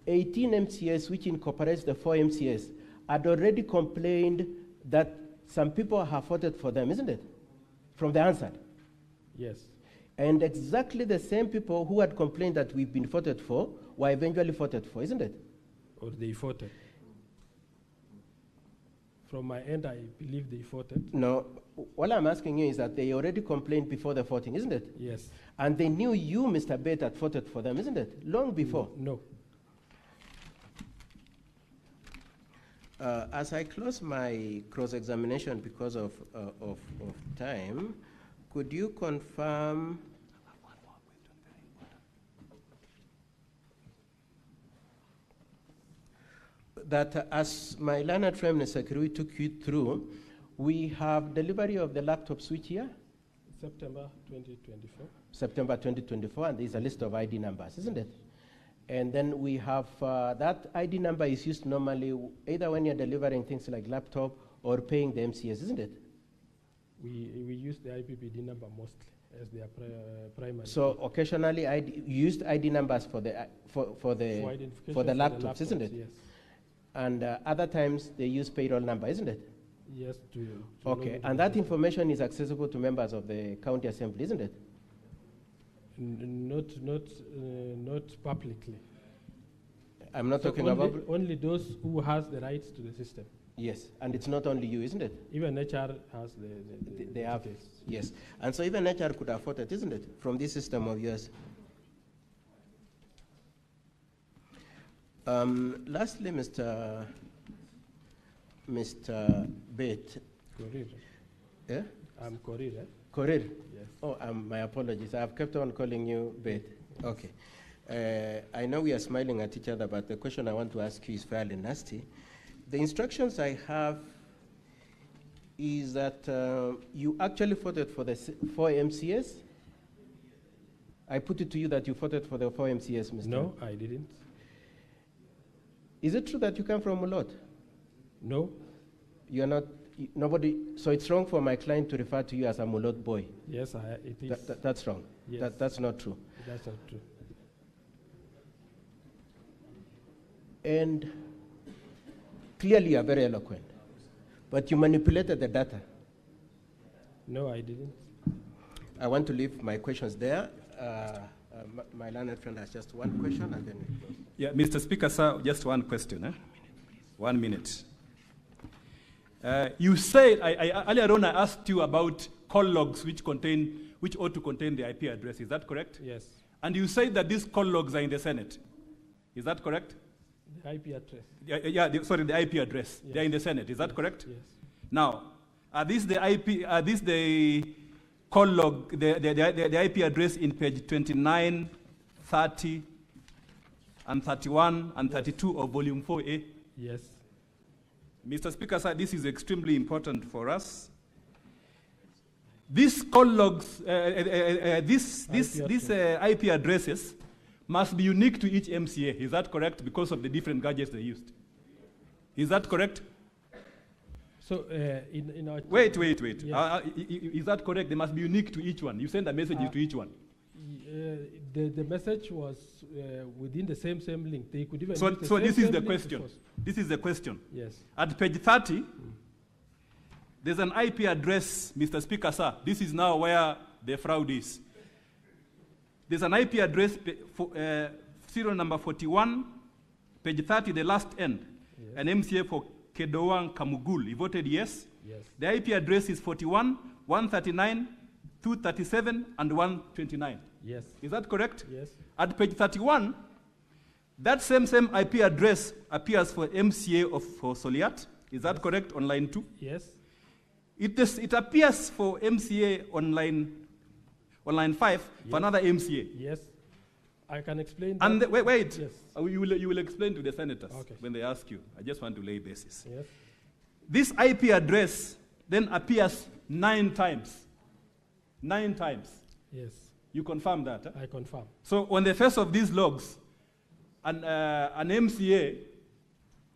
Speaker 4: 18 MCS, which incorporates the 4 MCS, had already complained that some people have voted for them, isn't it? From the answered.
Speaker 7: Yes.
Speaker 4: And exactly the same people who had complained that we've been voted for were eventually voted for, isn't it?
Speaker 7: Or they voted. From my end, I believe they voted.
Speaker 4: No, all I'm asking you is that they already complained before the voting, isn't it?
Speaker 7: Yes.
Speaker 4: And they knew you, Mr. Bet, had voted for them, isn't it? Long before.
Speaker 7: No.
Speaker 4: As I close my cross-examination because of time, could you confirm that as my learned friend, Mr. Secretary, took you through, we have delivery of the laptop switch here?
Speaker 7: September 2024.
Speaker 4: September 2024, and there's a list of ID numbers, isn't it? And then we have, that ID number is used normally either when you're delivering things like laptop or paying the MCS, isn't it?
Speaker 7: We use the IPPD number mostly as their primary.
Speaker 4: So occasionally you used ID numbers for the laptops, isn't it?
Speaker 7: Yes.
Speaker 4: And other times they use payroll number, isn't it?
Speaker 7: Yes.
Speaker 4: Okay, and that information is accessible to members of the county assembly, isn't it?
Speaker 7: Not publicly.
Speaker 4: I'm not talking about
Speaker 7: only those who has the rights to the system.
Speaker 4: Yes, and it's not only you, isn't it?
Speaker 7: Even HR has
Speaker 4: they have details. Yes, and so even HR could afford it, isn't it, from this system of yours? Lastly, Mr. Mr. Bate.
Speaker 7: Korir.
Speaker 4: Yeah?
Speaker 7: I'm Korir.
Speaker 4: Korir?
Speaker 7: Yes.
Speaker 4: Oh, my apologies. I've kept on calling you Bate. Okay. I know we are smiling at each other, but the question I want to ask you is fairly nasty. The instructions I have is that you actually voted for the 4 MCS. I put it to you that you voted for the 4 MCS, Mr.
Speaker 7: No, I didn't.
Speaker 4: Is it true that you come from Mulot?
Speaker 7: No.
Speaker 4: You are not, nobody, so it's wrong for my client to refer to you as a Mulot boy?
Speaker 7: Yes, it is.
Speaker 4: That's wrong.
Speaker 7: Yes.
Speaker 4: That's not true.
Speaker 7: That's not true.
Speaker 4: And clearly you are very eloquent, but you manipulated the data.
Speaker 7: No, I didn't.
Speaker 4: I want to leave my questions there. My learned friend has just one question, and then we close.
Speaker 6: Yeah, Mr. Speaker, sir, just one question. 1 minute. You said, earlier on I asked you about call logs which ought to contain the IP address. Is that correct?
Speaker 7: Yes.
Speaker 6: And you said that these call logs are in the Senate. Is that correct?
Speaker 7: The IP address.
Speaker 6: The IP address.
Speaker 7: Yes.
Speaker 6: They're in the Senate. Is that correct?
Speaker 7: Yes.
Speaker 6: Now, are these the call log, the IP address in page 29, 30, and 31, and 32 of volume 4A?
Speaker 7: Yes.
Speaker 6: Mr. Speaker, sir, this is extremely important for us. These call logs, these IP addresses must be unique to each MCA. Is that correct? Because of the different gadgets they used. Is that correct?
Speaker 7: So in our
Speaker 6: wait.
Speaker 7: Yes.
Speaker 6: Is that correct? They must be unique to each one. You send a message to each one.
Speaker 7: The message was within the same link. They could even.
Speaker 6: So this is the question. This is the question.
Speaker 7: Yes.
Speaker 6: At page 30, there's an IP address, Mr. Speaker, sir. This is now where the fraud is. There's an IP address, serial number 41, page 30, the last end. Yes. An MCA for Kedowang Kamugul. He voted yes.
Speaker 7: Yes.
Speaker 6: The IP address is 41, 139, 237, and 129.
Speaker 7: Yes.
Speaker 6: Is that correct?
Speaker 7: Yes.
Speaker 6: At page 31, that same IP address appears for MCA for Soliat. Is that correct on line 2?
Speaker 7: Yes.
Speaker 6: It appears for MCA on line 5 for another MCA.
Speaker 7: Yes. I can explain
Speaker 6: and
Speaker 7: that.
Speaker 6: Wait.
Speaker 7: Yes.
Speaker 6: You will explain to the senators when they ask you. I just want to lay basis.
Speaker 7: Yes.
Speaker 6: This IP address then appears 9 times. 9 times.
Speaker 7: Yes.
Speaker 6: You confirm that? Huh?
Speaker 7: I confirm.
Speaker 6: So on the face of these logs, an MCA,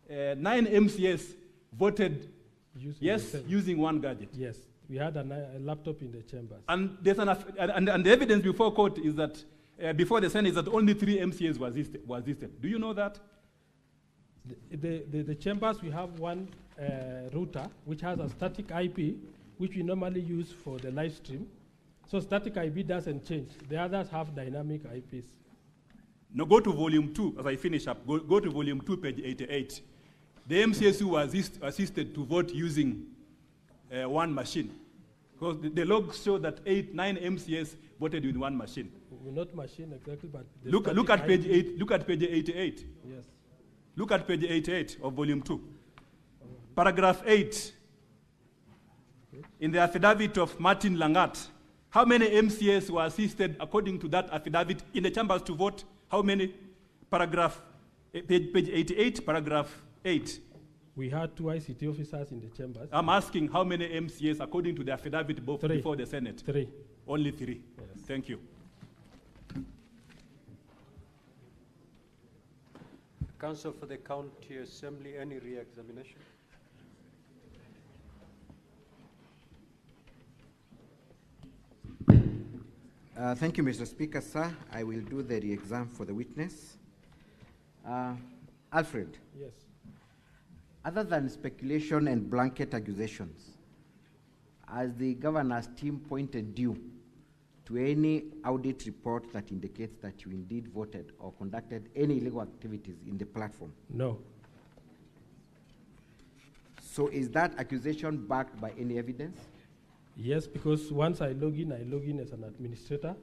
Speaker 6: 9 MCAs voted using one gadget.
Speaker 7: Yes. We had a laptop in the chambers.
Speaker 6: And there's and the evidence before court is that before the Senate is that only 3 MCAs was listed. Do you know that?
Speaker 7: The chambers, we have one router which has a static IP which we normally use for the live stream. So static IP doesn't change. The others have dynamic IPs.
Speaker 6: Now go to volume 2 as I finish up. Go to volume 2, page 88. The MCAs who were assisted to vote using one machine. Because the logs show that 9 MCAs voted with one machine.
Speaker 7: Not machine exactly, but
Speaker 6: look at page 8. Look at page 88.
Speaker 7: Yes.
Speaker 6: Look at page 88 of volume 2. Paragraph 8. In the affidavit of Martin Langat, how many MCAs were assisted according to that affidavit in the chambers to vote? How many? Paragraph page 88, paragraph 8.
Speaker 7: We had 2 ICT officers in the chambers.
Speaker 6: I'm asking how many MCAs according to the affidavit before the Senate?
Speaker 7: 3.
Speaker 6: Only 3.
Speaker 7: Yes.
Speaker 6: Thank you.
Speaker 2: Counsel for the County Assembly, any re-examination?
Speaker 5: Thank you, Mr. Speaker, sir. I will do the re-exam for the witness. Alfred.
Speaker 7: Yes.
Speaker 5: Other than speculation and blanket accusations, has the governor's team pointed you to any audit report that indicates that you indeed voted or conducted any illegal activities in the platform?
Speaker 7: No.
Speaker 5: So is that accusation backed by any evidence?
Speaker 7: Yes, because once I log in as an administrator,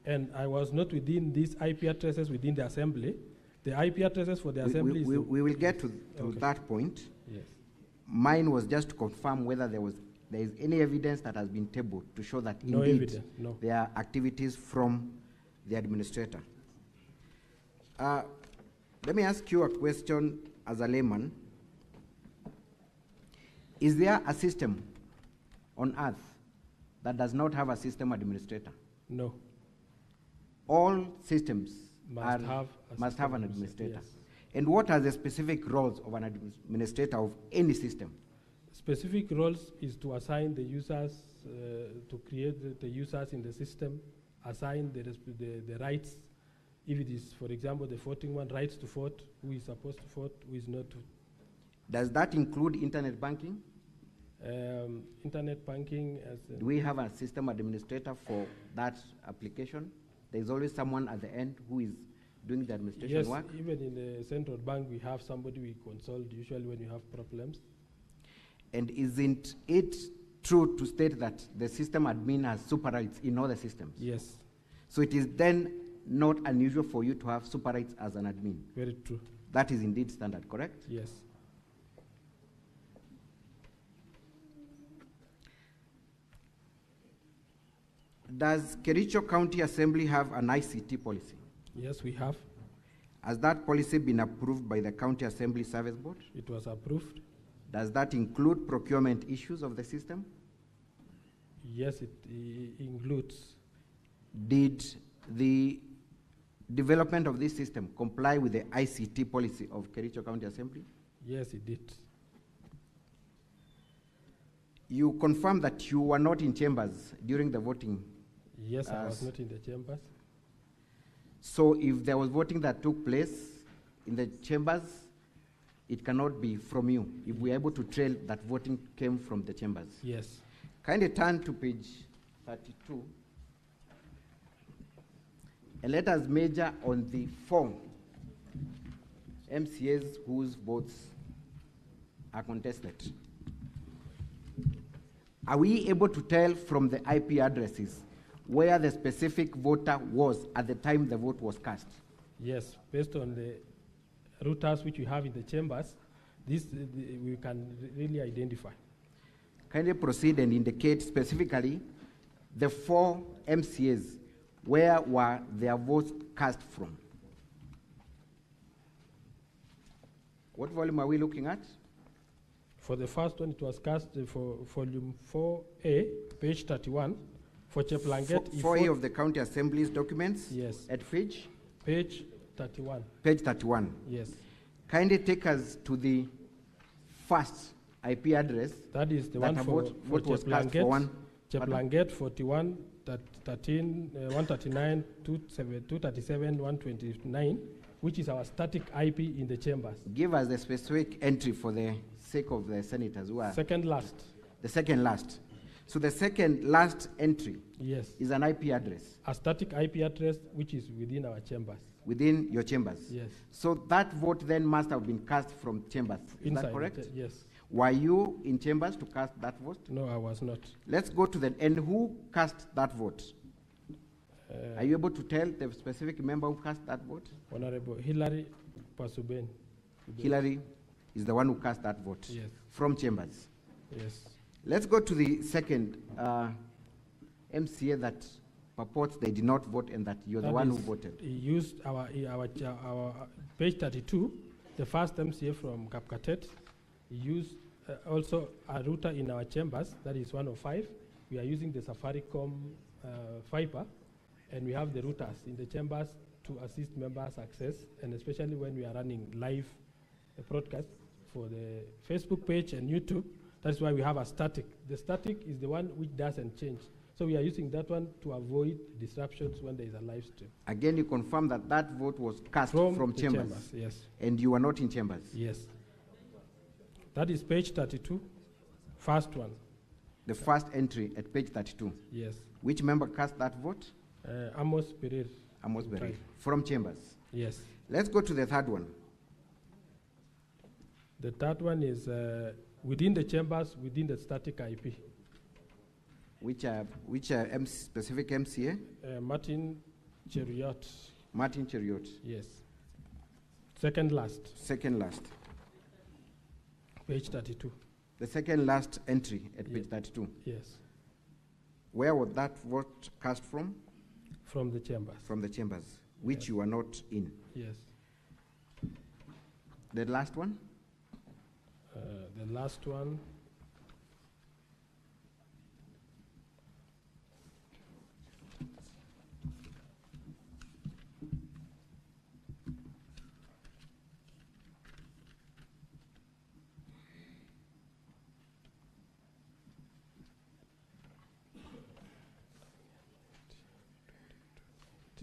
Speaker 7: and I was not within these IP addresses within the assembly. The IP addresses for the assembly
Speaker 5: we will get to that point.
Speaker 7: Yes.
Speaker 5: Mine was just to confirm whether there is any evidence that has been tabled to show that
Speaker 7: No
Speaker 5: indeed
Speaker 7: evidence, no.
Speaker 5: there are activities from the administrator. Let me ask you a question as a layman. Is there a system on earth that does not have a system administrator?
Speaker 7: No.
Speaker 5: All systems
Speaker 7: Must
Speaker 5: have an administrator.
Speaker 7: Yes.
Speaker 5: And what are the specific roles of an administrator of any system?
Speaker 7: Specific roles is to assign the users, to create the users in the system, assign the rights. If it is, for example, the voting one, rights to vote, who is supposed to vote, who is not to.
Speaker 5: Does that include internet banking?
Speaker 7: Internet banking.
Speaker 5: Do we have a system administrator for that application? There's always someone at the end who is doing the administration work?
Speaker 7: Yes, even in the central bank, we have somebody we consult usually when you have problems.
Speaker 5: And isn't it true to state that the system admin has super rights in all the systems?
Speaker 7: Yes.
Speaker 5: So it is then not unusual for you to have super rights as an admin?
Speaker 7: Very true.
Speaker 5: That is indeed standard, correct?
Speaker 7: Yes.
Speaker 5: Does Kericho County Assembly have an ICT policy?
Speaker 7: Yes, we have.
Speaker 5: Has that policy been approved by the County Assembly Service Board?
Speaker 7: It was approved.
Speaker 5: Does that include procurement issues of the system?
Speaker 7: Yes, it includes.
Speaker 5: Did the development of this system comply with the ICT policy of Kericho County Assembly?
Speaker 7: Yes, it did.
Speaker 5: You confirm that you were not in chambers during the voting?
Speaker 7: Yes, I was not in the chambers.
Speaker 5: So if there was voting that took place in the chambers, it cannot be from you, if we're able to trail that voting came from the chambers?
Speaker 7: Yes.
Speaker 5: Kindly turn to page 32. And let us measure on the 4 MCAs whose votes are contested. Are we able to tell from the IP addresses where the specific voter was at the time the vote was cast?
Speaker 7: Yes, based on the routers which we have in the chambers, we can really identify.
Speaker 5: Kindly proceed and indicate specifically the 4 MCAs. Where were their votes cast from? What volume are we looking at?
Speaker 7: For the first one, it was cast for volume 4A, page 31. For Cheplanget,
Speaker 5: 4A of the County Assembly's documents?
Speaker 7: Yes.
Speaker 5: At page?
Speaker 7: Page 31.
Speaker 5: Page 31.
Speaker 7: Yes.
Speaker 5: Kindly take us to the first IP address.
Speaker 7: That is the one for
Speaker 5: was cast for one.
Speaker 7: Cheplanget 41, 13, 139, 237, 129, which is our static IP in the chambers.
Speaker 5: Give us the specific entry for the sake of the senators who are.
Speaker 7: Second last.
Speaker 5: The second last. So the second last entry,
Speaker 7: yes,
Speaker 5: is an IP address.
Speaker 7: A static IP address which is within our chambers.
Speaker 5: Within your chambers?
Speaker 7: Yes.
Speaker 5: So that vote then must have been cast from chambers. Is that correct?
Speaker 7: Yes.
Speaker 5: Were you in chambers to cast that vote?
Speaker 7: No, I was not.
Speaker 5: Let's go to and who cast that vote? Are you able to tell the specific member who cast that vote?
Speaker 7: Honorable Hilary Pasuben.
Speaker 5: Hilary is the one who cast that vote?
Speaker 7: Yes.
Speaker 5: From chambers?
Speaker 7: Yes.
Speaker 5: Let's go to the second MCA that purports they did not vote and that you're the one who voted.
Speaker 7: He used our page 32, the first MCA from Kapkatet. He used also a router in our chambers, that is 105. We are using the Safaricom fiber, and we have the routers in the chambers to assist members access, and especially when we are running live broadcast for the Facebook page and YouTube. That's why we have a static. The static is the one which doesn't change. So we are using that one to avoid disruptions when there is a live stream.
Speaker 5: Again, you confirm that that vote was cast from chambers?
Speaker 7: Yes.
Speaker 5: And you were not in chambers?
Speaker 7: Yes. That is page 32, first one.
Speaker 5: The first entry at page 32?
Speaker 7: Yes.
Speaker 5: Which member cast that vote?
Speaker 7: Amos Pereira.
Speaker 5: Amos Pereira. From chambers?
Speaker 7: Yes.
Speaker 5: Let's go to the third one.
Speaker 7: The third one is within the chambers, within the static IP.
Speaker 5: Which specific MCA?
Speaker 7: Martin Cheriot.
Speaker 5: Martin Cheriot.
Speaker 7: Yes. Second last.
Speaker 5: Second last.
Speaker 7: Page 32.
Speaker 5: The second last entry at page 32.
Speaker 7: Yes.
Speaker 5: Where was that vote cast from?
Speaker 7: From the chambers.
Speaker 5: From the chambers, which you are not in.
Speaker 7: Yes.
Speaker 5: The last one?
Speaker 7: The last one.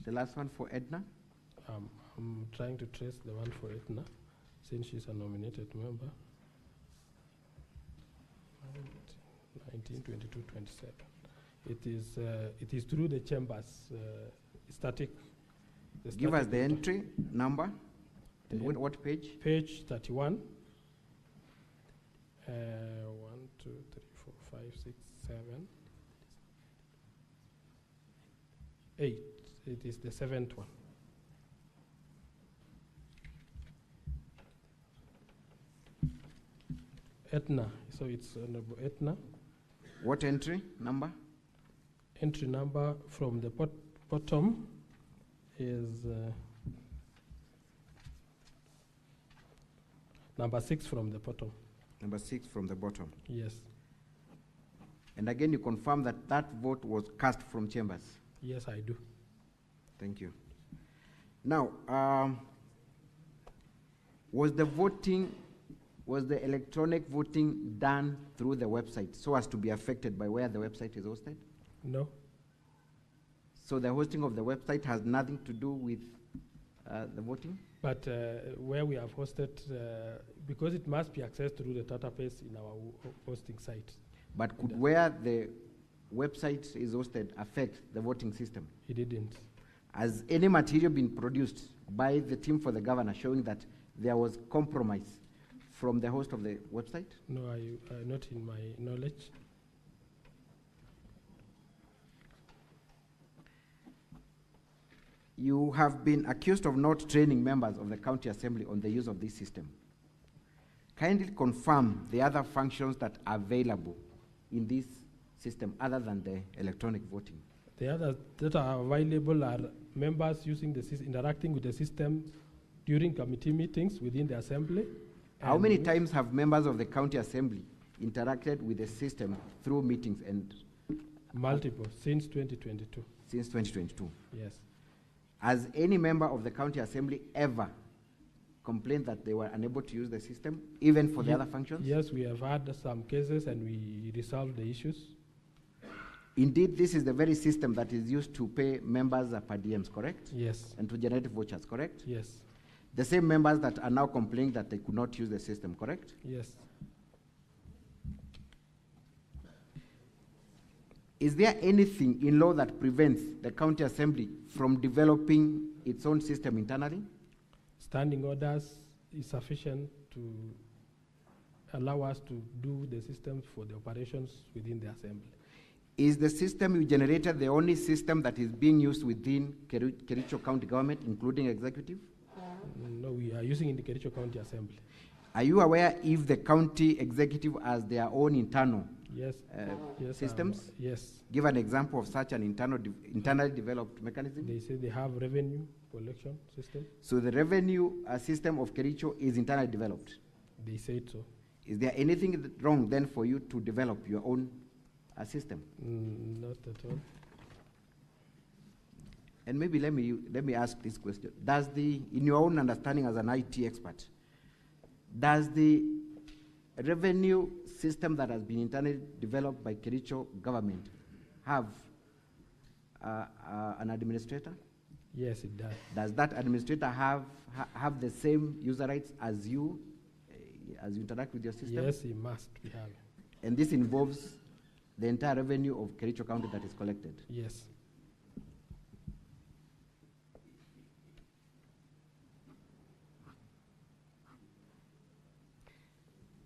Speaker 5: The last one for Edna?
Speaker 7: I'm trying to trace the one for Edna, since she's a nominated member. 19, 22, 27. It is through the chambers static.
Speaker 5: Give us the entry number. And what page?
Speaker 7: Page 31. 1, 2, 3, 4, 5, 6, 7, 8. It is the 7th one. Etna. So it's Honorable Etna.
Speaker 5: What entry number?
Speaker 7: Entry number from the bottom is number 6 from the bottom.
Speaker 5: Number 6 from the bottom.
Speaker 7: Yes.
Speaker 5: And again, you confirm that that vote was cast from chambers?
Speaker 7: Yes, I do.
Speaker 5: Thank you. Now, was the electronic voting done through the website so as to be affected by where the website is hosted?
Speaker 7: No.
Speaker 5: So the hosting of the website has nothing to do with the voting?
Speaker 7: But where we have hosted, because it must be accessed through the database in our hosting site.
Speaker 5: But could where the website is hosted affect the voting system?
Speaker 7: It didn't.
Speaker 5: Has any material been produced by the team for the governor showing that there was compromise from the host of the website?
Speaker 7: No, not in my knowledge.
Speaker 5: You have been accused of not training members of the county assembly on the use of this system. Kindly confirm the other functions that are available in this system other than the electronic voting.
Speaker 7: The others that are available are members using the interacting with the system during committee meetings within the assembly.
Speaker 5: How many times have members of the county assembly interacted with the system through meetings and
Speaker 7: multiple since 2022?
Speaker 5: Since 2022.
Speaker 7: Yes.
Speaker 5: Has any member of the county assembly ever complained that they were unable to use the system, even for the other functions?
Speaker 7: Yes, we have had some cases and we resolved the issues.
Speaker 5: Indeed, this is the very system that is used to pay members per diems, correct?
Speaker 7: Yes.
Speaker 5: And to generate vouchers, correct?
Speaker 7: Yes.
Speaker 5: The same members that are now complaining that they could not use the system, correct?
Speaker 7: Yes.
Speaker 5: Is there anything in law that prevents the county assembly from developing its own system internally?
Speaker 7: Standing orders is sufficient to allow us to do the systems for the operations within the assembly.
Speaker 5: Is the system you generated the only system that is being used within Kericho County government, including executive?
Speaker 7: No, we are using in the Kericho County Assembly.
Speaker 5: Are you aware if the county executive has their own internal
Speaker 7: yes,
Speaker 5: systems?
Speaker 7: Yes.
Speaker 5: Give an example of such an internally developed mechanism.
Speaker 7: They say they have revenue collection system.
Speaker 5: So the revenue system of Kericho is internally developed?
Speaker 7: They said so.
Speaker 5: Is there anything wrong then for you to develop your own system?
Speaker 7: Not at all.
Speaker 5: And maybe let me ask this question. In your own understanding as an IT expert, does the revenue system that has been internally developed by Kericho government have an administrator?
Speaker 7: Yes, it does.
Speaker 5: Does that administrator have the same user rights as you interact with your system?
Speaker 7: Yes, he must be having.
Speaker 5: And this involves the entire revenue of Kericho County that is collected?
Speaker 7: Yes.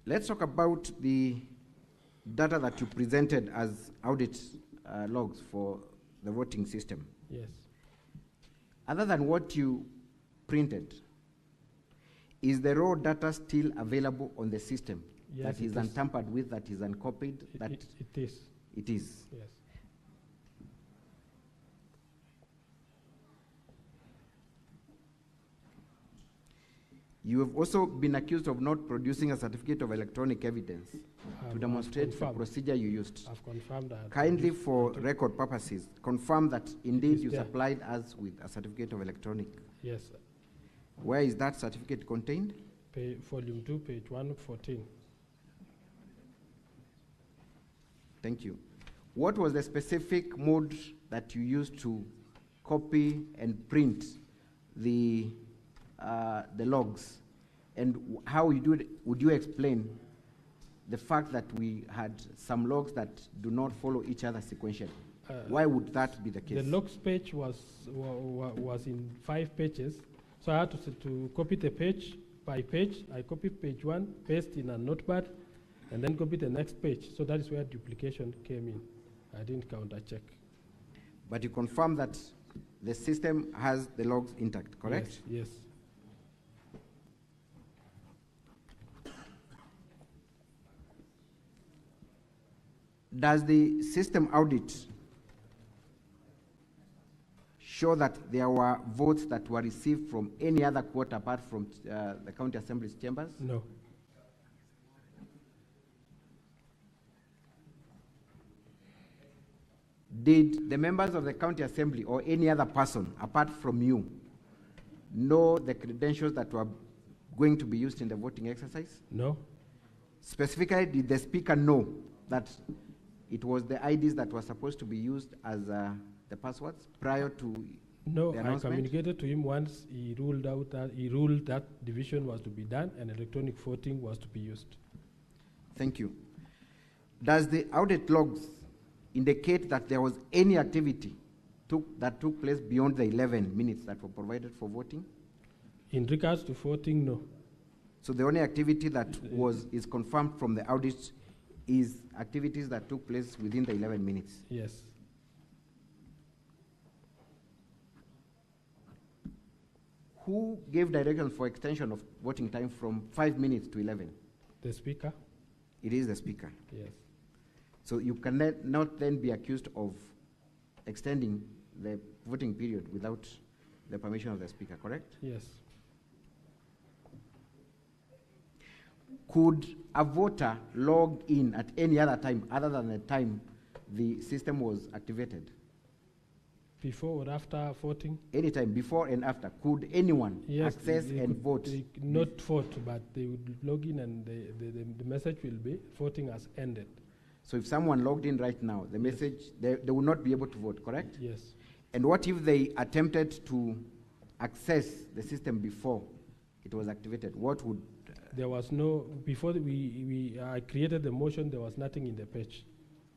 Speaker 5: Let's talk about the data that you presented as audit logs for the voting system.
Speaker 7: Yes.
Speaker 5: Other than what you printed, is the raw data still available on the system
Speaker 7: Yes,
Speaker 5: that
Speaker 7: it
Speaker 5: is untampered with, that is uncopied? That
Speaker 7: it is.
Speaker 5: It is.
Speaker 7: Yes.
Speaker 5: You have also been accused of not producing a certificate of electronic evidence to demonstrate the procedure you used.
Speaker 7: I've confirmed that.
Speaker 5: Kindly, for record purposes, confirm that indeed you
Speaker 7: there.
Speaker 5: supplied us with a certificate of electronic.
Speaker 7: Yes.
Speaker 5: Where is that certificate contained?
Speaker 7: Volume 2, page 114.
Speaker 5: Thank you. What was the specific mode that you used to copy and print the logs? And how would you explain the fact that we had some logs that do not follow each other sequentially? Why would that be the case?
Speaker 7: The logs page was in 5 pages, so I had to copy the page by page. I copied page 1, paste in a notepad, and then copy the next page. So that is where duplication came in. I didn't counter check.
Speaker 5: But you confirm that the system has the logs intact, correct?
Speaker 7: Yes. Yes.
Speaker 5: Does the system audit show that there were votes that were received from any other court apart from the county assembly's chambers?
Speaker 7: No.
Speaker 5: Did the members of the county assembly or any other person apart from you know the credentials that were going to be used in the voting exercise?
Speaker 7: No.
Speaker 5: Specifically, did the speaker know that it was the IDs that were supposed to be used as the passwords prior to
Speaker 7: No,
Speaker 5: the
Speaker 7: I
Speaker 5: announcement?
Speaker 7: communicated to him once he ruled that division was to be done and electronic voting was to be used.
Speaker 5: Thank you. Does the audit logs indicate that there was any activity that took place beyond the 11 minutes that were provided for voting?
Speaker 7: In regards to voting, no.
Speaker 5: So the only activity that is confirmed from the audit is activities that took place within the 11 minutes?
Speaker 7: Yes.
Speaker 5: Who gave directions for extension of voting time from 5 minutes to 11?
Speaker 7: The speaker?
Speaker 5: It is the speaker.
Speaker 7: Yes.
Speaker 5: So you cannot then be accused of extending the voting period without the permission of the speaker, correct?
Speaker 7: Yes.
Speaker 5: Could a voter log in at any other time other than the time the system was activated?
Speaker 7: Before or after voting?
Speaker 5: Anytime, before and after. Could anyone access
Speaker 7: they
Speaker 5: and
Speaker 7: could,
Speaker 5: vote?
Speaker 7: They could not vote, but they would log in and the message will be voting has ended.
Speaker 5: So if someone logged in right now, the message, they will not be able to vote, correct?
Speaker 7: Yes.
Speaker 5: And what if they attempted to access the system before it was activated? What would...
Speaker 7: There was no, before I created the motion, there was nothing in the page.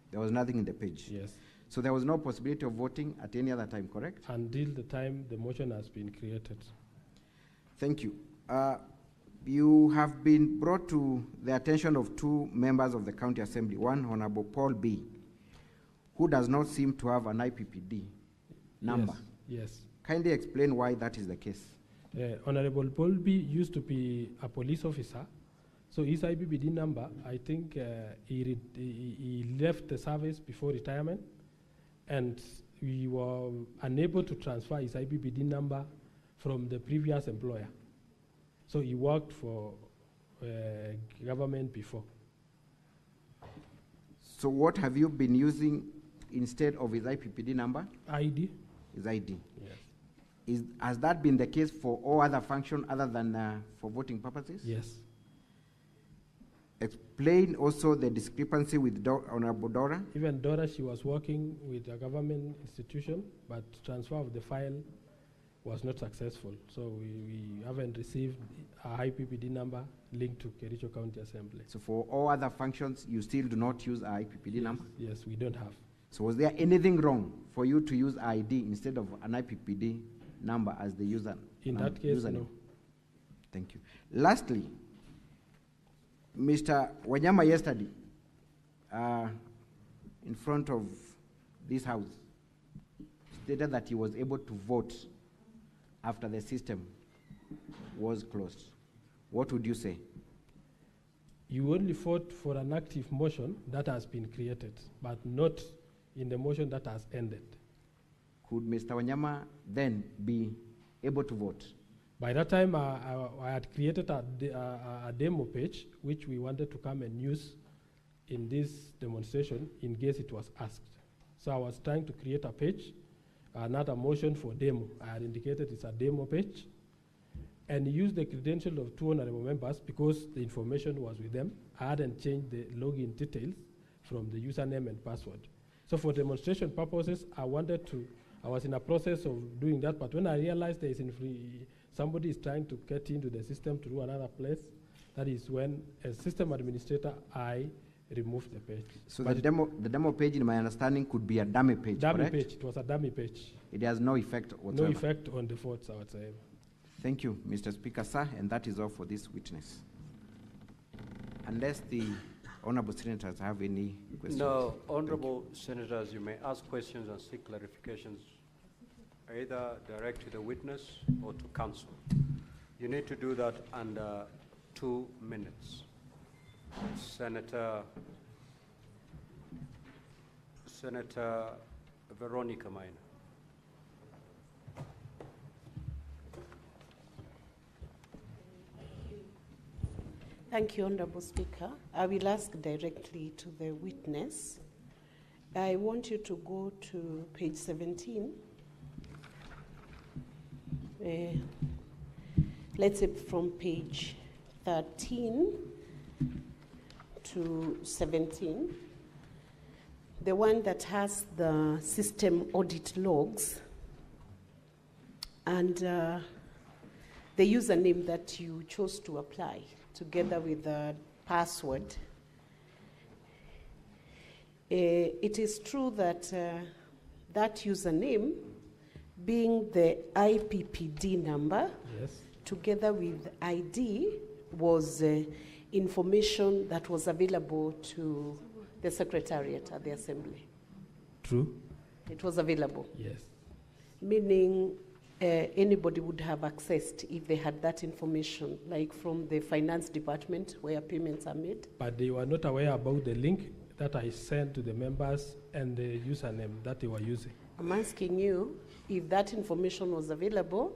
Speaker 5: There was nothing in the page?
Speaker 7: Yes.
Speaker 5: So there was no possibility of voting at any other time, correct?
Speaker 7: Until the time the motion has been created.
Speaker 5: Thank you. You have been brought to the attention of 2 members of the County Assembly, one Honorable Paul B., who does not seem to have an IPPD number.
Speaker 7: Yes.
Speaker 5: Kindly explain why that is the case.
Speaker 7: Honorable Paul B. used to be a police officer, so his IPPD number, I think he left the service before retirement, and we were unable to transfer his IPPD number from the previous employer. So he worked for government before.
Speaker 5: So what have you been using instead of his IPPD number?
Speaker 7: ID.
Speaker 5: His ID.
Speaker 7: Yes.
Speaker 5: Has that been the case for all other functions other than for voting purposes?
Speaker 7: Yes.
Speaker 5: Explain also the discrepancy with Honorable Dora.
Speaker 7: Even Dora, she was working with a government institution, but transfer of the file was not successful. So we haven't received a IPPD number linked to Kericho County Assembly.
Speaker 5: So for all other functions, you still do not use a IPPD number?
Speaker 7: Yes, we don't have.
Speaker 5: So was there anything wrong for you to use ID instead of an IPPD number as the user?
Speaker 7: In that case, no.
Speaker 5: Thank you. Lastly, Mr. Wanyama yesterday, in front of this house, stated that he was able to vote after the system was closed. What would you say?
Speaker 7: You only fought for an active motion that has been created, but not in the motion that has ended.
Speaker 5: Could Mr. Wanyama then be able to vote?
Speaker 7: By that time, I had created a demo page, which we wanted to come and use in this demonstration in case it was asked. So I was trying to create a page, another motion for demo. I had indicated it's a demo page, and use the credential of 2 honorable members because the information was with them. I hadn't changed the login details from the username and password. So for demonstration purposes, I was in a process of doing that, but when I realized somebody is trying to get into the system to do another place, that is when, as system administrator, I removed the page.
Speaker 5: So the demo page, in my understanding, could be a dummy page, correct?
Speaker 7: Page, it was a dummy page.
Speaker 5: It has no effect whatsoever?
Speaker 7: No effect on the votes whatsoever.
Speaker 5: Thank you, Mr. Speaker, sir, and that is all for this witness. Unless the honorable senators have any questions.
Speaker 2: No, honorable senators, you may ask questions and seek clarifications, either direct to the witness or to counsel. You need to do that under 2 minutes. Senator Veronica Maina.
Speaker 12: Thank you, Honorable Speaker. I will ask directly to the witness. I want you to go to page 17. Let's say from page 13 to 17, the one that has the system audit logs and the username that you chose to apply together with the password. It is true that that username, being the IPPD number,
Speaker 7: yes,
Speaker 12: together with ID, was information that was available to the Secretariat at the Assembly.
Speaker 7: True.
Speaker 12: It was available.
Speaker 7: Yes.
Speaker 12: Meaning anybody would have accessed if they had that information, like from the finance department where payments are made.
Speaker 7: But they were not aware about the link that I sent to the members and the username that they were using.
Speaker 12: I'm asking you if that information was available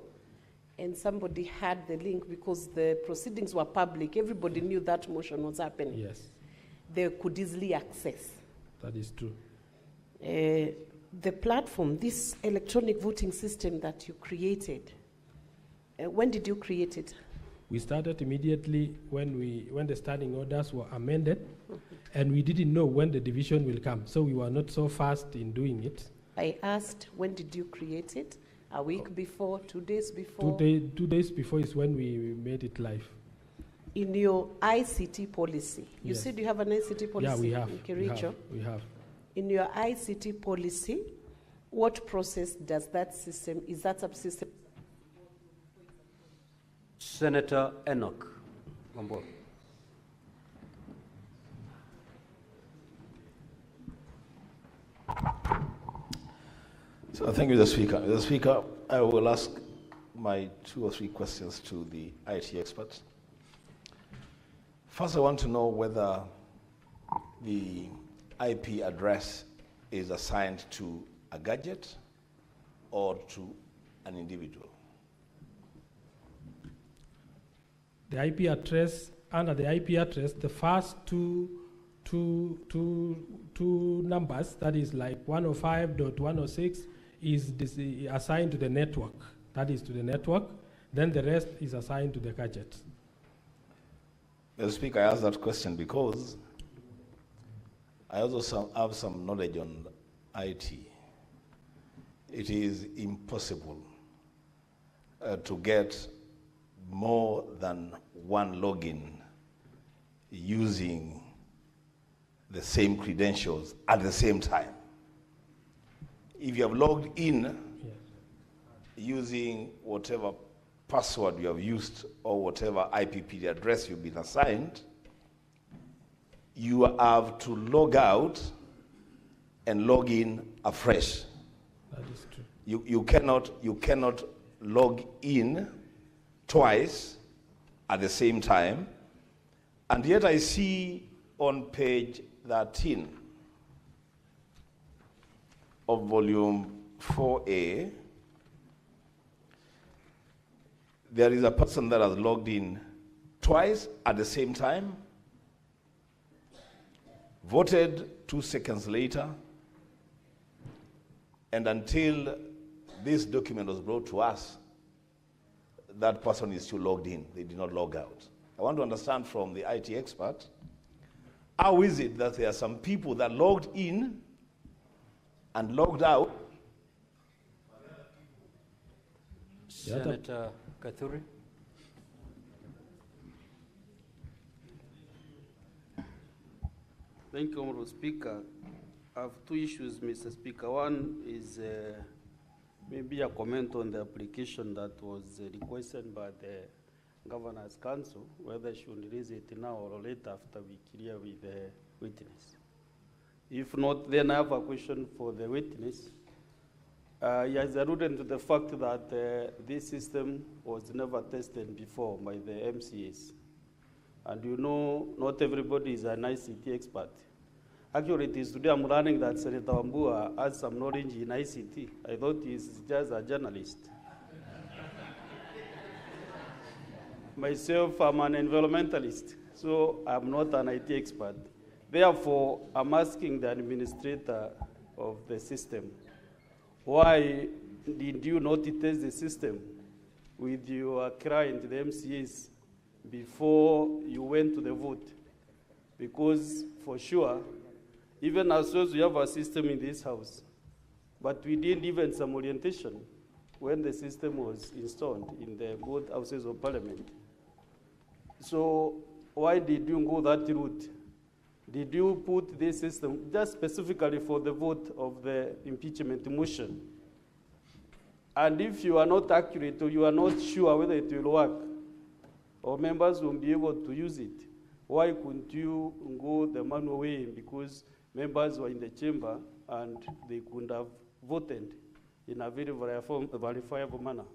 Speaker 12: and somebody had the link because the proceedings were public, everybody knew that motion was happening.
Speaker 7: Yes.
Speaker 12: They could easily access.
Speaker 7: That is true.
Speaker 12: The platform, this electronic voting system that you created, when did you create it?
Speaker 7: We started immediately when the standing orders were amended, and we didn't know when the division will come, so we were not so fast in doing it.
Speaker 12: I asked, when did you create it? A week before, 2 days before?
Speaker 7: 2 days before is when we made it live.
Speaker 12: In your ICT policy, you
Speaker 7: yes.
Speaker 12: said you have an ICT policy?
Speaker 7: Yeah, we have.
Speaker 12: In Kericho?
Speaker 7: We have.
Speaker 12: In your ICT policy, what process does that system, is that subsystem?
Speaker 2: Senator Enoch Wambua.
Speaker 13: So thank you, Mr. Speaker. Mr. Speaker, I will ask my 2 or 3 questions to the IT experts. First, I want to know whether the IP address is assigned to a gadget or to an individual.
Speaker 7: The IP address, under the IP address, the first two numbers, that is like 105.106, is assigned to the network. That is to the network. Then the rest is assigned to the gadget.
Speaker 13: Mr. Speaker, I asked that question because I also have some knowledge on IT. It is impossible to get more than one login using the same credentials at the same time. If you have logged in using whatever password you have used or whatever IPPD address you've been assigned, you have to log out and log in afresh.
Speaker 7: That is true.
Speaker 13: You cannot log in twice at the same time And yet I see on page 13 of volume 4A, there is a person that has logged in twice at the same time, voted 2 seconds later, and until this document was brought to us, that person is still logged in. They did not log out. I want to understand from the IT expert, how is it that there are some people that logged in and logged out?
Speaker 2: Senator Kathuri.
Speaker 14: Thank you, Honorable Speaker. I have two issues, Mr. Speaker. One is maybe a comment on the application that was requested by the Governor's Council, whether she should release it now or later after we clear with the witness. If not, then I have a question for the witness. He has alluded to the fact that this system was never tested before by the MCAs. And you know, not everybody is an ICT expert. Actually, it is today I'm learning that Senator Wambua has some knowledge in ICT. I thought he's just a journalist. Myself, I'm an environmentalist, so I'm not an IT expert. Therefore, I'm asking the administrator of the system, why did you not test the system with your client, the MCAs, before you went to the vote? Because for sure, even ourselves, we have a system in this house, but we didn't even some orientation when the system was installed in the both houses of parliament. So why did you go that route? Did you put this system just specifically for the vote of the impeachment motion? And if you are not accurate or you are not sure whether it will work, or members won't be able to use it, why couldn't you go the manual way? Because members were in the chamber and they could have voted in a very verifiable manner.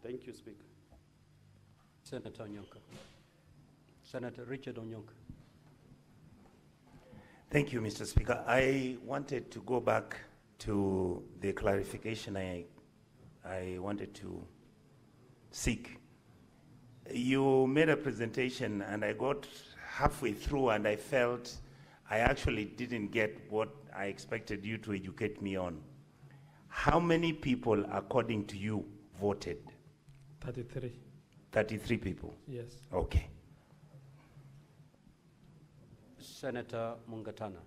Speaker 14: Thank you, Speaker.
Speaker 2: Senator Onyonka. Senator Richard Onyonka.
Speaker 9: Thank you, Mr. Speaker. I wanted to go back to the clarification I wanted to seek. You made a presentation and I got halfway through and I felt I actually didn't get what I expected you to educate me on. How many people, according to you, voted?
Speaker 7: 33.
Speaker 9: 33 people?
Speaker 7: Yes.
Speaker 9: Okay.
Speaker 2: Senator Mungatana.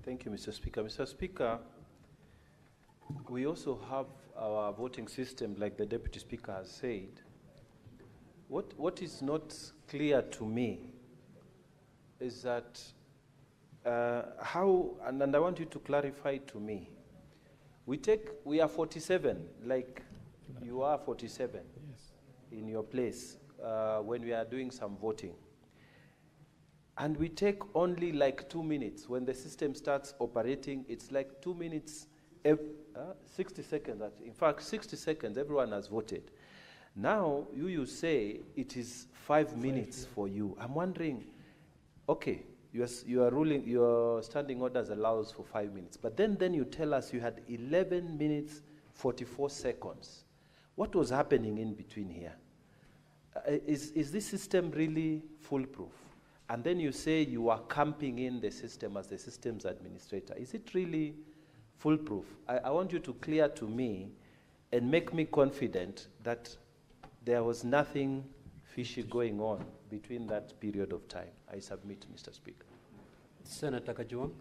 Speaker 15: Thank you, Mr. Speaker. Mr. Speaker, we also have our voting system, like the Deputy Speaker has said. What is not clear to me is that how, and I want you to clarify to me, we are 47, like you are 47 in your place when we are doing some voting. And we take only like 2 minutes. When the system starts operating, it's like 2 minutes, 60 seconds. In fact, 60 seconds, everyone has voted. Now, you say it is 5 minutes for you. I'm wondering, okay, your standing orders allows for 5 minutes, but then you tell us you had 11 minutes, 44 seconds. What was happening in between here? Is this system really foolproof? And then you say you are camping in the system as the systems administrator. Is it really foolproof? I want you to clear to me and make me confident that there was nothing fishy going on between that period of time. I submit, Mr. Speaker.
Speaker 2: Senator Kajuang.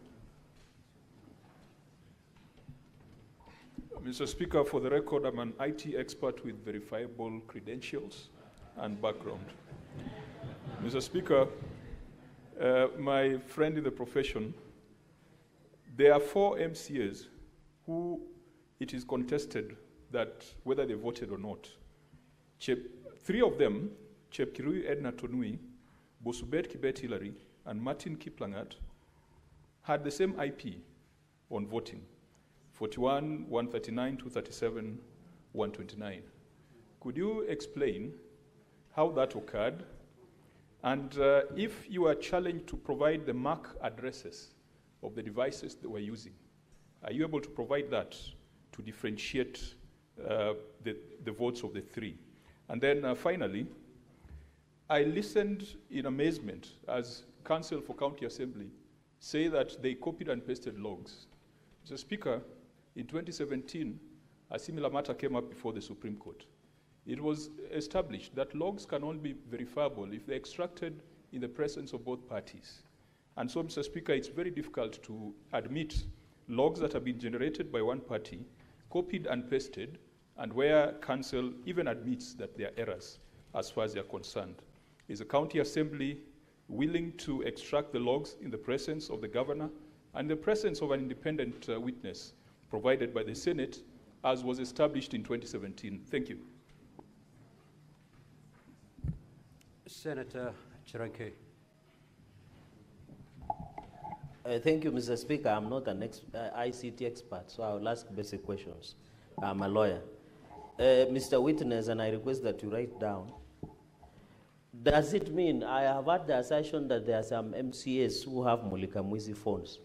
Speaker 16: Mr. Speaker, for the record, I'm an IT expert with verifiable credentials and background. Mr. Speaker, my friend in the profession, there are 4 MCAs who it is contested that whether they voted or not. 3 of them, Chepkirui Edna Tonui, Bosubet Kibet Hillary, and Martin Kiplangat, had the same IP on voting, 41, 139, 237, 129. Could you explain how that occurred? And if you are challenged to provide the MAC addresses of the devices that we're using, are you able to provide that to differentiate the votes of the three? And then finally, I listened in amazement as Counsel for County Assembly say that they copied and pasted logs. Mr. Speaker, in 2017, a similar matter came up before the Supreme Court. It was established that logs can only be verifiable if they're extracted in the presence of both parties. And so, Mr. Speaker, it's very difficult to admit logs that have been generated by one party, copied and pasted, and where counsel even admits that there are errors as far as they are concerned. Is the County Assembly willing to extract the logs in the presence of the governor and the presence of an independent witness provided by the Senate, as was established in 2017? Thank you.
Speaker 2: Senator Chiranke.
Speaker 15: Thank you, Mr. Speaker. I'm not an ICT expert, so I will ask basic questions. I'm a lawyer. Mr. Witness, and I request that you write down, does it mean, I have heard the assertion that there are some MCAs who have Mulika Mwizi phones.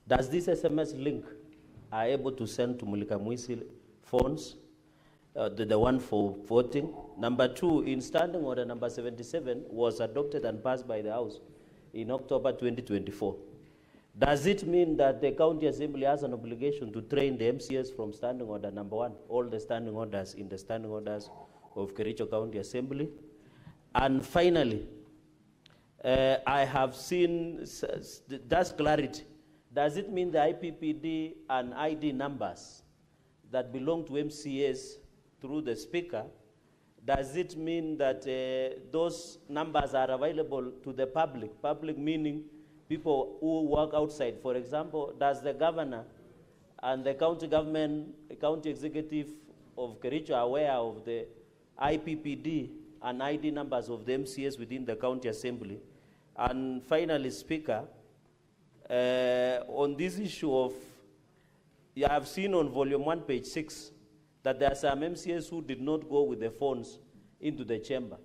Speaker 15: Does this SMS link are able to send to Mulika Mwizi phones, the one for voting? Number two, in Standing Order number 77 was adopted and passed by the House in October 2024. Does it mean that the County Assembly has an obligation to train the MCAs from Standing Order number 1, all the standing orders in the standing orders of Kericho County Assembly? And finally, I have seen, just clarity, does it mean the IPPD and ID numbers that belong to MCAs through the Speaker, does it mean that those numbers are available to the public? Public meaning people who work outside. For example, does the governor and the county government, county executive of Kericho are aware of the IPPD and ID numbers of the MCAs within the County Assembly? And finally, Speaker, on this issue of, you have seen on volume 1, page 6, that there are some MCAs who did not go with the phones into the chamber.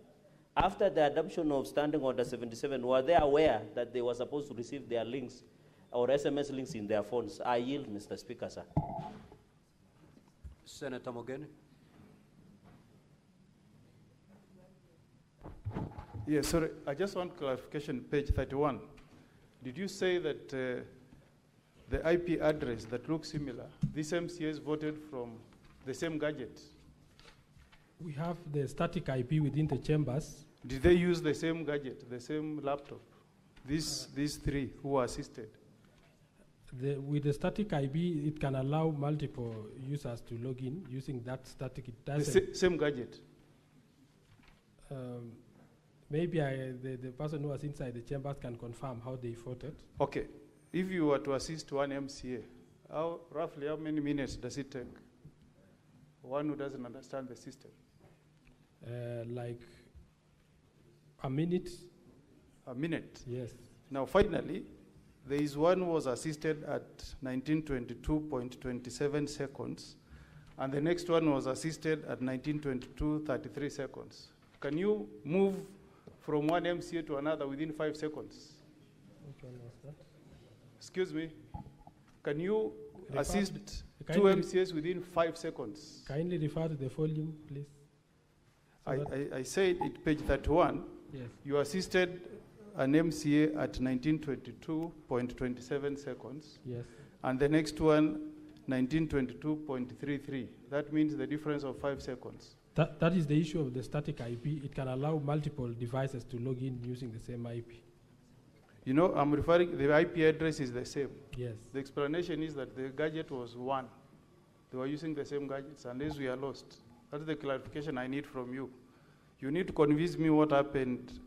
Speaker 15: After the adoption of Standing Order 77, were they aware that they were supposed to receive their links or SMS links in their phones? I yield, Mr. Speaker, sir.
Speaker 2: Senator Mogeni.
Speaker 14: Yes, sorry, I just want clarification, page 31. Did you say that the IP address that looks similar, these MCAs voted from the same gadget?
Speaker 7: We have the static IP within the chambers.
Speaker 14: Did they use the same gadget, the same laptop? These three who were assisted?
Speaker 7: With the static IP, it can allow multiple users to log in using that static. It doesn't.
Speaker 14: The same gadget?
Speaker 7: Maybe the person who was inside the chambers can confirm how they voted.
Speaker 14: Okay. If you were to assist one MCA, roughly how many minutes does it take? One who doesn't understand the system.
Speaker 7: Like a minute.
Speaker 14: A minute?
Speaker 7: Yes.
Speaker 14: Now, finally, there is one who was assisted at 1922.27 seconds, and the next one was assisted at 1922.33 seconds. Can you move from one MCA to another within 5 seconds?
Speaker 7: Which one was that?
Speaker 14: Excuse me. Can you assist two MCAs within 5 seconds?
Speaker 7: Kindly refer to the volume, please.
Speaker 14: I said at page 31,
Speaker 7: yes.
Speaker 14: You assisted an MCA at 1922.27 seconds.
Speaker 7: Yes.
Speaker 14: And the next one, 1922.33. That means the difference of 5 seconds.
Speaker 7: That is the issue of the static IP. It can allow multiple devices to log in using the same IP.
Speaker 14: You know, I'm referring, the IP address is the same.
Speaker 7: Yes.
Speaker 14: The explanation is that the gadget was one. They were using the same gadgets, and these we are lost. That's the clarification I need from you. You need to convince me what happened.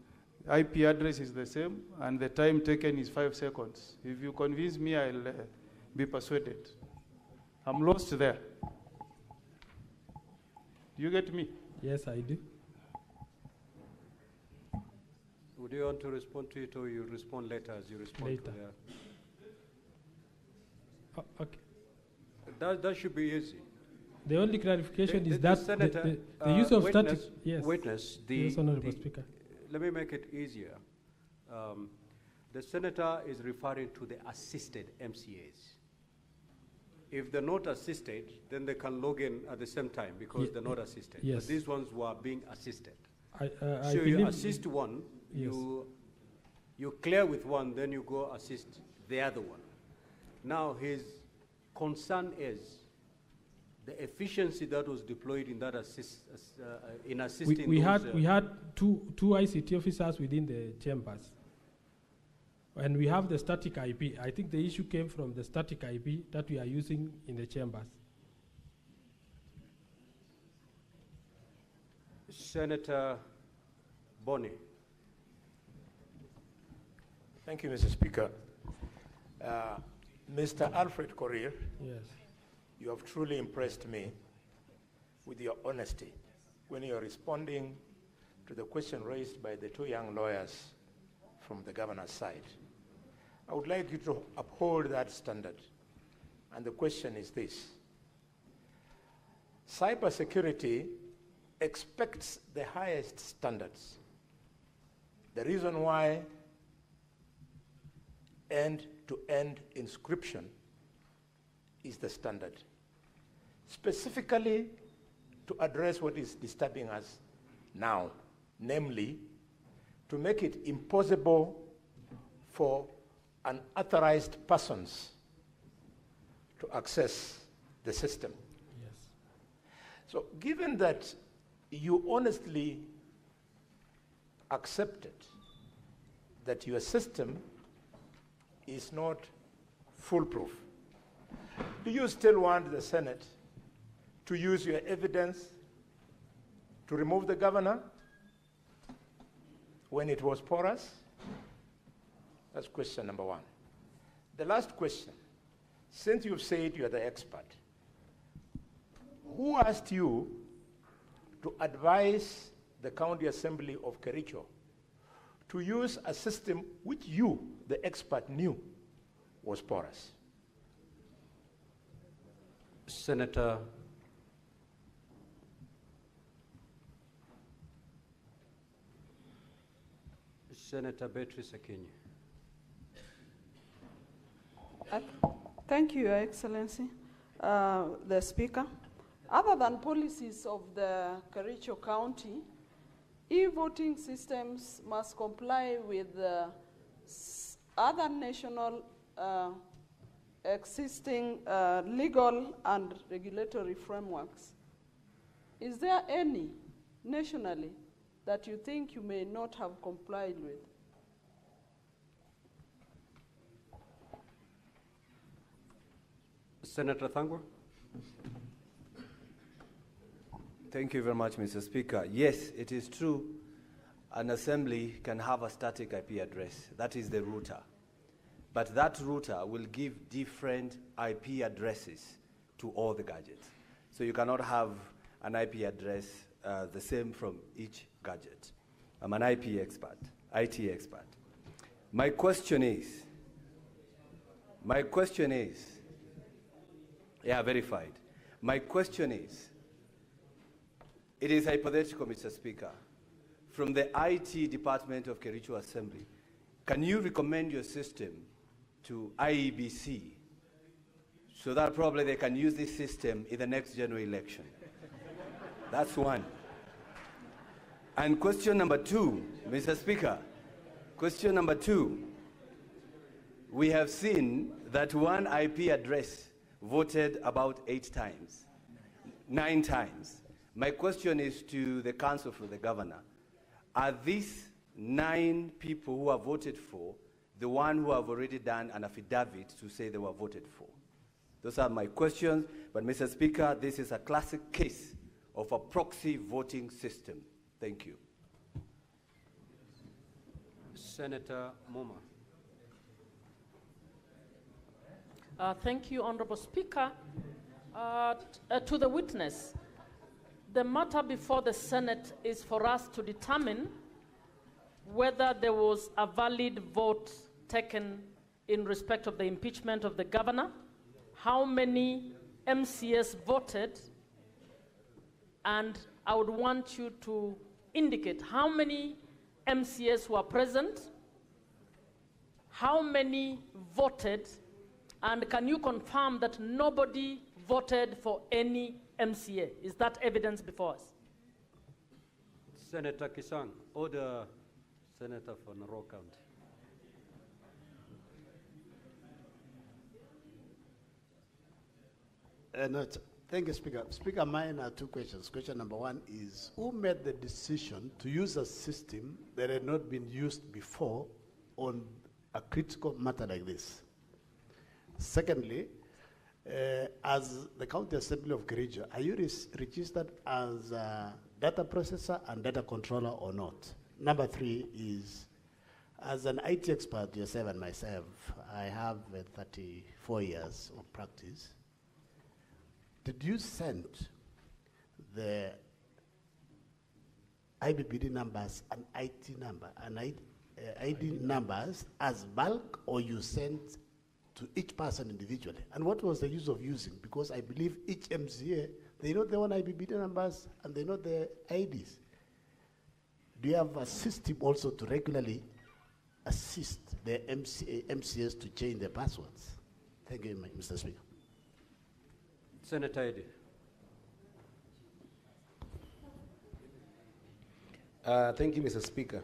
Speaker 14: IP address is the same, and the time taken is 5 seconds. If you convince me, I'll be persuaded. I'm lost there. Do you get me?
Speaker 7: Yes, I do.
Speaker 2: Would you want to respond to it, or you respond later as you respond
Speaker 7: later.
Speaker 2: to that?
Speaker 7: Okay.
Speaker 2: That should be easy.
Speaker 7: The only clarification is that
Speaker 2: Senator,
Speaker 7: the use of
Speaker 2: witness,
Speaker 7: static. Yes.
Speaker 2: Witness,
Speaker 7: Yes, Honorable Speaker.
Speaker 2: Let me make it easier. The senator is referring to the assisted MCAs. If they're not assisted, then they can log in at the same time because they're not assisted.
Speaker 7: Yes.
Speaker 2: But these ones were being assisted.
Speaker 7: I
Speaker 2: So you assist one,
Speaker 7: Yes.
Speaker 2: you clear with one, then you go assist the other one. Now his concern is the efficiency that was deployed in that in assisting
Speaker 7: we
Speaker 2: those,
Speaker 7: had two ICT officers within the chambers. And we have the static IP. I think the issue came from the static IP that we are using in the chambers.
Speaker 2: Senator Boni.
Speaker 17: Thank you, Mr. Speaker. Mr. Alfred Korir,
Speaker 7: yes,
Speaker 17: you have truly impressed me with your honesty when you're responding to the question raised by the two young lawyers from the governor's side. I would like you to uphold that standard. And the question is this. Cybersecurity expects the highest standards. The reason why end-to-end encryption is the standard, specifically to address what is disturbing us now, namely to make it impossible for unauthorized persons to access the system.
Speaker 7: Yes.
Speaker 17: So given that you honestly accepted that your system is not foolproof, do you still want the Senate to use your evidence to remove the governor when it was porous? That's question number one. The last question, since you've said you're the expert, who asked you to advise the County Assembly of Kericho to use a system which you, the expert, knew was porous?
Speaker 2: Senator Beatrice Akinyi.
Speaker 18: Thank you, Your Excellency, the Speaker. Other than policies of the Kericho County, e-voting systems must comply with other national existing legal and regulatory frameworks. Is there any nationally that you think you may not have complied with?
Speaker 2: Senator Thangwa.
Speaker 15: Thank you very much, Mr. Speaker. Yes, it is true an assembly can have a static IP address. That is the router. But that router will give different IP addresses to all the gadgets. So you cannot have an IP address the same from each gadget. I'm an IP expert, IT expert. My question is, yeah, verified. My question is, it is hypothetical, Mr. Speaker. From the IT department of Kericho Assembly, can you recommend your system to IEBC so that probably they can use this system in the next general election? That's one. And question number two, Mr. Speaker, question number two, we have seen that one IP address voted about 9 times. My question is to the Council for the Governor. Are these 9 people who are voted for the one who have already done an affidavit to say they were voted for? Those are my questions. But, Mr. Speaker, this is a classic case of a proxy voting system. Thank you.
Speaker 2: Senator Moma.
Speaker 19: Thank you, Honorable Speaker. To the witness, the matter before the Senate is for us to determine whether there was a valid vote taken in respect of the impeachment of the governor, how many MCS voted, and I would want you to indicate how many MCAs were present, how many voted, and can you confirm that nobody voted for any MCA? Is that evidence before us?
Speaker 2: Senator Kisang, order Senator for Narok County.
Speaker 20: Thank you, Speaker. Speaker, mine are two questions. Question number one is, who made the decision to use a system that had not been used before on a critical matter like this? Secondly, as the County Assembly of Kericho, are you registered as a data processor and data controller or not? Number three is, as an IT expert, yourself and myself, I have 34 years of practice. Did you send the IBBD numbers and IT number and ID numbers as bulk, or you sent to each person individually? And what was the use of using? Because I believe each MCA, they know their own IBBD numbers and they know their IDs. Do you have a system also to regularly assist the MCAs to change their passwords? Thank you, Mr. Speaker.
Speaker 2: Senator Eddy.
Speaker 21: Thank you, Mr. Speaker.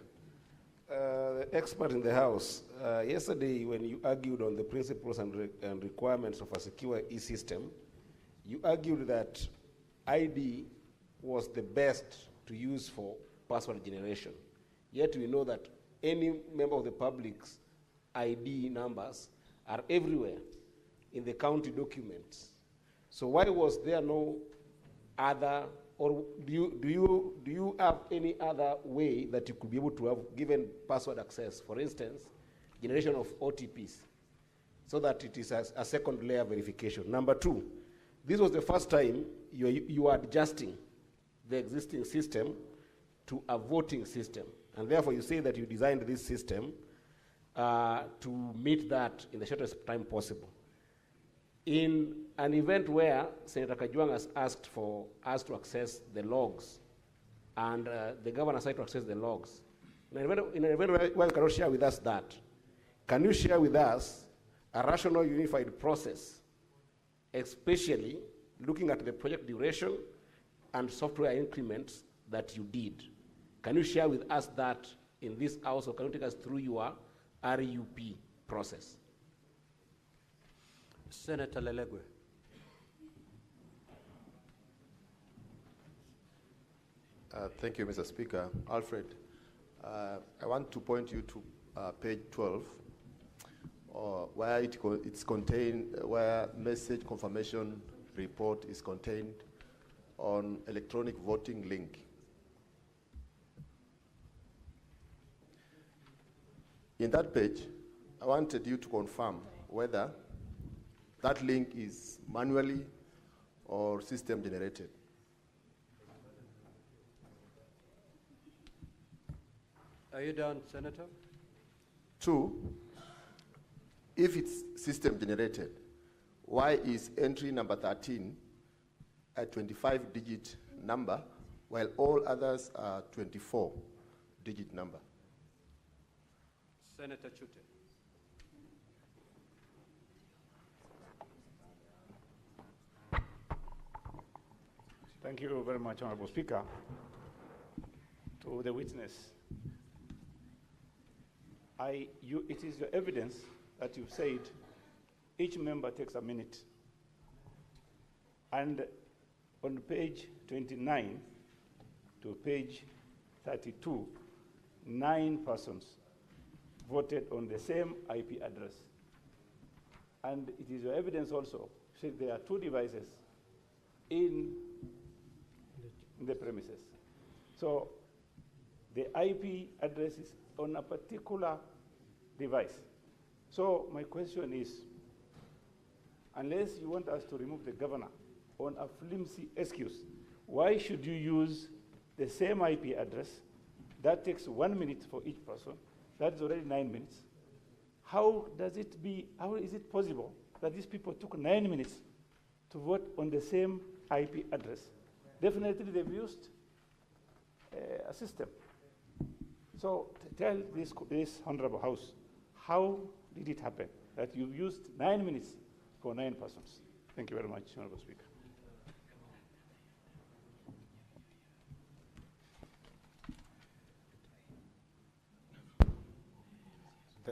Speaker 21: The expert in the House, yesterday when you argued on the principles and requirements of a secure e-system, you argued that ID was the best to use for password generation. Yet we know that any member of the public's ID numbers are everywhere in the county documents. So why was there no other, or do you have any other way that you could be able to have given password access? For instance, generation of OTPs, so that it is a second layer verification. Number two, this was the first time you are adjusting the existing system to a voting system. And therefore you say that you designed this system to meet that in the shortest time possible. In an event where Senator Kajwang has asked for us to access the logs, and the governor said to access the logs, in an event where you cannot share with us that, can you share with us a rational unified process, especially looking at the project duration and software increments that you did? Can you share with us that in this house, or can you take us through your RUP process?
Speaker 2: Senator Lelegwe.
Speaker 22: Thank you, Mr. Speaker. Alfred, I want to point you to page 12, where it's contained, where message confirmation report is contained on electronic voting link. In that page, I wanted you to confirm whether that link is manually or system generated.
Speaker 2: Are you done, Senator?
Speaker 22: Two, if it's system generated, why is entry number 13 a 25-digit number while all others are 24-digit number?
Speaker 2: Senator Chute.
Speaker 23: Thank you very much, Honorable Speaker. To the witness, it is your evidence that you've said each member takes a minute. And on page 29 to page 32, 9 persons voted on the same IP address. And it is your evidence also, said there are 2 devices in the premises. So the IP address is on a particular device. So my question is, unless you want us to remove the governor on a flimsy excuse, why should you use the same IP address? That takes 1 minute for each person. That's already 9 minutes. How is it possible that these people took 9 minutes to vote on the same IP address? definitely they've used a system. So tell this Honorable House, how did it happen that you used 9 minutes for 9 persons? Thank you very much, Honorable Speaker.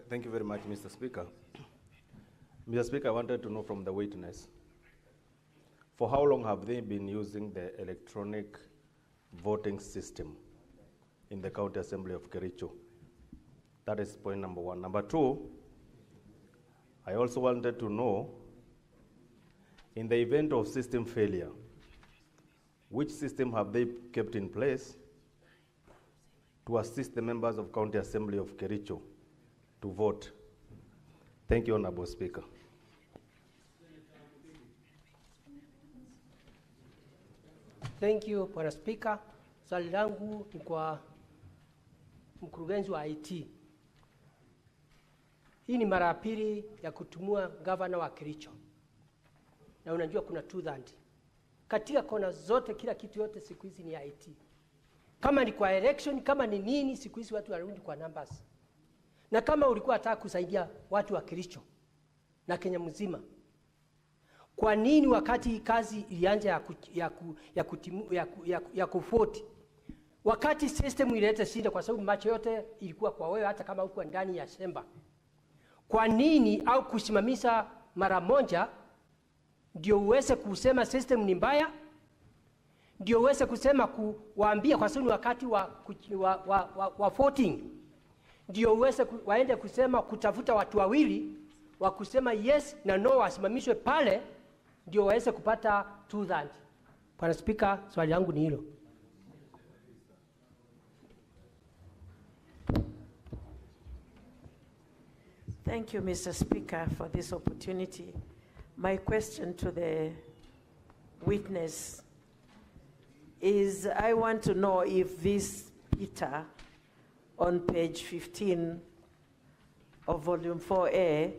Speaker 1: Thank you very much, Mr. Speaker. Mr. Speaker, I wanted to know from the witness, for how long have they been using the electronic voting system in the County Assembly of Kericho? That is point number 1. Number 2, I also wanted to know, in the event of system failure, which system have they kept in place to assist the members of County Assembly of Kericho to vote? Thank you, Honorable Speaker.
Speaker 3: Thank you, Bwana Speaker. Swali langu ni kwa mkurugenzi wa IT. Hii ni mara ya pili ya kutumua gavana wa Kericho. Na unajua kuna two-third. Katika kona zote, kila kitu yote siku hizi ni IT. Kama ni kwa election, kama ni nini, siku hizi watu warudi kwa numbers. Na kama ulikuwa unataka kusaidia watu wa Kericho na Kenya mzima, kwa nini wakati kazi ilianza ya kufoti, wakati system ileta shida, kwa sababu macho yote ilikuwa kwa wewe hata kama uko ndani ya shamba, kwa nini au kusimamisha mara moja ndio uweze kusema system ni mbaya, ndio uweze kusema kuwaambia, kwa sababu wakati wa voting ndio uweze waende kusema kutafuta watu wawili wa kusema yes na no wasimamishwe pale, ndio waweze kupata two-third. Bwana Speaker, swali langu ni hilo.
Speaker 8: Thank you, Mr. Speaker, for this opportunity. My question to the witness is, I want to know if this Peter on page 15 of volume 4A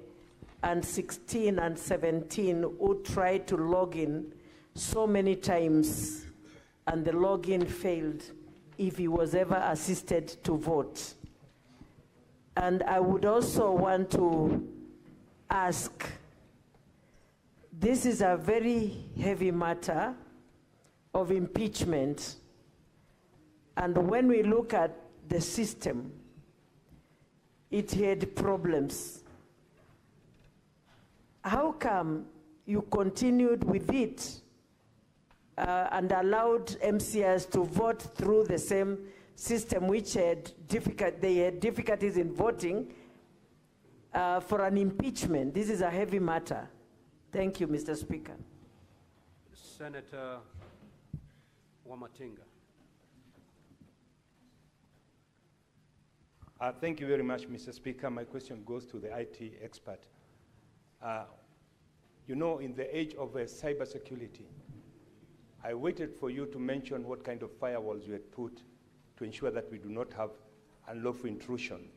Speaker 8: and 16 and 17 who tried to log in so many times and the login failed, if he was ever assisted to vote. And I would also want to ask, this is a very heavy matter of impeachment, and when we look at the system, it had problems. How come you continued with it and allowed MCS to vote through the same system which had difficulties in voting for an impeachment? This is a heavy matter. Thank you, Mr. Speaker.
Speaker 2: Senator Wamatinga.
Speaker 24: Thank you very much, Mr. Speaker. My question goes to the IT expert. You know, in the age of cybersecurity, I waited for you to mention what kind of firewalls you had put to ensure that we do not have unlawful intrusion.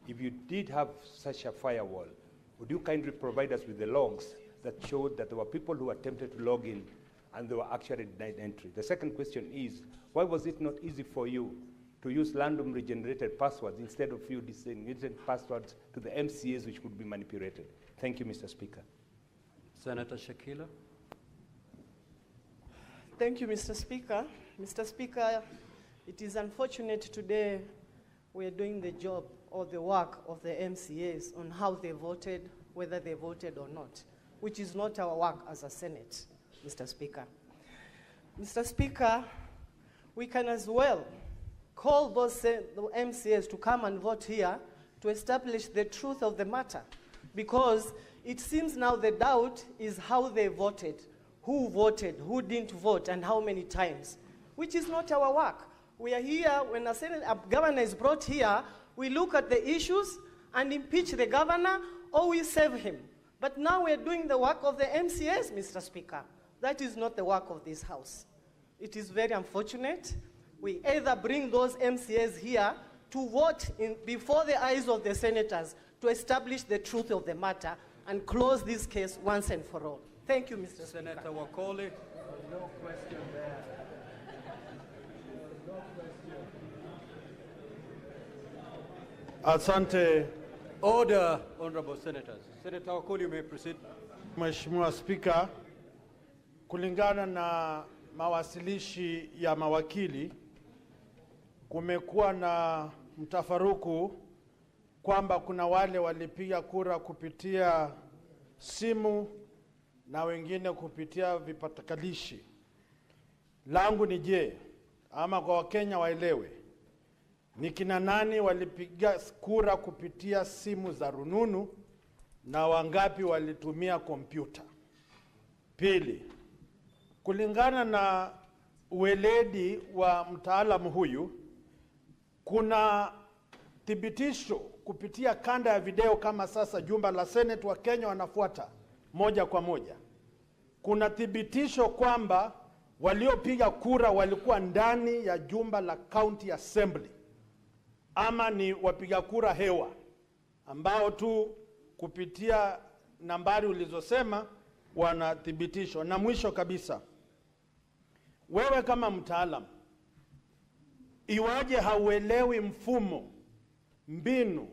Speaker 24: If you did have such a firewall, would you kindly provide us with the logs that showed that there were people who attempted to log in and they were actually denied entry? The second question is, why was it not easy for you to use randomly generated passwords instead of you designated passwords to the MCAs which could be manipulated? Thank you, Mr. Speaker.
Speaker 2: Senator Shakila.
Speaker 25: Thank you, Mr. Speaker. Mr. Speaker, it is unfortunate today we are doing the job or the work of the MCAs on how they voted, whether they voted or not, which is not our work as a Senate, Mr. Speaker. Mr. Speaker, we can as well call those the MCAs to come and vote here to establish the truth of the matter, because it seems now the doubt is how they voted, who didn't vote, and how many times, which is not our work. We are here, when a governor is brought here, we look at the issues and impeach the governor, or we save him. But now we're doing the work of the MCAs, Mr. Speaker. That is not the work of this House. It is very unfortunate. We either bring those MCAs here to vote before the eyes of the senators to establish the truth of the matter and close this case once and for all. Thank you, Mr.
Speaker 2: Senator
Speaker 25: Speaker.
Speaker 2: Wakoli.
Speaker 25: No question there.
Speaker 4: Asante.
Speaker 2: Order, honorable senators. Senator Wakoli, you may proceed.
Speaker 4: Mheshimiwa Spika, kulingana na mawasilishi ya mawakili, kumekuwa na mtafaruku kwamba kuna wale walipiga kura kupitia simu na wengine kupitia vipatakalishi. Langu ni je, ama kwa Wakenya waelewe, ni kina nani walipiga kura kupitia simu za rununu na wangapi walitumia kompyuta? Pili, kulingana na uweledi wa mtaalamu huyu, kuna thibitisho kupitia kanda ya video kama sasa jumba la Senate wa Kenya wanafuata moja kwa moja. Kuna thibitisho kwamba waliopiga kura walikuwa ndani ya jumba la County Assembly, ama ni wapiga kura hewa ambao tu kupitia nambari ulizosema wanathibitisho. Na mwisho kabisa, wewe kama mtaalamu, iwaje hauelewi mfumo, mbinu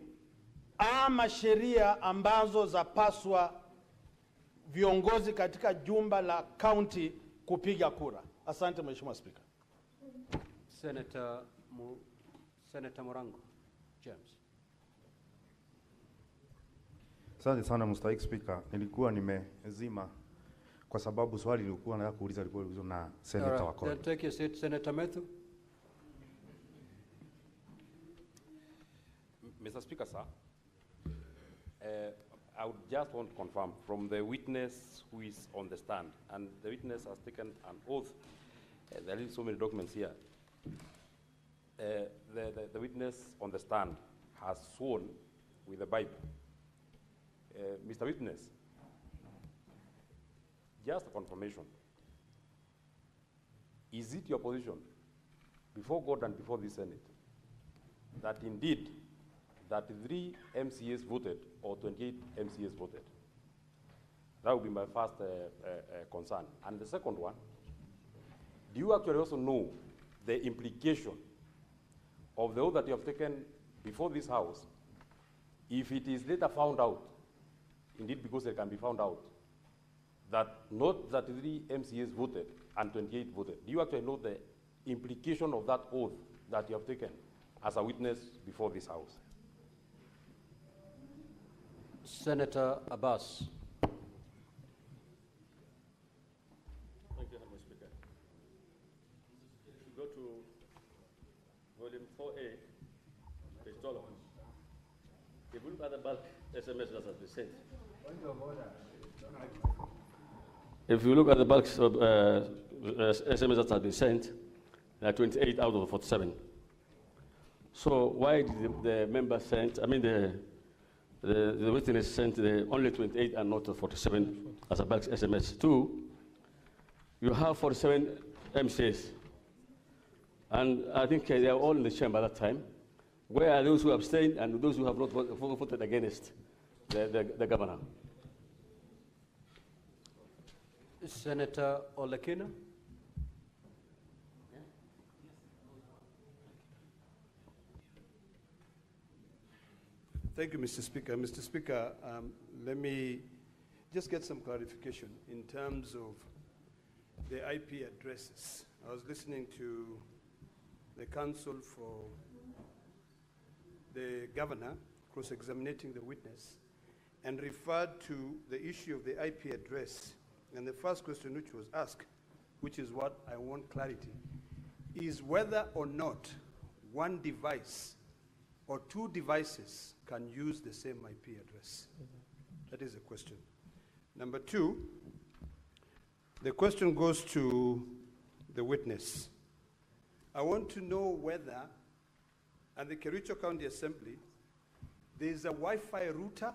Speaker 4: ama sheria ambazo zapaswa viongozi katika jumba la county kupiga kura? Asante Mheshimiwa Spika.
Speaker 2: Senator Morango James.
Speaker 5: Asante sana Mr. Speaker. Nilikuwa nimezima kwa sababu swali lilikuwa nataka kuuliza lilikuwa na Senator Wakoli.
Speaker 2: Then take your seat, Senator Methu.
Speaker 6: Mr. Speaker, sir, I would just want to confirm from the witness who is on the stand, and the witness has taken an oath. There are so many documents here. The witness on the stand has sworn with the Bible. Mr. Witness, just a confirmation. Is it your position before God and before the Senate that indeed that 3 MCAs voted or 28 MCAs voted? That would be my first concern. And the second one, do you actually also know the implication of the oath that you have taken before this House if it is later found out, indeed because it can be found out, that not that 3 MCAs voted and 28 voted? Do you actually know the implication of that oath that you have taken as a witness before this House?
Speaker 2: Senator Abbas.
Speaker 10: Thank you, Mr. Speaker. If you go to volume 4A, page 12, if you look at the bulk SMS that has been sent, if you look at the bulk of SMS that has been sent, there are 28 out of the 47. So why did the member send, the witness sent only 28 and not 47 as a bulk SMS? 2, you have 47 MCAs, and I think they are all in the chamber at that time. Where are those who abstained and those who have not voted against the governor?
Speaker 2: Senator Olekina.
Speaker 11: Thank you, Mr. Speaker. Mr. Speaker, let me just get some clarification in terms of the IP addresses. I was listening to the counsel for the governor cross-examining the witness and referred to the issue of the IP address. And the first question which was asked, which is what I want clarity, is whether or not one device or 2 devices can use the same IP address. That is a question. Number 2, the question goes to the witness. I want to know whether at the Kericho County Assembly there is a Wi-Fi router,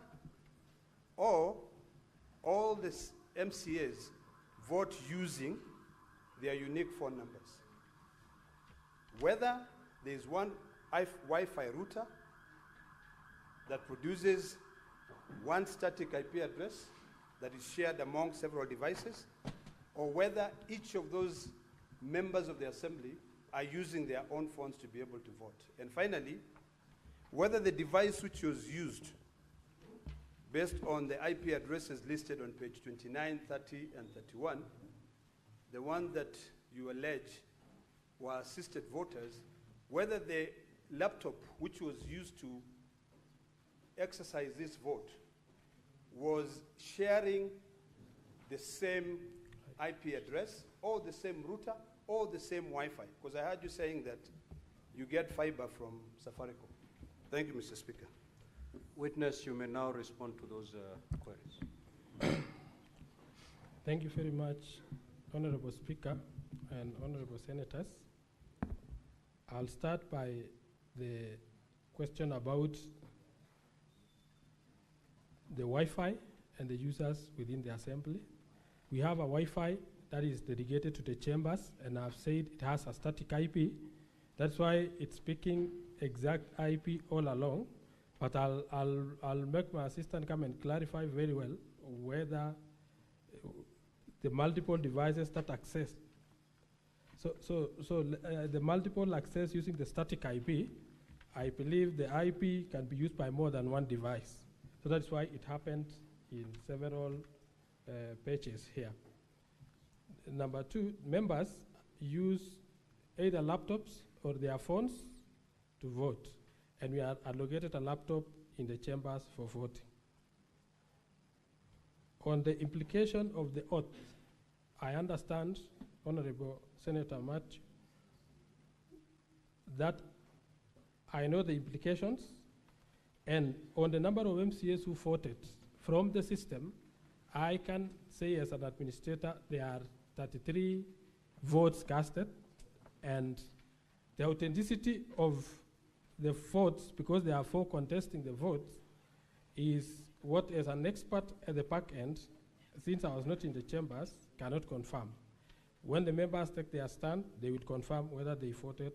Speaker 11: or all the MCAs vote using their unique phone numbers. Whether there is one Wi-Fi router that produces one static IP address, that is shared among several devices, or whether each of those members of the assembly are using their own phones to be able to vote. And finally, whether the device which was used based on the IP addresses listed on page 29, 30, and 31, the one that you allege were assisted voters, whether the laptop which was used to exercise this vote was sharing the same IP address or the same router or the same Wi-Fi, because I heard you saying that you get fiber from Safaricom. Thank you, Mr. Speaker.
Speaker 2: Witness, you may now respond to those queries.
Speaker 7: Thank you very much, Honorable Speaker and Honorable Senators. I'll start by the question about the Wi-Fi and the users within the Assembly. We have a Wi-Fi that is dedicated to the chambers, and I've said it has a static IP. That's why it's picking exact IP all along. But I'll make my assistant come and clarify very well whether the multiple devices that access. So the multiple access using the static IP, I believe the IP can be used by more than one device. So that's why it happened in several pages here. Number two, members use either laptops or their phones to vote, and we are allocated a laptop in the chambers for voting. On the implication of the oath, I understand, Honorable Senator Matthew, that I know the implications, and on the number of MCAs who voted from the system, I can say as an administrator there are 33 votes casted, and the authenticity of the votes, because there are 4 contesting the votes, is what as an expert at the back end, since I was not in the chambers, cannot confirm. When the members take their stand, they will confirm whether they voted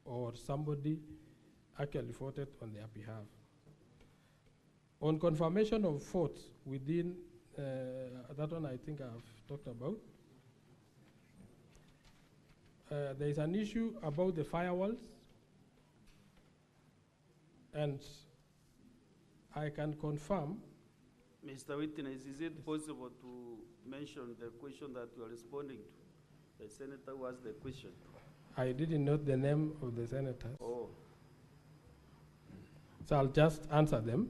Speaker 7: or somebody actually voted on their behalf. On confirmation of votes within, that one I think I've talked about. There is an issue about the firewalls, and I can confirm.
Speaker 9: Mr. Witness, is it possible to mention the question that you are responding to? The senator who asked the question.
Speaker 7: I didn't note the name of the senators.
Speaker 9: Oh.
Speaker 7: So I'll just answer them.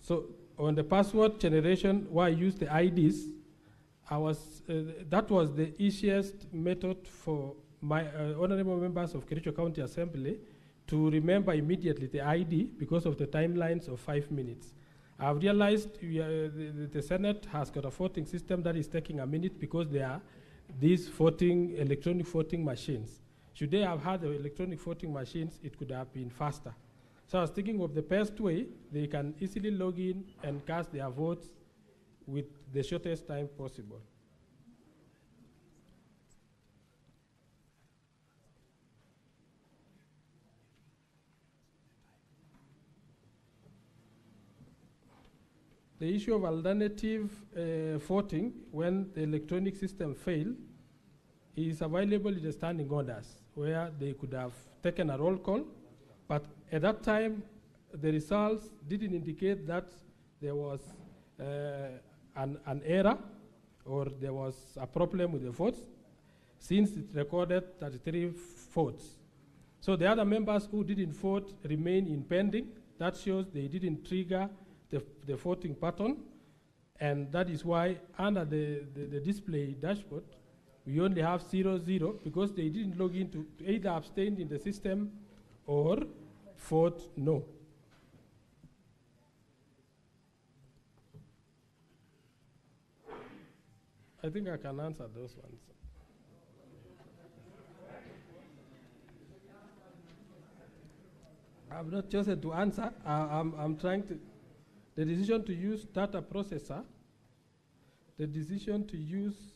Speaker 7: So on the password generation, where I used the IDs, that was the easiest method for my honorable members of Kericho County Assembly to remember immediately the ID because of the timelines of 5 minutes. I've realized the Senate has got a voting system that is taking a minute because there are these electronic voting machines. Should they have had the electronic voting machines, it could have been faster. So I was thinking of the best way, they can easily log in and cast their votes with the shortest time possible. The issue of alternative voting when the electronic system failed is available in the standing orders where they could have taken a roll call, but at that time the results didn't indicate that there was an error or there was a problem with the votes since it recorded 33 votes. So the other members who didn't vote remain in pending. That shows they didn't trigger the voting pattern, and that is why under the display dashboard, we only have 0-0 because they didn't log in to either abstain in the system or vote no. I think I can answer those ones. I'm not chosen to answer. I'm trying to. The decision to use data processor, the decision to use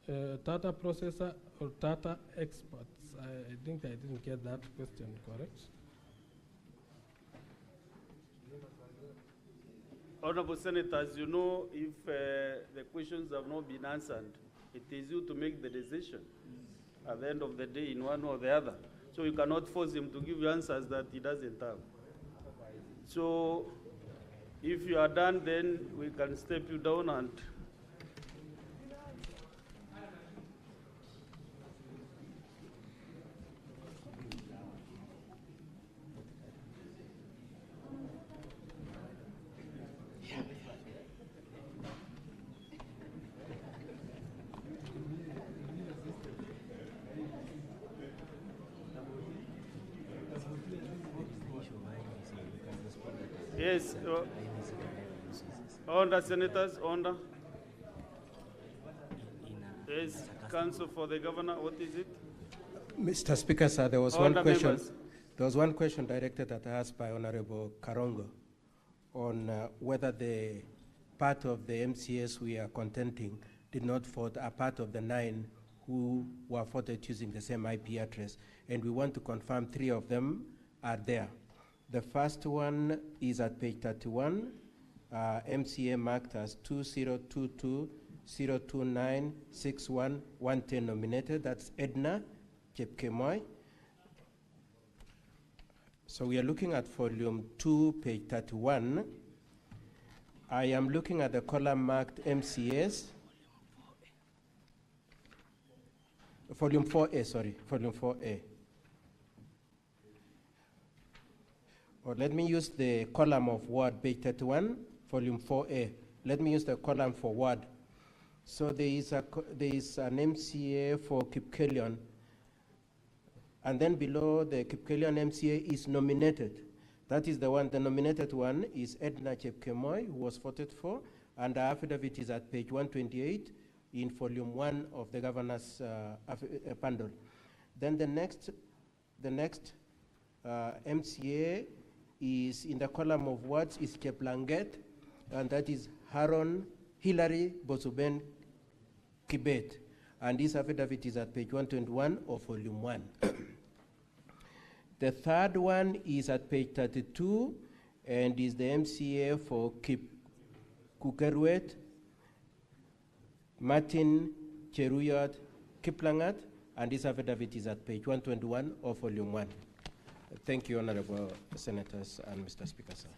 Speaker 7: data processor or data experts. I think I didn't get that question correct.
Speaker 9: Honorable Senators, you know, if the questions have not been answered, it is you to make the decision at the end of the day in one or the other. So you cannot force him to give you answers that he doesn't have. So if you are done, then we can step you down and yes, order, senators, order. Yes, counsel for the governor, what is it?
Speaker 12: Mr. Speaker, sir, there was
Speaker 9: Order,
Speaker 12: one question.
Speaker 9: members.
Speaker 12: There was one question directed at us by Honorable Karongo on whether the part of the MCAs we are contending did not vote are part of the 9 who were voted using the same IP address, and we want to confirm 3 of them are there. The first one is at page 31, MCA marked as 2022-029-61-110 nominated. That's Edna Chepkemoi. So we are looking at volume 2, page 31. I am looking at the column marked MCAs. Volume 4A, sorry, volume 4A. Or let me use the column of word, page 31, volume 4A. Let me use the column for word. So there is an MCA for Kipkelion, and then below the Kipkelion MCA is nominated. That is the one, the nominated one is Edna Chepkemoi, who was voted for, and the affidavit is at page 128 in volume 1 of the governor's bundle. Then the next MCA is in the column of words is Cheplanget, and that is Hilary Bosuben Kibet. And this affidavit is at page 121 of volume 1. The third one is at page 32 and is the MCA for Kukerwet, Martin Cheruyot Kiplangat, and this affidavit is at page 121 of volume 1. Thank you, Honorable Senators and Mr. Speaker, sir.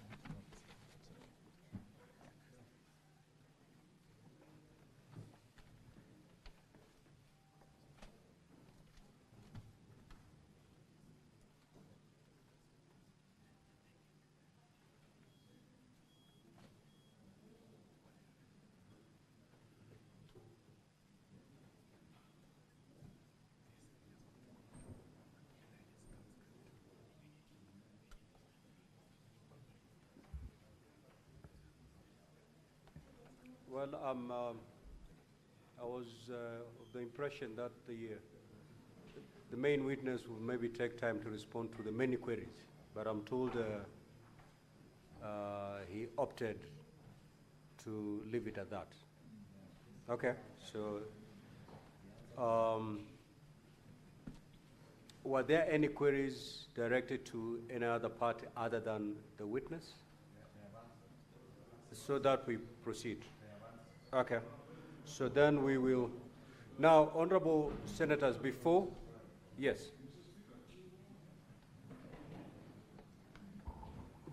Speaker 2: Well, I was of the impression that the main witness will maybe take time to respond to the many queries, but I'm told he opted to leave it at that. Okay, so were there any queries directed to any other party other than the witness? So that we proceed. Okay, so then we will. Now, honorable senators, before, yes.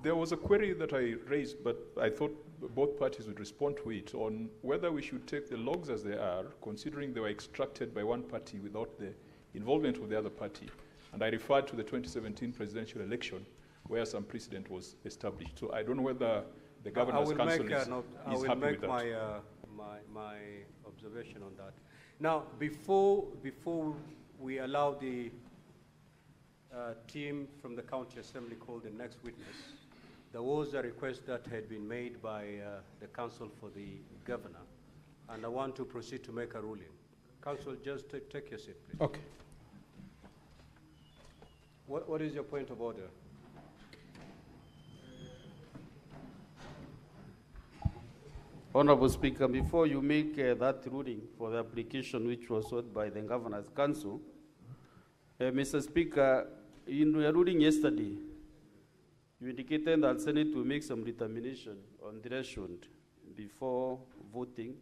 Speaker 13: There was a query that I raised, but I thought both parties would respond to it on whether we should take the logs as they are, considering they were extracted by one party without the involvement of the other party. And I referred to the 2017 presidential election, where some precedent was established. So I don't know whether the Governor's Council is happy with that.
Speaker 2: My observation on that. Now, before we allow the team from the County Assembly call the next witness, there was a request that had been made by the Council for the Governor, and I want to proceed to make a ruling. Council, just take your seat, please.
Speaker 13: Okay.
Speaker 2: What is your point of order?
Speaker 9: Honorable Speaker, before you make that ruling for the application which was sought by the Governor's Council, Mr. Speaker, in your ruling yesterday, You indicated that Senate will make some determination on threshold before voting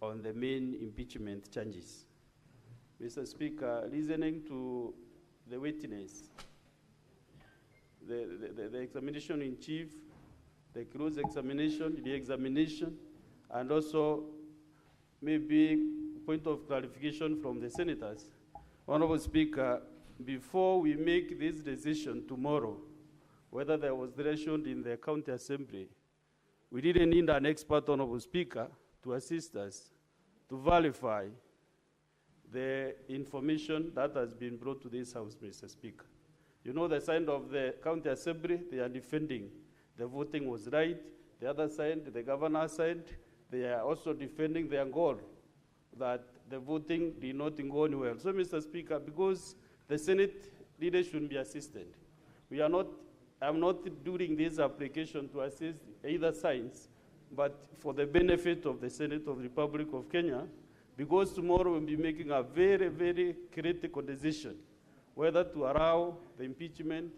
Speaker 9: on the main impeachment charges. Mr. Speaker, listening to the witness, the examination in chief, the close examination, the examination, and also maybe point of clarification from the senators. Honorable Speaker, before we make this decision tomorrow, whether there was threshold in the county assembly, we didn't need an expert, Honorable Speaker, to assist us to verify the information that has been brought to this House, Mr. Speaker. You know, the side of the county assembly, they are defending the voting was right. The other side, the governor's side, they are also defending their goal that the voting did not go anywhere. So, Mr. Speaker, because the Senate leaders should be assisted, I'm not doing this application to assist either sides, but for the benefit of the Senate of the Republic of Kenya, because tomorrow we'll be making a very, very critical decision whether to allow the impeachment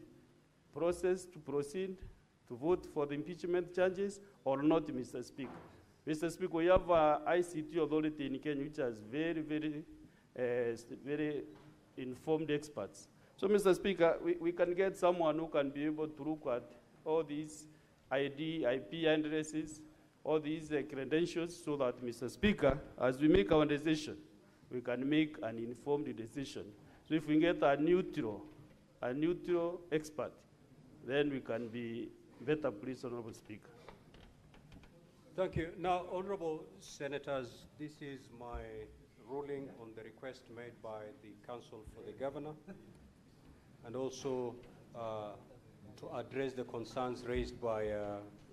Speaker 9: process to proceed, to vote for the impeachment charges or not, Mr. Speaker. Mr. Speaker, we have an ICT authority in Kenya which has very, very informed experts. So, Mr. Speaker, we can get someone who can be able to look at all these ID, IP addresses, all these credentials, so that, Mr. Speaker, as we make our decision, we can make an informed decision. So if we get a neutral expert, then we can be better pleased, Honorable Speaker.
Speaker 2: Thank you. Now, Honorable Senators, this is my ruling on the request made by the Council for the Governor, and also to address the concerns raised by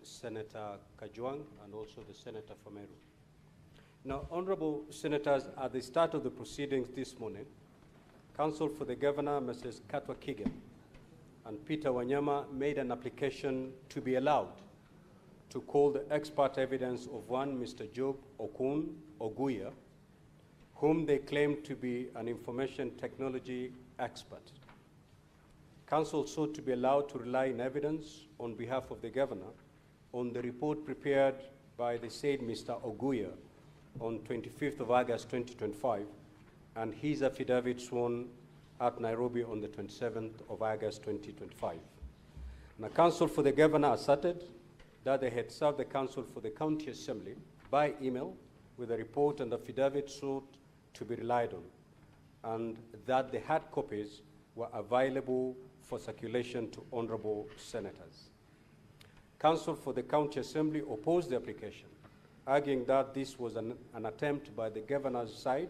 Speaker 2: Senator Kajwang and also the Senator for Meru. Now, Honorable Senators, at the start of the proceedings this morning, Counsel for the Governor, Mrs. Katwa Kigen, and Peter Wanyama made an application to be allowed to call the expert evidence of one Mr. Job Okun Oguya, whom they claimed to be an information technology expert. Counsel sought to be allowed to rely on evidence on behalf of the Governor on the report prepared by the said Mr. Oguya on 25th of August 2025, and his affidavit sworn at Nairobi on the 27th of August 2025. Now, Counsel for the Governor asserted that they had served the Counsel for the County Assembly by email with a report and affidavit sought to be relied on, and that the hard copies were available for circulation to honorable senators. Counsel for the County Assembly opposed the application, arguing that this was an attempt by the governor's side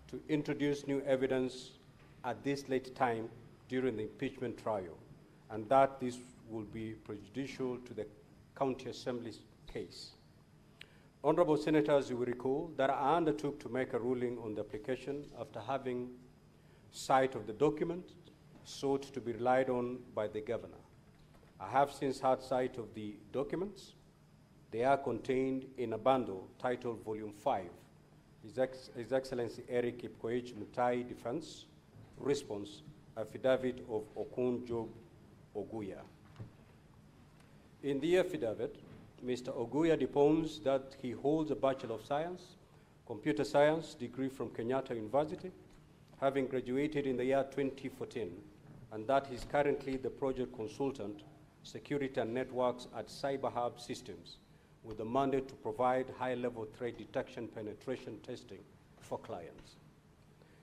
Speaker 2: to introduce new evidence at this late time during the impeachment trial, and that this would be prejudicial to the County Assembly's case. Honorable Senators, you will recall that I undertook to make a ruling on the application after having sight of the document sought to be relied on by the Governor. I have since had sight of the documents. They are contained in a bundle titled Volume 5, His Excellency Eric Kipkoech Mutai Defense Response, Affidavit of Okun Job Oguya. In the affidavit, Mr. Oguya deposed that he holds a Bachelor of Science, Computer Science degree from Kenyatta University, having graduated in the year 2014, and that he's currently the project consultant, Security and Networks at Cyber Hub Systems, with the mandate to provide high-level threat detection penetration testing for clients.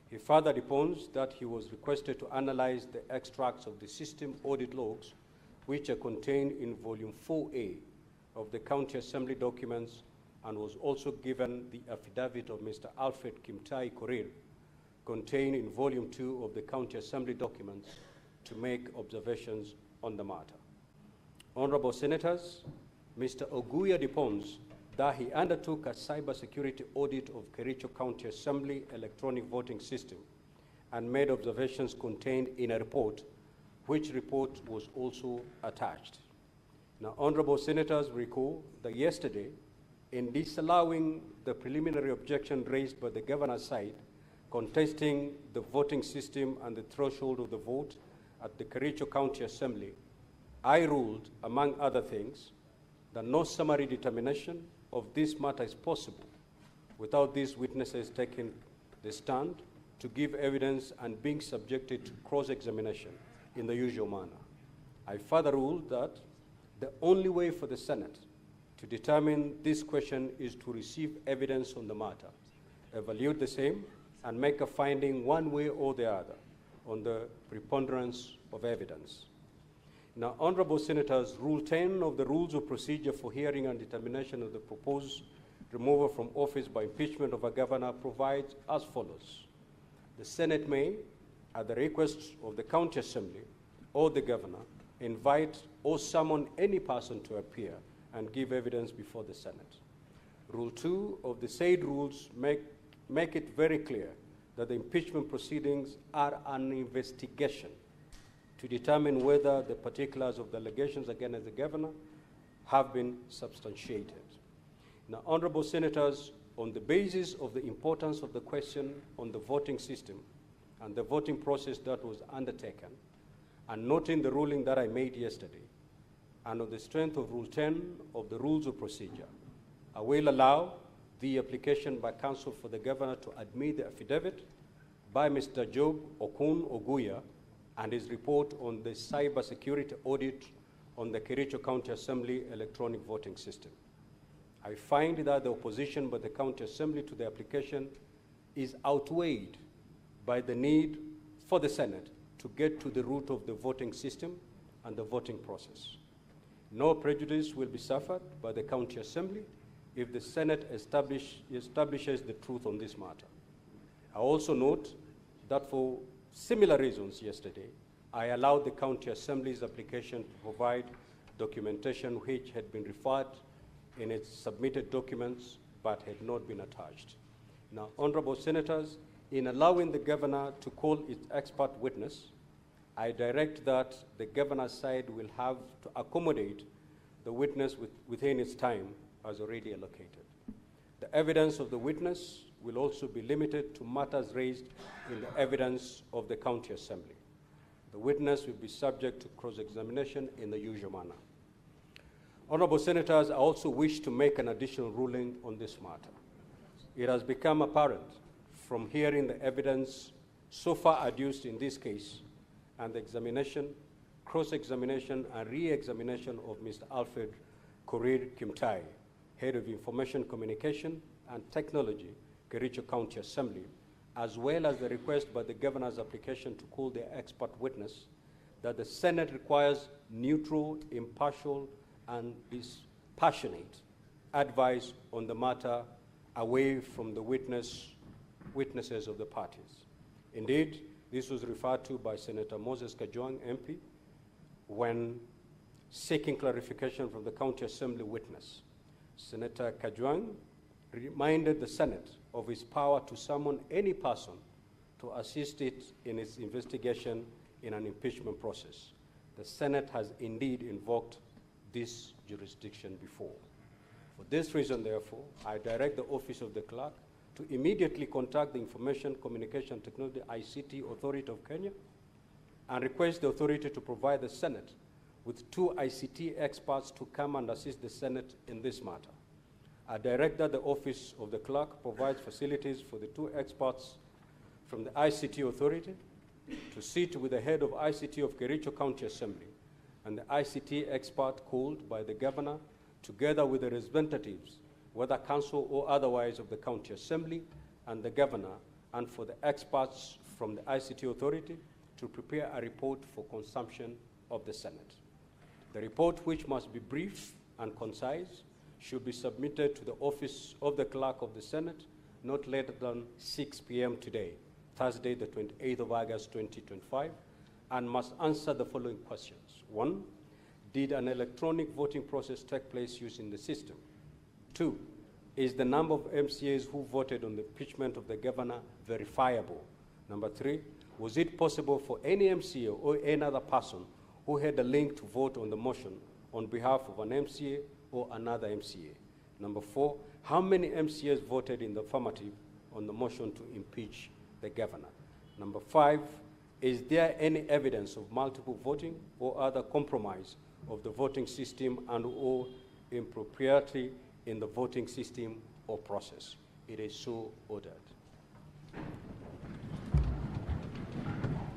Speaker 2: He further deposed that he was requested to analyze the extracts of the system audit logs, which are contained in Volume 4A of the County Assembly documents, and was also given the affidavit of Mr. Alfred Kimtai Korir, contained in Volume 2 of the County Assembly documents, to make observations on the matter. Honorable Senators, Mr. Oguya deposed that he undertook a cybersecurity audit of Kericho County Assembly electronic voting system and made observations contained in a report, which report was also attached. Now, Honorable Senators recall that yesterday, in disallowing the preliminary objection raised by the Governor's side, contesting the voting system and the threshold of the vote at the Kericho County Assembly, I ruled, among other things, that no summary determination of this matter is possible without these witnesses taking the stand to give evidence and being subjected to cross-examination in the usual manner. I further ruled that the only way for the Senate to determine this question is to receive evidence on the matter, evaluate the same, and make a finding one way or the other on the preponderance of evidence. Now, Honorable Senators, Rule 10 of the Rules of Procedure for Hearing and Determination of the proposed removal from office by impeachment of a governor provides as follows. The Senate may, at the request of the County Assembly or the governor, invite or summon any person to appear and give evidence before the Senate. Rule 2 of the said rules make it very clear that the impeachment proceedings are an investigation to determine whether the particulars of the allegations against the governor have been substantiated. Now, Honorable Senators, on the basis of the importance of the question on the voting system and the voting process that was undertaken, and noting the ruling that I made yesterday, and on the strength of Rule 10 of the Rules of Procedure, I will allow the application by counsel for the governor to admit the affidavit by Mr. Job Okun Oguya and his report on the cybersecurity audit on the Kericho County Assembly electronic voting system. I find that the opposition by the County Assembly to the application is outweighed by the need for the Senate to get to the root of the voting system and the voting process. No prejudice will be suffered by the County Assembly if the Senate establishes the truth on this matter. I also note that for similar reasons yesterday, I allowed the County Assembly's application to provide documentation which had been referred in its submitted documents but had not been attached. Now, Honorable Senators, in allowing the governor to call its expert witness, I direct that the governor's side will have to accommodate the witness within its time as already allocated. The evidence of the witness will also be limited to matters raised in the evidence of the County Assembly. The witness will be subject to cross-examination in the usual manner. Honorable Senators, I also wish to make an additional ruling on this matter. It has become apparent from hearing the evidence so far adduced in this case and the examination, cross-examination, and re-examination of Mr. Alfred Korir Mutai, Head of Information Communication and Technology, Kericho County Assembly, as well as the request by the governor's application to call the expert witness, that the Senate requires neutral, impartial, and dispassionate advice on the matter away from the witnesses of the parties. Indeed, this was referred to by Senator Moses Kajwang, MP, when seeking clarification from the County Assembly witness. Senator Kajwang reminded the Senate of its power to summon any person to assist it in its investigation in an impeachment process. The Senate has indeed invoked this jurisdiction before. For this reason, therefore, I direct the Office of the Clerk to immediately contact the Information Communication Technology ICT Authority of Kenya and request the authority to provide the Senate with 2 ICT experts to come and assist the Senate in this matter. I direct that the Office of the Clerk provides facilities for the 2 experts from the ICT Authority to sit with the head of ICT of Kericho County Assembly and the ICT expert called by the governor, together with the representatives, whether council or otherwise, of the County Assembly and the governor, and for the experts from the ICT Authority to prepare a report for consumption of the Senate. The report, which must be brief and concise, should be submitted to the Office of the Clerk of the Senate not later than 6 p.m. today, Thursday, the 28th of August, 2025, and must answer the following questions. 1, did an electronic voting process take place using the system? 2, is the number of MCAs who voted on the impeachment of the governor verifiable? Number 3, was it possible for any MCA or any other person who had a link to vote on the motion on behalf of an MCA or another MCA? Number 4, how many MCAs voted in the affirmative on the motion to impeach the governor? Number 5, is there any evidence of multiple voting or other compromise of the voting system and/or impropriety in the voting system or process. It is so ordered.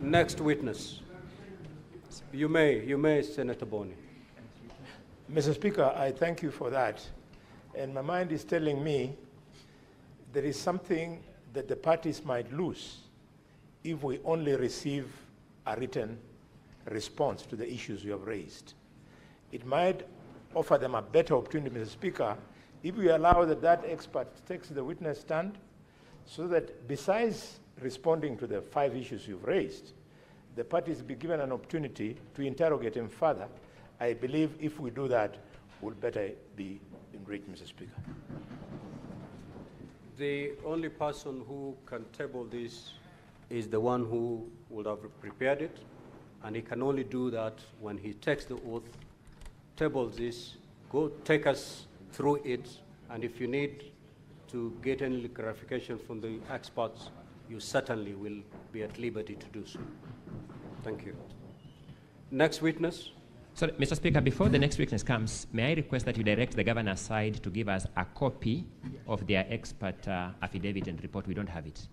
Speaker 2: Next witness. You may, Senator Boni.
Speaker 14: Mr. Speaker, I thank you for that. And my mind is telling me there is something that the parties might lose if we only receive a written response to the issues you have raised. It might offer them a better opportunity, Mr. Speaker, if we allow that expert takes the witness stand, so that besides responding to the 5 issues you've raised, the parties be given an opportunity to interrogate him further. I believe if we do that, we'll better be enriched, Mr. Speaker.
Speaker 2: The only person who can table this is the one who would have prepared it, and he can only do that when he takes the oath, tables this, go take us through it, and if you need to get any clarification from the experts, you certainly will be at liberty to do so. Thank you. Next witness.
Speaker 15: Sorry, Mr. Speaker, before the next witness comes, may I request that you direct the governor's side to give us a copy of their expert affidavit and report? We don't have it.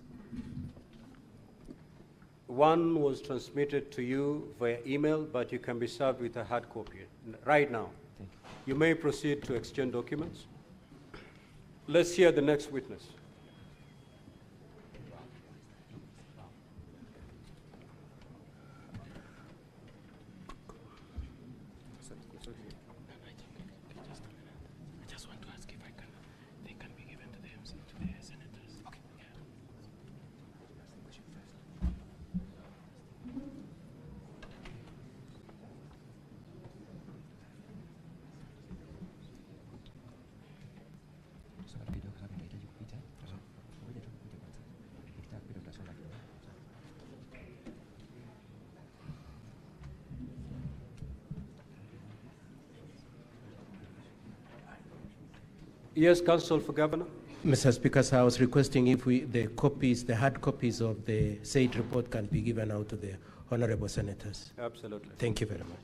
Speaker 2: One was transmitted to you via email, but you can be served with a hard copy right now.
Speaker 15: Thank you.
Speaker 2: You may proceed to exchange documents. Let's hear the next witness. Yes, Counsel for Governor.
Speaker 12: Mr. Speaker, so I was requesting if the hard copies of the said report can be given out to the honorable senators.
Speaker 2: Absolutely.
Speaker 12: Thank you very much.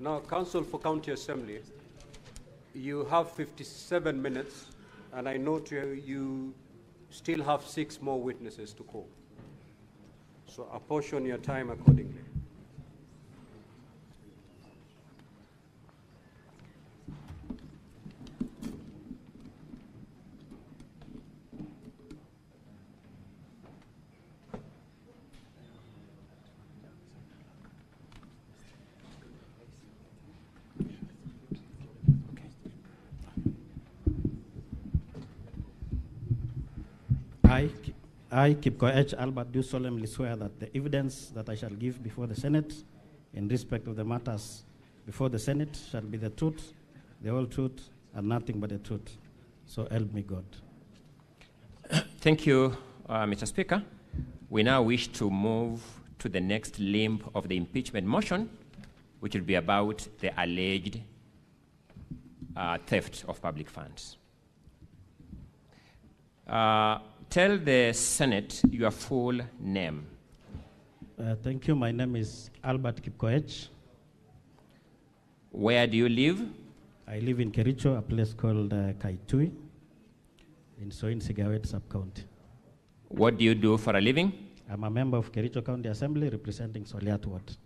Speaker 2: Now, Counsel for County Assembly, you have 57 minutes, and I note you still have 6 more witnesses to call. So apportion your time accordingly.
Speaker 16: I, Kipko H. Albert, do solemnly swear that the evidence that I shall give before the Senate in respect of the matters before the Senate shall be the truth, the whole truth, and nothing but the truth. So help me God.
Speaker 15: Thank you, Mr. Speaker. We now wish to move to the next limb of the impeachment motion, which will be about the alleged theft of public funds. Tell the Senate your full name.
Speaker 16: Thank you. My name is Albert Kipkoech.
Speaker 15: Where do you live?
Speaker 16: I live in Kericho, a place called Kaitui, in Soin Sigawet sub-county.
Speaker 15: What do you do for a living?
Speaker 16: I'm a member of Kericho County Assembly representing Soliat Ward.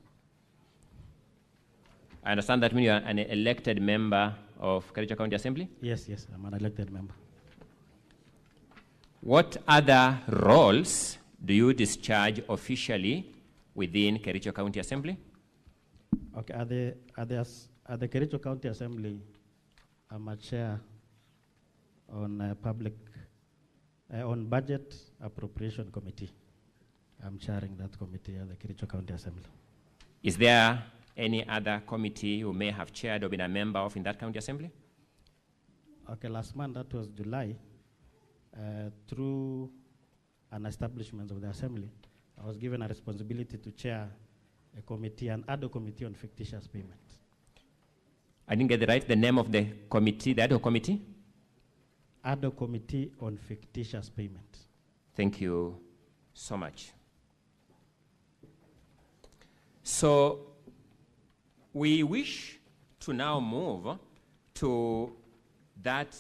Speaker 15: I understand that means you are an elected member of Kericho County Assembly?
Speaker 16: Yes, I'm an elected member.
Speaker 15: What other roles do you discharge officially within Kericho County Assembly?
Speaker 16: Okay, at the Kericho County Assembly, I'm a chair on on Budget Appropriation Committee. I'm chairing that committee at the Kericho County Assembly.
Speaker 15: Is there any other committee you may have chaired or been a member of in that county assembly?
Speaker 16: Okay, last month, that was July, through an establishment of the assembly, I was given a responsibility to chair a committee, an ad hoc committee on fictitious payments.
Speaker 15: I didn't get the name of the committee, the ad hoc committee?
Speaker 16: ad hoc committee on fictitious payment.
Speaker 15: Thank you so much. So we wish to now move to that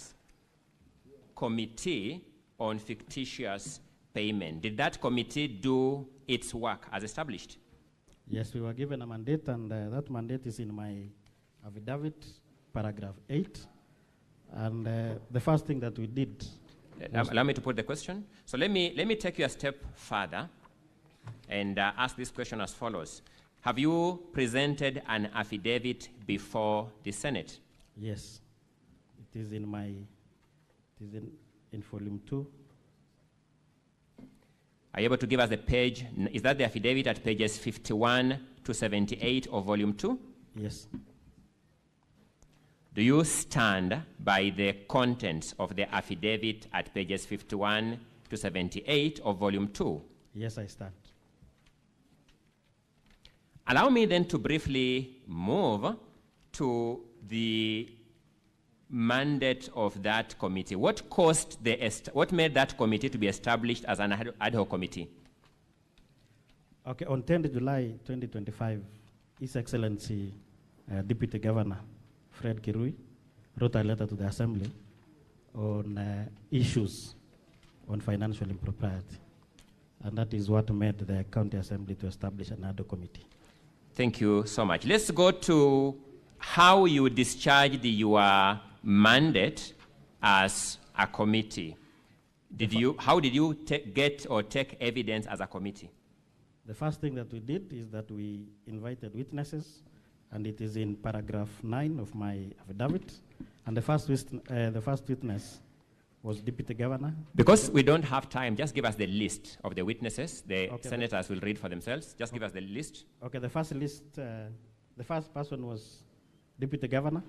Speaker 15: committee on fictitious payment. Did that committee do its work as established?
Speaker 16: Yes, we were given a mandate, and that mandate is in my affidavit, paragraph 8. And the first thing that we did.
Speaker 15: Allow me to put the question. So let me take you a step further and ask this question as follows. Have you presented an affidavit before the Senate?
Speaker 16: Yes. It is in my, it is in volume 2.
Speaker 15: Are you able to give us the page? Is that the affidavit at pages 51 to 78 of volume 2?
Speaker 16: Yes.
Speaker 15: Do you stand by the contents of the affidavit at pages 51 to 78 of volume 2?
Speaker 16: Yes, I stand.
Speaker 15: Allow me then to briefly move to the mandate of that committee. What made that committee to be established as an ad hoc committee?
Speaker 16: Okay, on 10th July 2025, His Excellency Deputy Governor Fred Kirui wrote a letter to the Assembly on issues on financial impropriety. And that is what made the County Assembly to establish an ad hoc committee.
Speaker 15: Thank you so much. Let's go to how you discharged your mandate as a committee. How did you get or take evidence as a committee?
Speaker 16: The first thing that we did is that we invited witnesses, and it is in paragraph 9 of my affidavit. And the first witness was Deputy Governor.
Speaker 15: Because we don't have time, just give us the list of the witnesses. The senators will read for themselves. Just give us the list.
Speaker 16: Okay, the first list, the first person was Deputy Governor.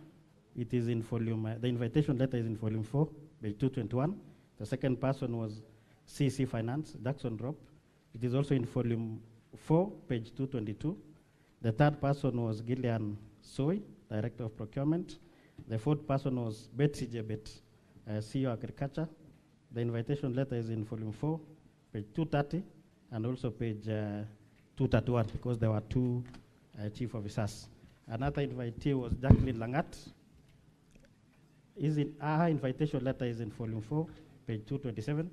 Speaker 16: It is in volume, the invitation letter is in volume 4, page 221. The second person was CC Finance, Jackson Rob. It is also in volume 4, page 222. The third person was Gillian Soy, Director of Procurement. The fourth person was Betsy Jebet, CEO Agriculture. The invitation letter is in volume 4, page 230, and also page 231, because there were two chief officers. Another invitee was Jacqueline Langat. Our invitation letter is in volume 4, page 227.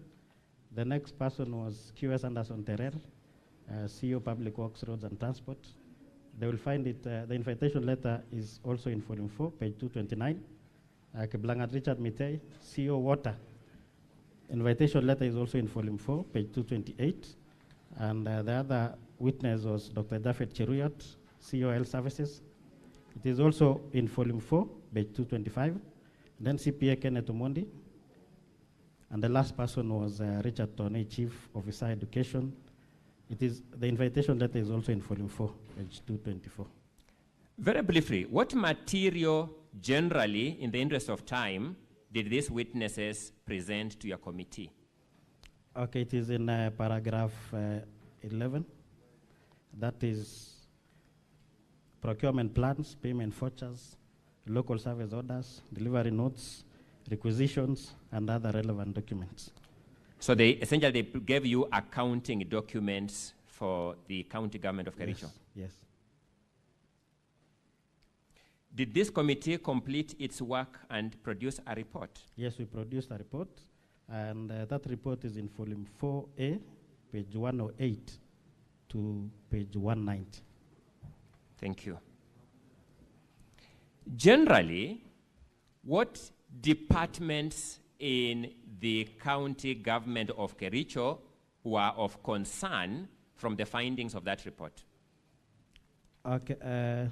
Speaker 16: The next person was QS Anderson Terrer, CEO Public Works, Roads and Transport. They will find it, the invitation letter is also in volume 4, page 229. Keblangat Richard Mutai, CEO Water. Invitation letter is also in volume 4, page 228. And the other witness was Dr. Jafet Cheruyot, CEO Health Services. It is also in volume 4, page 225. Then CPA Kenneth Omondi. And the last person was Richard Toney, Chief Officer Education. The invitation letter is also in volume 4, page 224.
Speaker 15: Very briefly, what material generally, in the interest of time, did these witnesses present to your committee?
Speaker 16: Okay, it is in paragraph 11. That is procurement plans, payment vouchers, local service orders, delivery notes, requisitions, and other relevant documents.
Speaker 15: So essentially they gave you accounting documents for the county government of Kericho?
Speaker 16: Yes.
Speaker 15: Did this committee complete its work and produce a report?
Speaker 16: Yes, we produced a report, and that report is in volume 4A, page 108 to page 190.
Speaker 15: Thank you. Generally, what departments in the county government of Kericho were of concern from the findings of that report?
Speaker 16: Okay,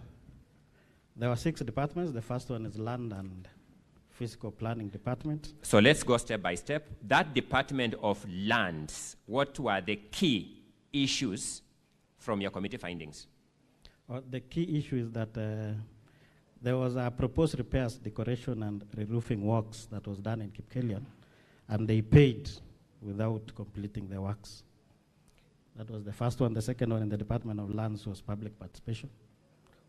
Speaker 16: there were 6 departments. The first one is Land and Physical Planning Department.
Speaker 15: So let's go step by step. That Department of Lands, what were the key issues from your committee findings?
Speaker 16: The key issue is that there was a proposed repairs, decoration, and re-roofing works that was done in Kipkelion, and they paid without completing the works. That was the first one. The second one in the Department of Lands was public participation.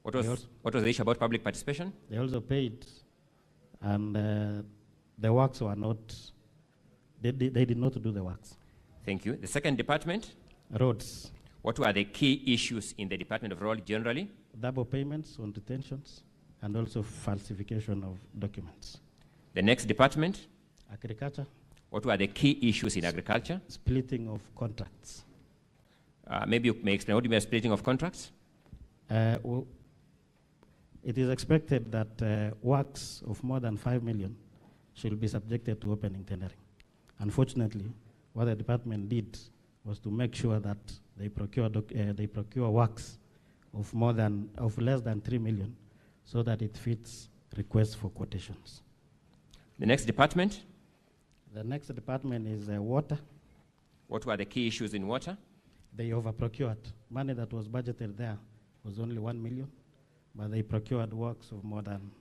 Speaker 15: What was the issue about public participation?
Speaker 16: They also paid, and the works were not They did not do the works.
Speaker 15: Thank you. The second department?
Speaker 16: Roads.
Speaker 15: What were the key issues in the Department of Road generally?
Speaker 16: Double payments on detentions and also falsification of documents.
Speaker 15: The next department?
Speaker 16: Agriculture.
Speaker 15: What were the key issues in agriculture?
Speaker 16: Splitting of contracts.
Speaker 15: Maybe you may explain what do you mean by splitting of contracts?
Speaker 16: Well, it is expected that works of more than 5 million should be subjected to opening tendering. Unfortunately, what the department did was to make sure that they procure works of less than 3 million so that it fits requests for quotations.
Speaker 15: The next department?
Speaker 16: The next department is water.
Speaker 15: What were the key issues in water?
Speaker 16: They overprocured. Money that was budgeted there was only 1 million, but they procured works of more than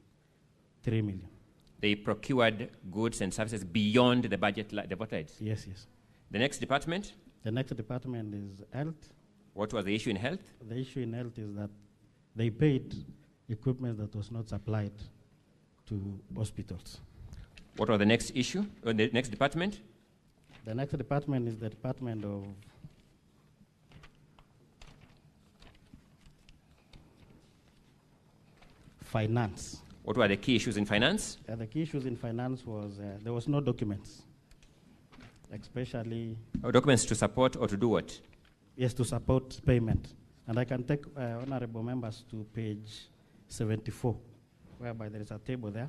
Speaker 16: 3 million.
Speaker 15: They procured goods and services beyond the budget, the budget?
Speaker 16: Yes, yes.
Speaker 15: The next department?
Speaker 16: The next department is health.
Speaker 15: What was the issue in health?
Speaker 16: The issue in health is that they paid equipment that was not supplied to hospitals.
Speaker 15: What was the next issue, or the next department?
Speaker 16: The next department is the Department of Finance.
Speaker 15: What were the key issues in finance?
Speaker 16: The key issues in finance was there was no documents, especially...
Speaker 15: documents to support or to do what?
Speaker 16: Yes, to support payment. And I can take honorable members to page 74, whereby there is a table there.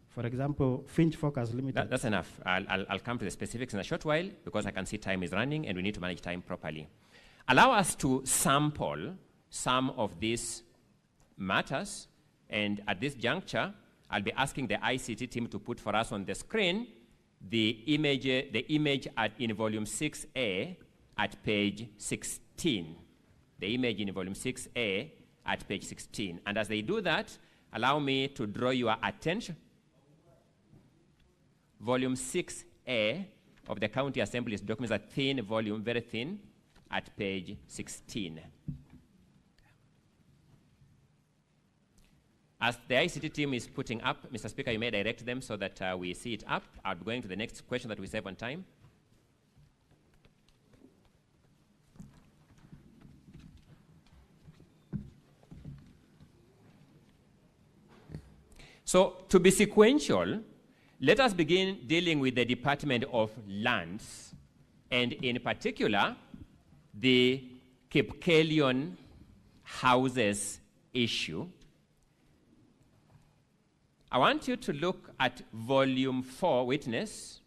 Speaker 16: For example, Finch Focus Limited.
Speaker 15: That's enough. I'll come to the specifics in a short while because I can see time is running and we need to manage time properly. Allow us to sample some of these matters, and at this juncture, I'll be asking the ICT team to put for us on the screen the image in volume 6A at page 16. The image in volume 6A at page 16. And as they do that, allow me to draw your attention. Volume 6A of the County Assembly's documents, a thin volume, very thin, at page 16. As the ICT team is putting up, Mr. Speaker, you may direct them so that we see it up. I'll be going to the next question that we save on time. So, to be sequential, let us begin dealing with the Department of Lands, and in particular, the Kericho houses issue. I want you to look at volume 4, witness,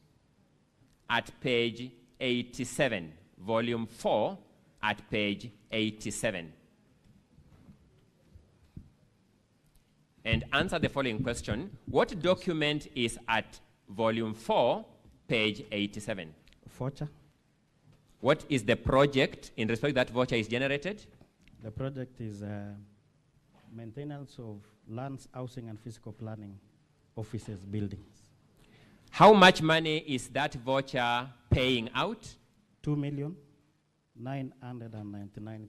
Speaker 15: at page 87. Volume 4 at page 87. And answer the following question. What document is at volume 4, page 87?
Speaker 16: Voucher.
Speaker 15: What is the project in respect that voucher is generated?
Speaker 16: The project is maintenance of lands, housing, and physical planning offices, buildings.
Speaker 15: How much money is that voucher paying out?
Speaker 16: 2,999,000.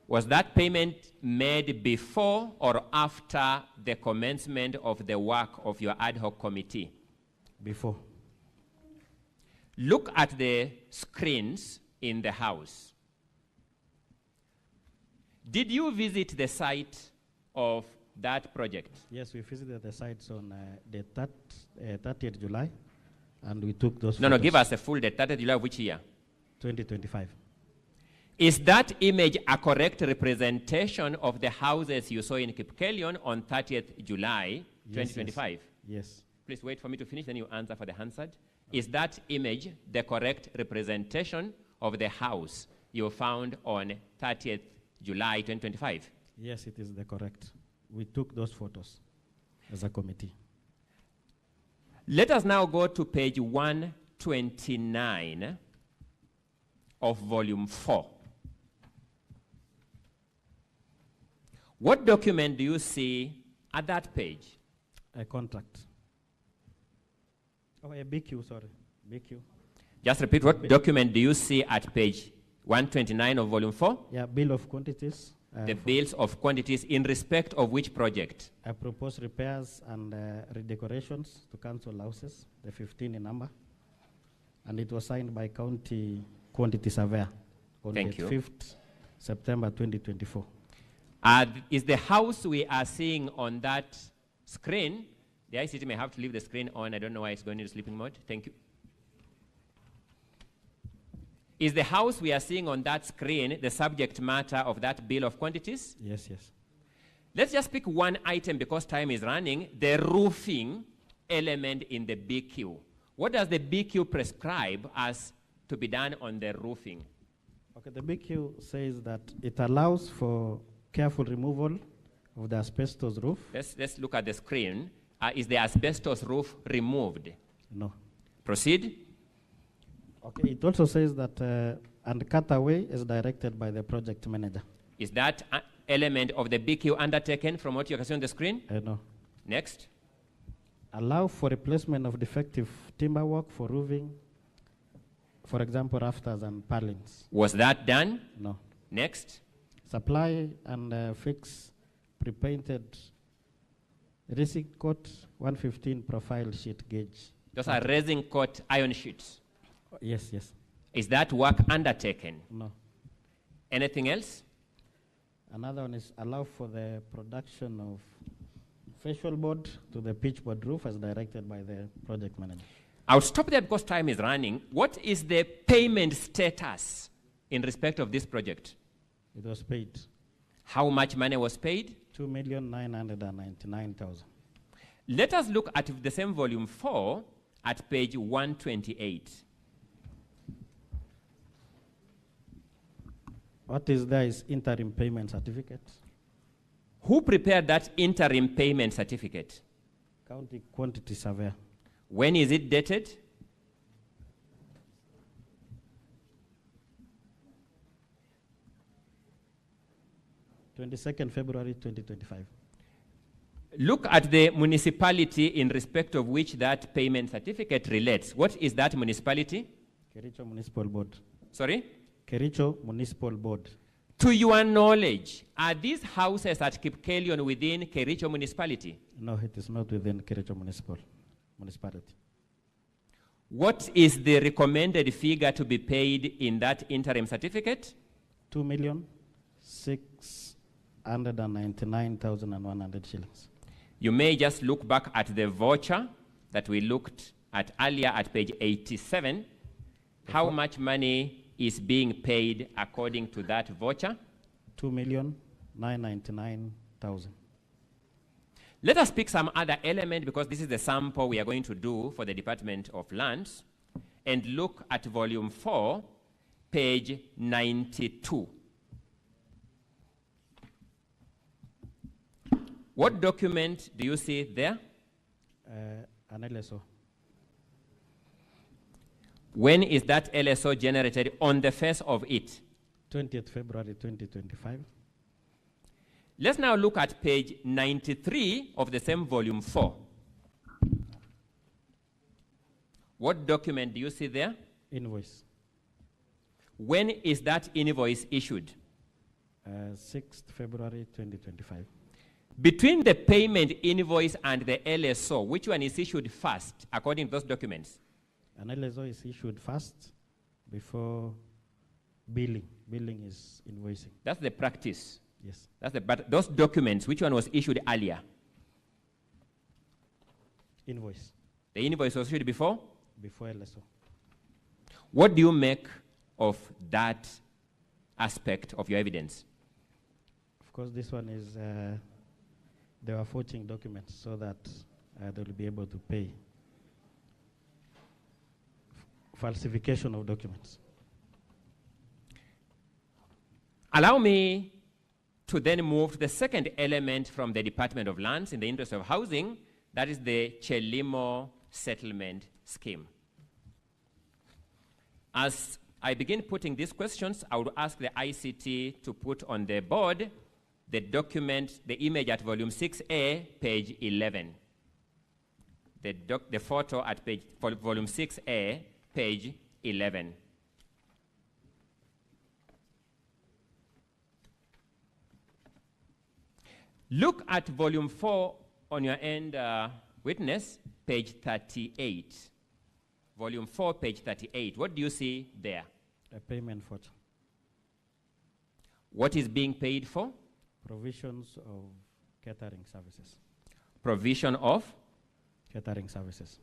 Speaker 15: Was that payment made before or after the commencement of the work of your ad hoc committee?
Speaker 16: Before.
Speaker 15: Look at the screens in the house. Did you visit the site of that project?
Speaker 16: Yes, we visited the sites on the 30th July, and we took those
Speaker 15: No,
Speaker 16: photos.
Speaker 15: give us a full date. 30th July of which year?
Speaker 16: 2025.
Speaker 15: Is that image a correct representation of the houses you saw in Kericho on 30th July, 2025?
Speaker 16: Yes.
Speaker 15: Please wait for me to finish, then you answer for the Hansard. Is that image the correct representation of the house you found on 30th July 2025?
Speaker 16: Yes, it is the correct. We took those photos as a committee.
Speaker 15: Let us now go to page 129 of volume 4. What document do you see at that page?
Speaker 16: A contract. Oh, a BQ, sorry. BQ.
Speaker 15: Just repeat, what document do you see at page 129 of volume 4?
Speaker 16: Yeah, bill of quantities
Speaker 15: The bills of quantities in respect of which project?
Speaker 16: I propose repairs and redecorations to council houses, the 15 in number. And it was signed by county quantity surveyor on
Speaker 15: Thank
Speaker 16: the
Speaker 15: you.
Speaker 16: 5th September 2024.
Speaker 15: Is the house we are seeing on that screen, the ICT may have to leave the screen on, I don't know why it's going into sleeping mode. Thank you. Is the house we are seeing on that screen the subject matter of that bill of quantities?
Speaker 16: Yes, yes.
Speaker 15: Let's just pick one item because time is running, the roofing element in the BQ. What does the BQ prescribe as to be done on the roofing?
Speaker 16: Okay, the BQ says that it allows for careful removal of the asbestos roof.
Speaker 15: Let's look at the screen. Is the asbestos roof removed?
Speaker 16: No.
Speaker 15: Proceed.
Speaker 16: Okay, it also says that and cut away is directed by the project manager.
Speaker 15: Is that element of the BQ undertaken from what you can see on the screen?
Speaker 16: No.
Speaker 15: Next.
Speaker 16: Allow for replacement of defective timber work for roofing, for example, rafters and purlins.
Speaker 15: Was that done?
Speaker 16: No.
Speaker 15: Next.
Speaker 16: Supply and fix pre-painted resin coat 115 profile sheet gauge.
Speaker 15: Those are resin coat iron sheets.
Speaker 16: Yes, yes.
Speaker 15: Is that work undertaken?
Speaker 16: No.
Speaker 15: Anything else?
Speaker 16: Another one is allow for the production of facial board to the pitch board roof as directed by the project manager.
Speaker 15: I'll stop there because time is running. What is the payment status in respect of this project?
Speaker 16: It was paid.
Speaker 15: How much money was paid?
Speaker 16: 2,999,000.
Speaker 15: Let us look at the same volume 4 at page 128.
Speaker 16: What is there is interim payment certificate.
Speaker 15: Who prepared that interim payment certificate?
Speaker 16: County quantity surveyor.
Speaker 15: When is it dated?
Speaker 16: February 2025.
Speaker 15: Look at the municipality in respect of which that payment certificate relates. What is that municipality?
Speaker 16: Kericho Municipal Board.
Speaker 15: Sorry?
Speaker 16: Kericho Municipal Board.
Speaker 15: To your knowledge, are these houses at Kipkelion within Kericho municipality?
Speaker 16: No, it is not within Kericho municipality.
Speaker 15: What is the recommended figure to be paid in that interim certificate?
Speaker 16: 2,699,100 shillings.
Speaker 15: You may just look back at the voucher that we looked at earlier at page 87. How much money is being paid according to that voucher?
Speaker 16: 2,999,000.
Speaker 15: Let us pick some other element because this is the sample we are going to do for the Department of Lands and look at volume 4, page 92. What document do you see there?
Speaker 16: An LSO.
Speaker 15: When is that LSO generated on the face of it?
Speaker 16: 20th February 2025.
Speaker 15: Let's now look at page 93 of the same volume 4. What document do you see there?
Speaker 16: Invoice.
Speaker 15: When is that invoice issued?
Speaker 16: 6th February 2025.
Speaker 15: Between the payment invoice and the LSO, which one is issued first, according to those documents?
Speaker 16: An LSO is issued first before billing. Billing is invoicing.
Speaker 15: That's the practice.
Speaker 16: Yes.
Speaker 15: But those documents, which one was issued earlier?
Speaker 16: Invoice.
Speaker 15: The invoice was issued before?
Speaker 16: Before LSO.
Speaker 15: What do you make of that aspect of your evidence?
Speaker 16: Of course, this one is, they were forging documents so that they will be able to pay. Falsification of documents.
Speaker 15: Allow me to then move to the second element from the Department of Lands in the interest of housing, that is the Chelimo settlement scheme. As I begin putting these questions, I would ask the ICT to put on the board the document, the image at volume 6A, page 11. The photo at volume 6A, page 11. Look at volume 4 on your end, witness, page 38. Volume 4, page 38. What do you see there?
Speaker 16: A payment voucher.
Speaker 15: What is being paid for?
Speaker 16: Provisions of catering services.
Speaker 15: Provision of?
Speaker 16: Catering services.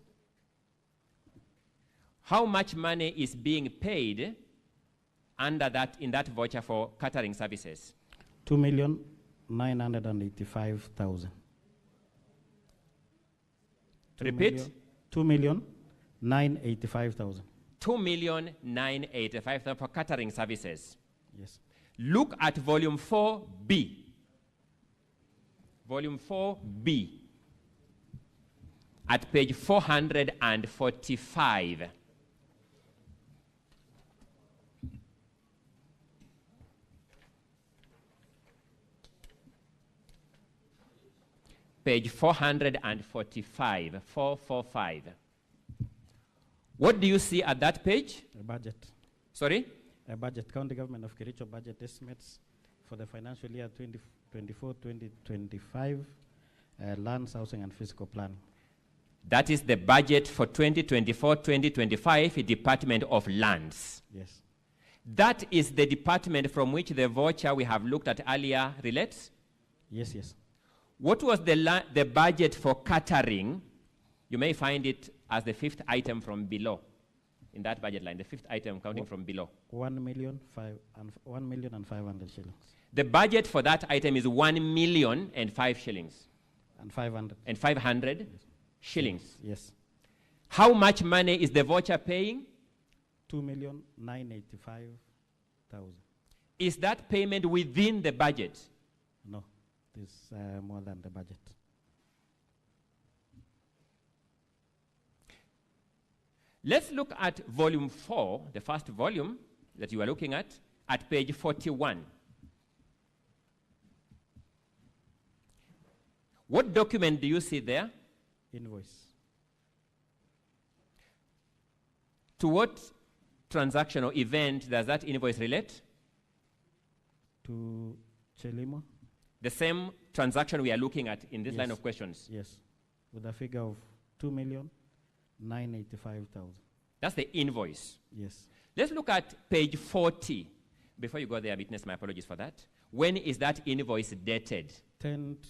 Speaker 15: How much money is being paid under that, in that voucher for catering services?
Speaker 16: 2,985,000.
Speaker 15: Repeat?
Speaker 16: 2,985,000.
Speaker 15: 2,985,000 for catering services.
Speaker 16: Yes.
Speaker 15: Look at volume 4B. Volume 4B. At page 445. Page 445, 445. What do you see at that page?
Speaker 16: A budget.
Speaker 15: Sorry?
Speaker 16: A budget. County Government of Kericho budget estimates for the financial year 2024-2025, lands, housing, and fiscal planning.
Speaker 15: That is the budget for 2024-2025, Department of Lands.
Speaker 16: Yes.
Speaker 15: That is the department from which the voucher we have looked at earlier relates?
Speaker 16: Yes, yes.
Speaker 15: What was the budget for catering? You may find it as the fifth item from below, in that budget line, the fifth item counting from below.
Speaker 16: 1,500,000 shillings.
Speaker 15: The budget for that item is 1,000,005 shillings.
Speaker 16: And 500.
Speaker 15: And 500
Speaker 16: yes.
Speaker 15: Shillings.
Speaker 16: Yes.
Speaker 15: How much money is the voucher paying?
Speaker 16: 2,985,000.
Speaker 15: Is that payment within the budget?
Speaker 16: No, it is more than the budget.
Speaker 15: Let's look at volume 4, the first volume that you are looking at page 41. What document do you see there?
Speaker 16: Invoice.
Speaker 15: To what transaction or event does that invoice relate?
Speaker 16: To Chelimo.
Speaker 15: The same transaction we are looking at in this line of questions?
Speaker 16: Yes, with a figure of 2,985,000.
Speaker 15: That's the invoice?
Speaker 16: Yes.
Speaker 15: Let's look at page 40. Before you go there, witness, my apologies for that. When is that invoice dated?
Speaker 16: 10th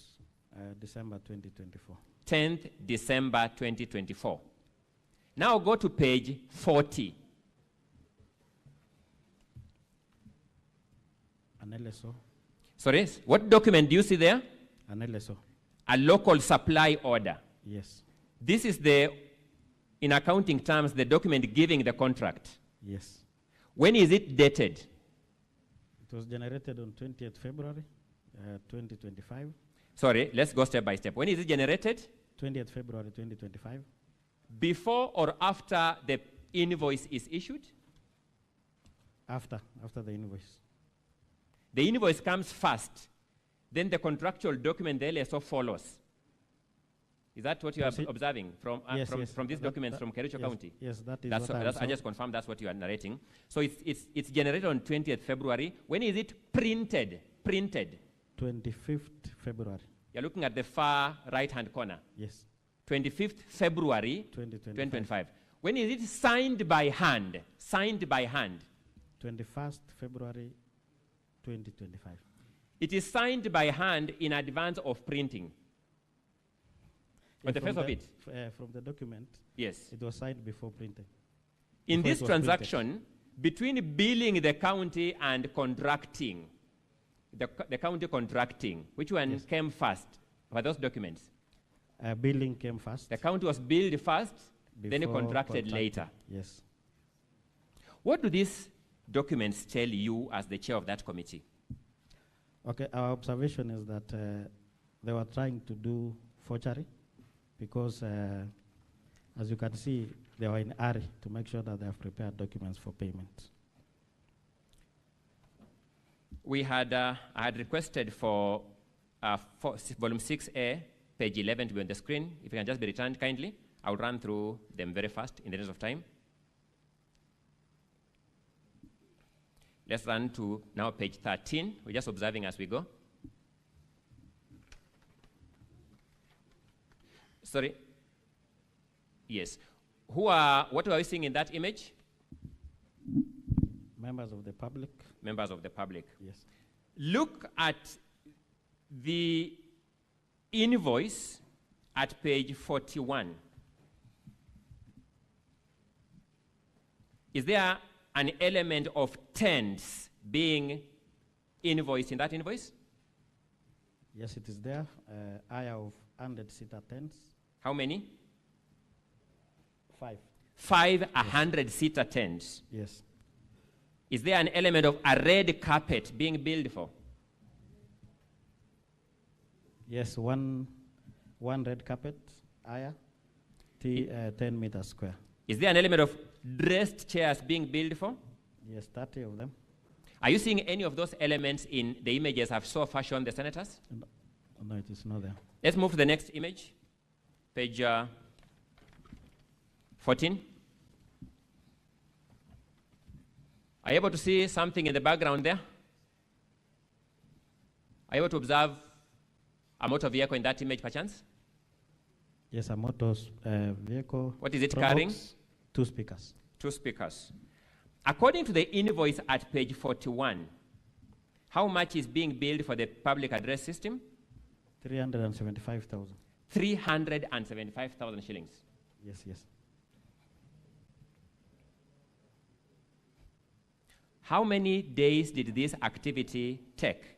Speaker 16: December 2024.
Speaker 15: 10th December 2024. Now go to page 40.
Speaker 16: An LSO.
Speaker 15: Sorry, what document do you see there?
Speaker 16: An LSO.
Speaker 15: A local supply order.
Speaker 16: Yes.
Speaker 15: This is the, in accounting terms, the document giving the contract.
Speaker 16: Yes.
Speaker 15: When is it dated?
Speaker 16: It was generated on 20th February 2025.
Speaker 15: Sorry, let's go step by step. When is it generated?
Speaker 16: 20th February 2025.
Speaker 15: Before or after the invoice is issued?
Speaker 16: After the invoice.
Speaker 15: The invoice comes first, then the contractual document, the LSO, follows. Is that what you are observing from these documents from Kericho County?
Speaker 16: Yes, that is
Speaker 15: I just confirmed that's what you are narrating. So it's generated on 20th February. When is it printed?
Speaker 16: 25th February.
Speaker 15: You're looking at the far right-hand corner.
Speaker 16: Yes.
Speaker 15: 25th February 2025. When is it signed by hand?
Speaker 16: 21st February 2025.
Speaker 15: It is signed by hand in advance of printing. On the face of it?
Speaker 16: From the document,
Speaker 15: yes,
Speaker 16: it was signed before printing.
Speaker 15: In this transaction, between billing the county and contracting, the county contracting, which one came first for those documents?
Speaker 16: Billing came first.
Speaker 15: The county was billed first, then it contracted later.
Speaker 16: Yes.
Speaker 15: What do these documents tell you as the chair of that committee?
Speaker 16: Okay, our observation is that they were trying to do forgery because, as you can see, they were in a hurry to make sure that they have prepared documents for payment.
Speaker 15: We had, I had requested for volume 6A, page 11 to be on the screen. If you can just be returned kindly, I'll run through them very fast in the interest of time. Let's run to now page 13. We're just observing as we go. Sorry? Yes. What are we seeing in that image?
Speaker 16: Members of the public.
Speaker 15: Members of the public.
Speaker 16: Yes.
Speaker 15: Look at the invoice at page 41. Is there an element of tents being invoiced in that invoice?
Speaker 16: Yes, it is there. Hire of 100-seater tents.
Speaker 15: How many?
Speaker 16: 5.
Speaker 15: 5 100-seater tents.
Speaker 16: Yes.
Speaker 15: Is there an element of a red carpet being billed for?
Speaker 16: Yes, one red carpet, hire, 10 meters square.
Speaker 15: Is there an element of dressed chairs being billed for?
Speaker 16: Yes, 30 of them.
Speaker 15: Are you seeing any of those elements in the images I've so far shown the senators?
Speaker 16: No, it is not there.
Speaker 15: Let's move to the next image, page 14. Are you able to see something in the background there? Are you able to observe a motor vehicle in that image, perchance?
Speaker 16: Yes, a motor vehicle.
Speaker 15: What is it
Speaker 16: probox,
Speaker 15: carrying?
Speaker 16: 2 speakers.
Speaker 15: 2 speakers. According to the invoice at page 41, how much is being billed for the public address system?
Speaker 16: 375,000.
Speaker 15: 375,000 shillings.
Speaker 16: Yes, yes.
Speaker 15: How many days did this activity take?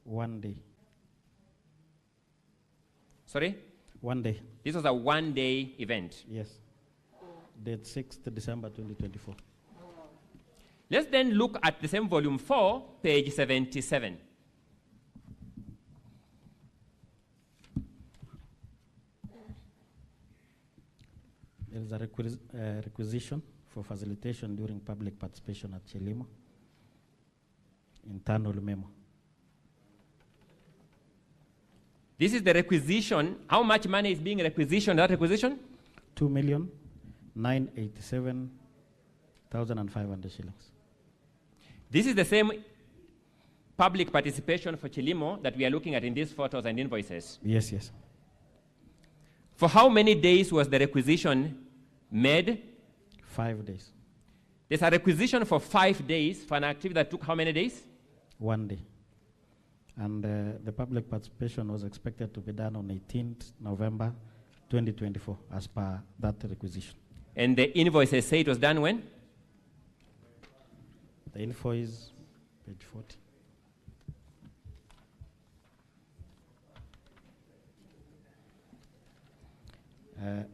Speaker 16: 1 day.
Speaker 15: Sorry?
Speaker 16: 1 day.
Speaker 15: This was a one-day event.
Speaker 16: Yes. Date 6th December 2024.
Speaker 15: Let's then look at the same volume 4, page 77.
Speaker 16: There is a requisition for facilitation during public participation at Chelimo. Internal memo.
Speaker 15: This is the requisition. How much money is being requisitioned, that requisition?
Speaker 16: 2,987,500 shillings.
Speaker 15: This is the same public participation for Chilimo that we are looking at in these photos and invoices.
Speaker 16: Yes, yes.
Speaker 15: For how many days was the requisition made?
Speaker 16: 5 days.
Speaker 15: There's a requisition for 5 days for an activity that took how many days?
Speaker 16: 1 day. And the public participation was expected to be done on 18th November 2024 as per that requisition.
Speaker 15: And the invoices say it was done when?
Speaker 16: The invoice, page 40. It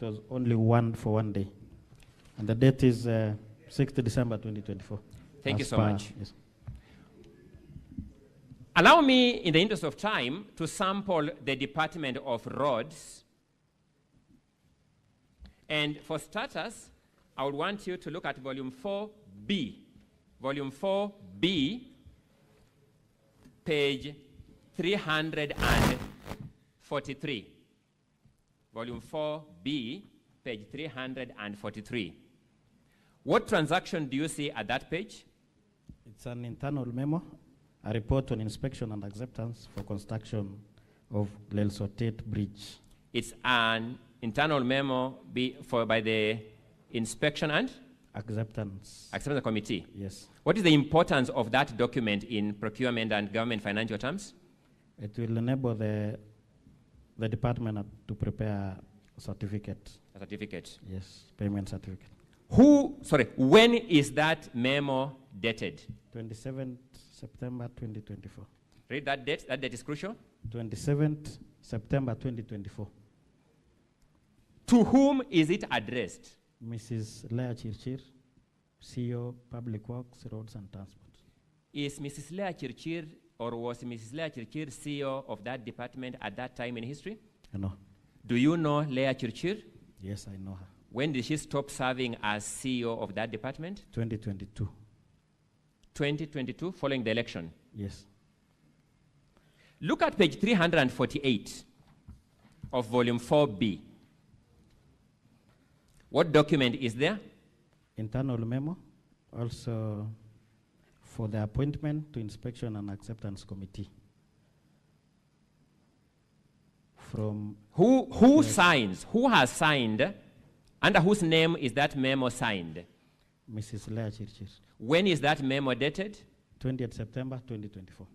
Speaker 16: was only one for 1 day. And the date is 6th December 2024.
Speaker 15: Thank you
Speaker 16: as
Speaker 15: so
Speaker 16: per-
Speaker 15: much.
Speaker 16: Yes.
Speaker 15: Allow me, in the interest of time, to sample the Department of Roads. And for starters, I would want you to look at volume 4B. Volume 4B, page 343. Volume 4B, page 343. What transaction do you see at that page?
Speaker 16: It's an internal memo, a report on inspection and acceptance for construction of Lelsotet Bridge.
Speaker 15: It's an internal memo by the inspection and
Speaker 16: acceptance
Speaker 15: committee.
Speaker 16: Yes.
Speaker 15: What is the importance of that document in procurement and government financial terms?
Speaker 16: It will enable the department to prepare a certificate.
Speaker 15: A certificate.
Speaker 16: Yes, payment certificate.
Speaker 15: When is that memo dated?
Speaker 16: 27th September 2024.
Speaker 15: Read that date. That date is crucial.
Speaker 16: 27th September 2024.
Speaker 15: To whom is it addressed?
Speaker 16: Mrs. Lea Chirchir, CEO, Public Works, Roads and Transport.
Speaker 15: Is Mrs. Lea Chirchir, or was Mrs. Lea Chirchir CEO of that department at that time in history?
Speaker 16: No.
Speaker 15: Do you know Lea Chirchir?
Speaker 16: Yes, I know her.
Speaker 15: When did she stop serving as CEO of that department?
Speaker 16: 2022.
Speaker 15: 2022, following the election?
Speaker 16: Yes.
Speaker 15: Look at page 348 of volume 4B. What document is there?
Speaker 16: Internal memo, also for the appointment to inspection and acceptance committee. from...
Speaker 15: Who signs? Who has signed? Under whose name is that memo signed?
Speaker 16: Mrs. Lea Chirchir.
Speaker 15: When is that memo dated?
Speaker 16: 20th September 2024.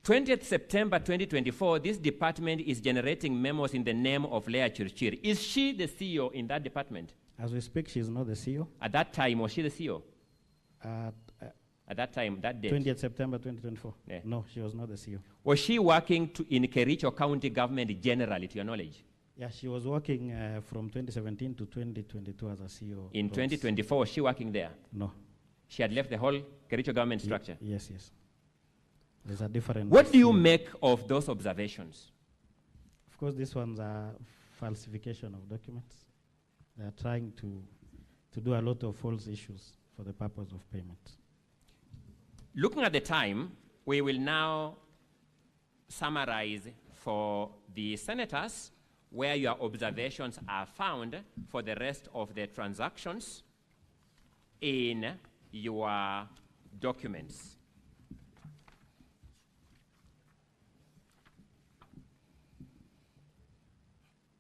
Speaker 15: 20th September 2024, this department is generating memos in the name of Lea Chirchir. Is she the CEO in that department?
Speaker 16: As we speak, she is not the CEO.
Speaker 15: At that time, was she the CEO?
Speaker 16: At
Speaker 15: that time, that date?
Speaker 16: 20th September 2024.
Speaker 15: Yeah.
Speaker 16: No, she was not the CEO.
Speaker 15: Was she working in Kericho County government generally, to your knowledge?
Speaker 16: Yeah, she was working from 2017 to 2022 as a CEO.
Speaker 15: In 2024, was she working there?
Speaker 16: No.
Speaker 15: She had left the whole Kericho government structure?
Speaker 16: Yes. There's a different...
Speaker 15: What do you make of those observations?
Speaker 16: Of course, this one's a falsification of documents. They are trying to do a lot of false issues for the purpose of payment.
Speaker 15: Looking at the time, we will now summarize for the senators where your observations are found for the rest of the transactions in your documents.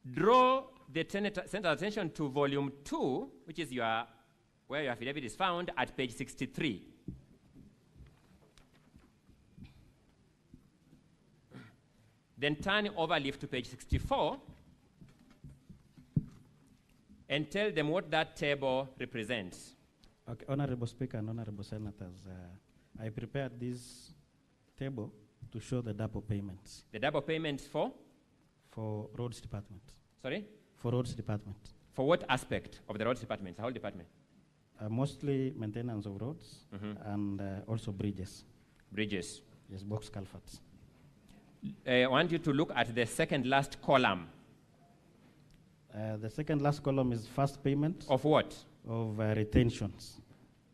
Speaker 15: Draw the senator's attention to volume 2, which is where your affidavit is found at page 63. Then turn over leaf to page 64 and tell them what that table represents.
Speaker 16: Okay, Honorable Speaker and Honorable Senators, I prepared this table to show the double payments.
Speaker 15: The double payments for?
Speaker 16: For Roads Department.
Speaker 15: Sorry?
Speaker 16: For Roads Department.
Speaker 15: For what aspect of the Roads Department, the whole department?
Speaker 16: Mostly maintenance of roads and also bridges.
Speaker 15: Bridges?
Speaker 16: Yes, box culverts.
Speaker 15: I want you to look at the second last column.
Speaker 16: The second last column is first payment.
Speaker 15: Of what?
Speaker 16: Of retentions.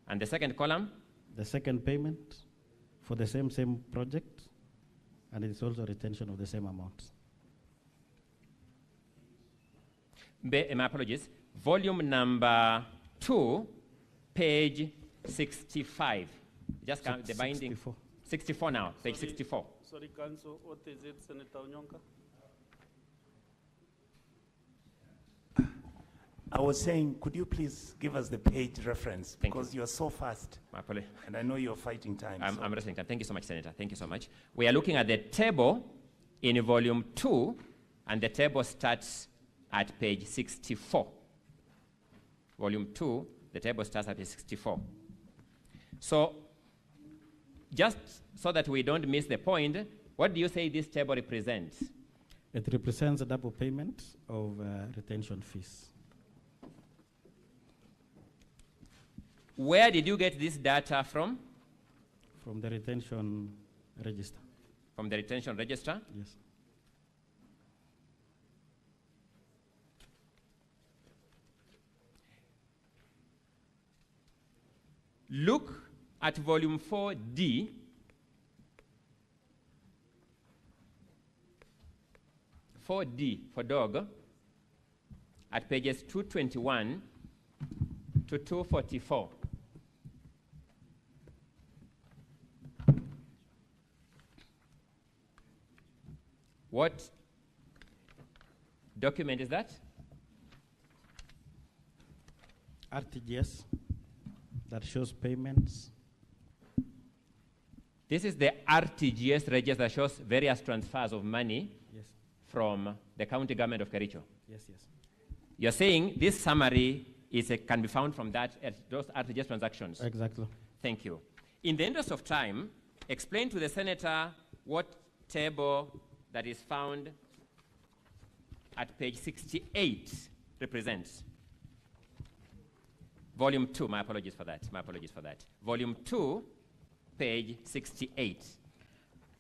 Speaker 15: And the second column?
Speaker 16: The second payment for the same project, and it's also retention of the same amount.
Speaker 15: My apologies. Volume number 2, page 65. Just count the binding. 64 now, page 64.
Speaker 9: Sorry, Council, what is it, Senator Onyonka?
Speaker 17: I was saying, could you please give us the page reference? Because you're so fast.
Speaker 15: My apologies.
Speaker 17: And I know you're fighting time.
Speaker 15: I'm wrestling time. Thank you so much, Senator. Thank you so much. We are looking at the table in volume 2, and the table starts at page 64. Volume 2, the table starts at page 64. So, just so that we don't miss the point, what do you say this table represents?
Speaker 16: It represents a double payment of retention fees.
Speaker 15: Where did you get this data from?
Speaker 16: From the retention register.
Speaker 15: From the retention register?
Speaker 16: Yes.
Speaker 15: Look at volume 4D. For dog, at pages 221 to 244. What document is that?
Speaker 16: RTGS that shows payments.
Speaker 15: This is the RTGS register that shows various transfers of money from the county government of Kericho.
Speaker 16: Yes.
Speaker 15: You're saying this summary can be found from those RTGS transactions?
Speaker 16: Exactly.
Speaker 15: Thank you. In the interest of time, explain to the senator what table that is found at page 68 represents. Volume 2, my apologies for that. Volume 2, page 68.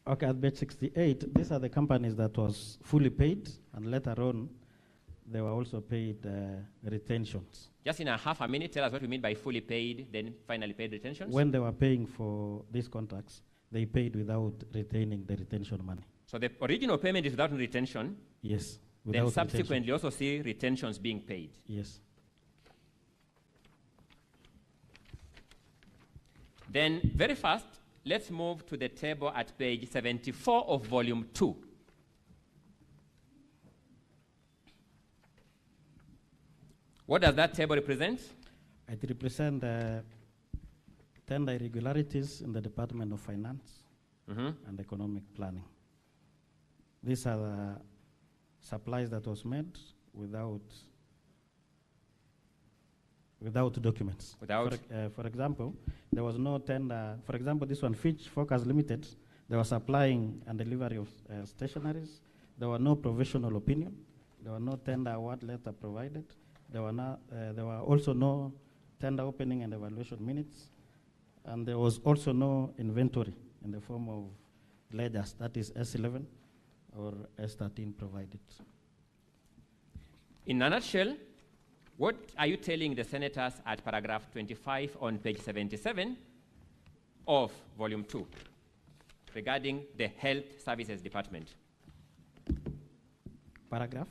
Speaker 16: Okay, at page 68, these are the companies that was fully paid, and later on, they were also paid retentions.
Speaker 15: Just in a half a minute, tell us what you mean by fully paid, then finally paid retentions.
Speaker 16: When they were paying for these contracts, they paid without retaining the retention money.
Speaker 15: So the original payment is without retention?
Speaker 16: Yes.
Speaker 15: Then subsequently also see retentions being paid?
Speaker 16: Yes.
Speaker 15: Then, very fast, let's move to the table at page 74 of volume 2. What does that table represent?
Speaker 16: It represents tender irregularities in the Department of Finance and Economic Planning. These are the supplies that was made without documents. For example, there was no tender. For example, this one, Fitch Focus Limited, they were supplying and delivery of stationaries. There were no professional opinion. There were no tender award letter provided. There were also no tender opening and evaluation minutes. And there was also no inventory in the form of ledgers, that is S11 or S13 provided.
Speaker 15: In a nutshell, what are you telling the senators at paragraph 25 on page 77 of volume 2 regarding the Health Services Department?
Speaker 16: Paragraph?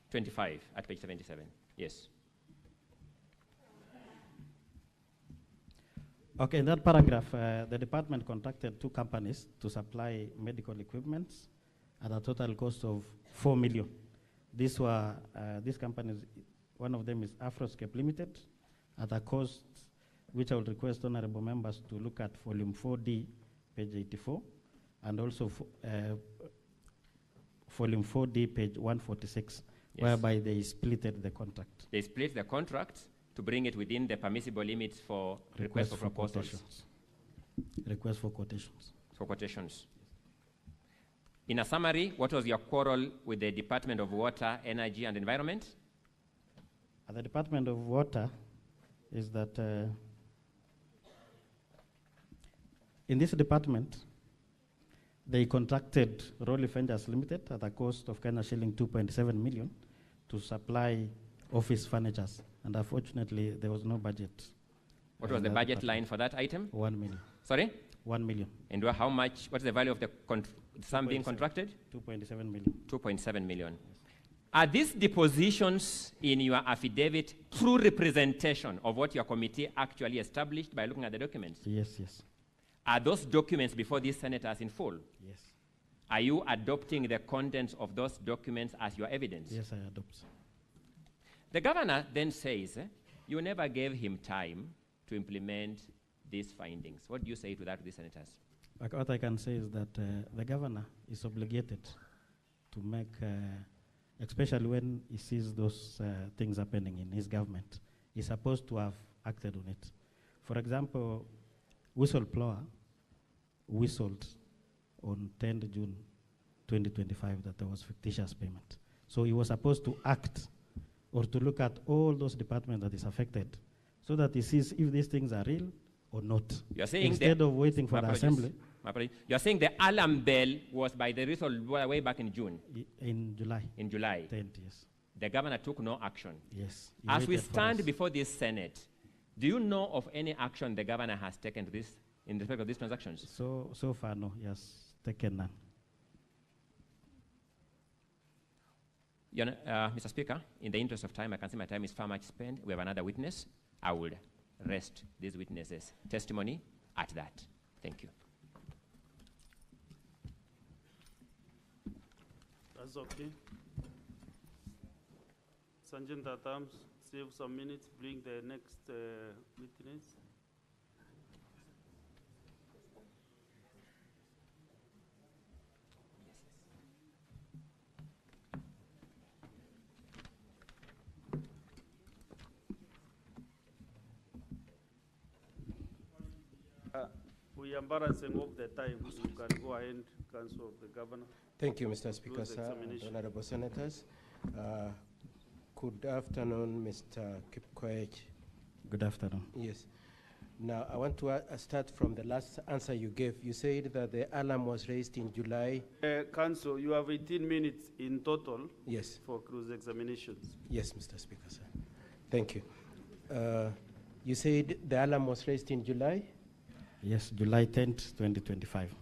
Speaker 15: 25 at page 77, yes.
Speaker 16: Okay, in that paragraph, the department contracted 2 companies to supply medical equipment at a total cost of 4 million. These companies, one of them is Afroscape Limited, at a cost which I would request honorable members to look at volume 4D, page 84, and also volume 4D, page 146, whereby they splitted the contract.
Speaker 15: They split the contract to bring it within the permissible limits for request for proposals.
Speaker 16: Request for quotations.
Speaker 15: For quotations. In a summary, what was your quarrel with the Department of Water, Energy and Environment?
Speaker 16: The Department of Water is that in this department, they contracted Rolly Ventures Limited at a cost of Kenya shilling 2.7 million to supply office furnitures. And unfortunately, there was no budget.
Speaker 15: What was the budget line for that item?
Speaker 16: 1 million.
Speaker 15: Sorry?
Speaker 16: 1 million.
Speaker 15: And how much, what's the value of the sum being contracted?
Speaker 16: 2.7 million.
Speaker 15: 2.7 million. Are these depositions in your affidavit true representation of what your committee actually established by looking at the documents?
Speaker 16: Yes, yes.
Speaker 15: Are those documents before these senators in full?
Speaker 16: Yes.
Speaker 15: Are you adopting the contents of those documents as your evidence?
Speaker 16: Yes, I adopt.
Speaker 15: The governor then says, you never gave him time to implement these findings. What do you say to that, to the senators?
Speaker 16: What I can say is that the governor is obligated to make, especially when he sees those things happening in his government, he's supposed to have acted on it. For example, whistleblower whistled on 10th June 2025 that there was fictitious payment. So he was supposed to act or to look at all those departments that is affected so that he sees if these things are real or not.
Speaker 15: You're saying
Speaker 16: instead of waiting for the assembly.
Speaker 15: You're saying the alarm bell was by the whistleblower way back in June?
Speaker 16: In July.
Speaker 15: In July?
Speaker 16: 10th, yes.
Speaker 15: The governor took no action?
Speaker 16: Yes.
Speaker 15: As we stand before this Senate, do you know of any action the governor has taken to this in respect of these transactions?
Speaker 16: So far, no. He has taken none.
Speaker 15: Mr. Speaker, in the interest of time, I can see my time is far much spent. We have another witness. I will rest these witnesses' testimony at that. Thank you.
Speaker 9: That's okay. Sergeant Tatams, save some minutes, bring the next witness. We are embarrassing of the time. You can go ahead, Council of the Governor.
Speaker 12: Thank you, Mr. Speaker, sir, and honorable senators. Good afternoon, Mr. Kipkoech.
Speaker 16: Good afternoon.
Speaker 12: Yes. Now, I want to start from the last answer you gave. You said that the alarm was raised in July.
Speaker 9: Council, you have 18 minutes in total.
Speaker 12: Yes.
Speaker 9: For cruise examinations.
Speaker 12: Yes, Mr. Speaker, sir. Thank you. You said the alarm was raised in July?
Speaker 16: Yes, July 10th, 2025.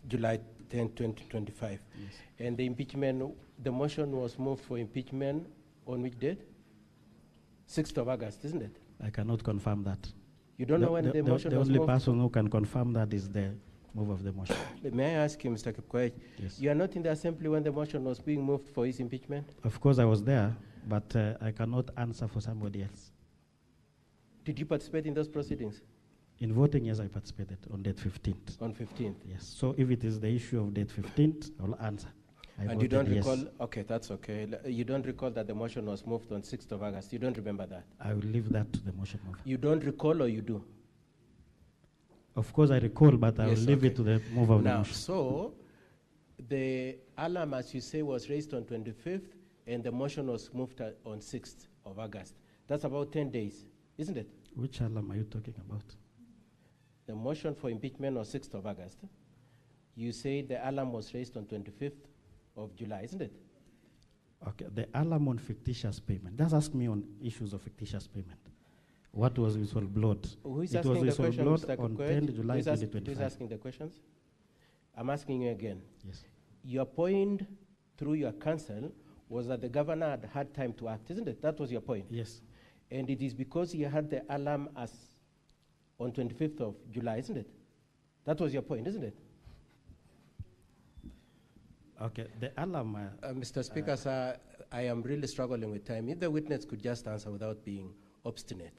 Speaker 12: July 10th, 2025.
Speaker 16: Yes.
Speaker 12: And the impeachment, the motion was moved for impeachment on which date? 6th of August, isn't it?
Speaker 16: I cannot confirm that.
Speaker 12: You don't know when the motion was moved?
Speaker 16: The only person who can confirm that is the move of the motion.
Speaker 12: May I ask you, Mr. Kipkoech,
Speaker 16: yes.
Speaker 12: You are not in the assembly when the motion was being moved for his impeachment?
Speaker 16: Of course, I was there. but I cannot answer for somebody else.
Speaker 12: Did you participate in those proceedings?
Speaker 16: In voting, yes, I participated on date 15th.
Speaker 12: On 15th?
Speaker 16: Yes. So if it is the issue of date 15th, I will answer.
Speaker 12: And you don't recall, okay, that's okay. You don't recall that the motion was moved on 6th of August. You don't remember that?
Speaker 16: I will leave that to the motion mover.
Speaker 12: You don't recall or you do?
Speaker 16: Of course I recall, but I will leave it to the mover of the
Speaker 12: Now,
Speaker 16: motion.
Speaker 12: so the alarm, as you say, was raised on 25th and the motion was moved on 6th of August. That's about 10 days, isn't it?
Speaker 16: Which alarm are you talking about?
Speaker 12: The motion for impeachment on 6th of August. You say the alarm was raised on 25th of July, isn't it?
Speaker 16: Okay, the alarm on fictitious payment. Just ask me on issues of fictitious payment. What was whistleblowed?
Speaker 12: Who is
Speaker 16: it
Speaker 12: asking
Speaker 16: was
Speaker 12: the question,
Speaker 16: whistleblowed
Speaker 12: Mr.
Speaker 16: on
Speaker 12: Kukwet?
Speaker 16: 10 July 2025.
Speaker 12: Who is asking the questions? I'm asking you again.
Speaker 16: Yes.
Speaker 12: Your point through your counsel was that the governor had had time to act, isn't it? That was your point?
Speaker 16: Yes.
Speaker 12: And it is because he had the alarm as on 25th of July, isn't it? That was your point, isn't it?
Speaker 16: Okay, the alarm...
Speaker 12: Mr. Speaker, sir, I am really struggling with time. If the witness could just answer without being obstinate.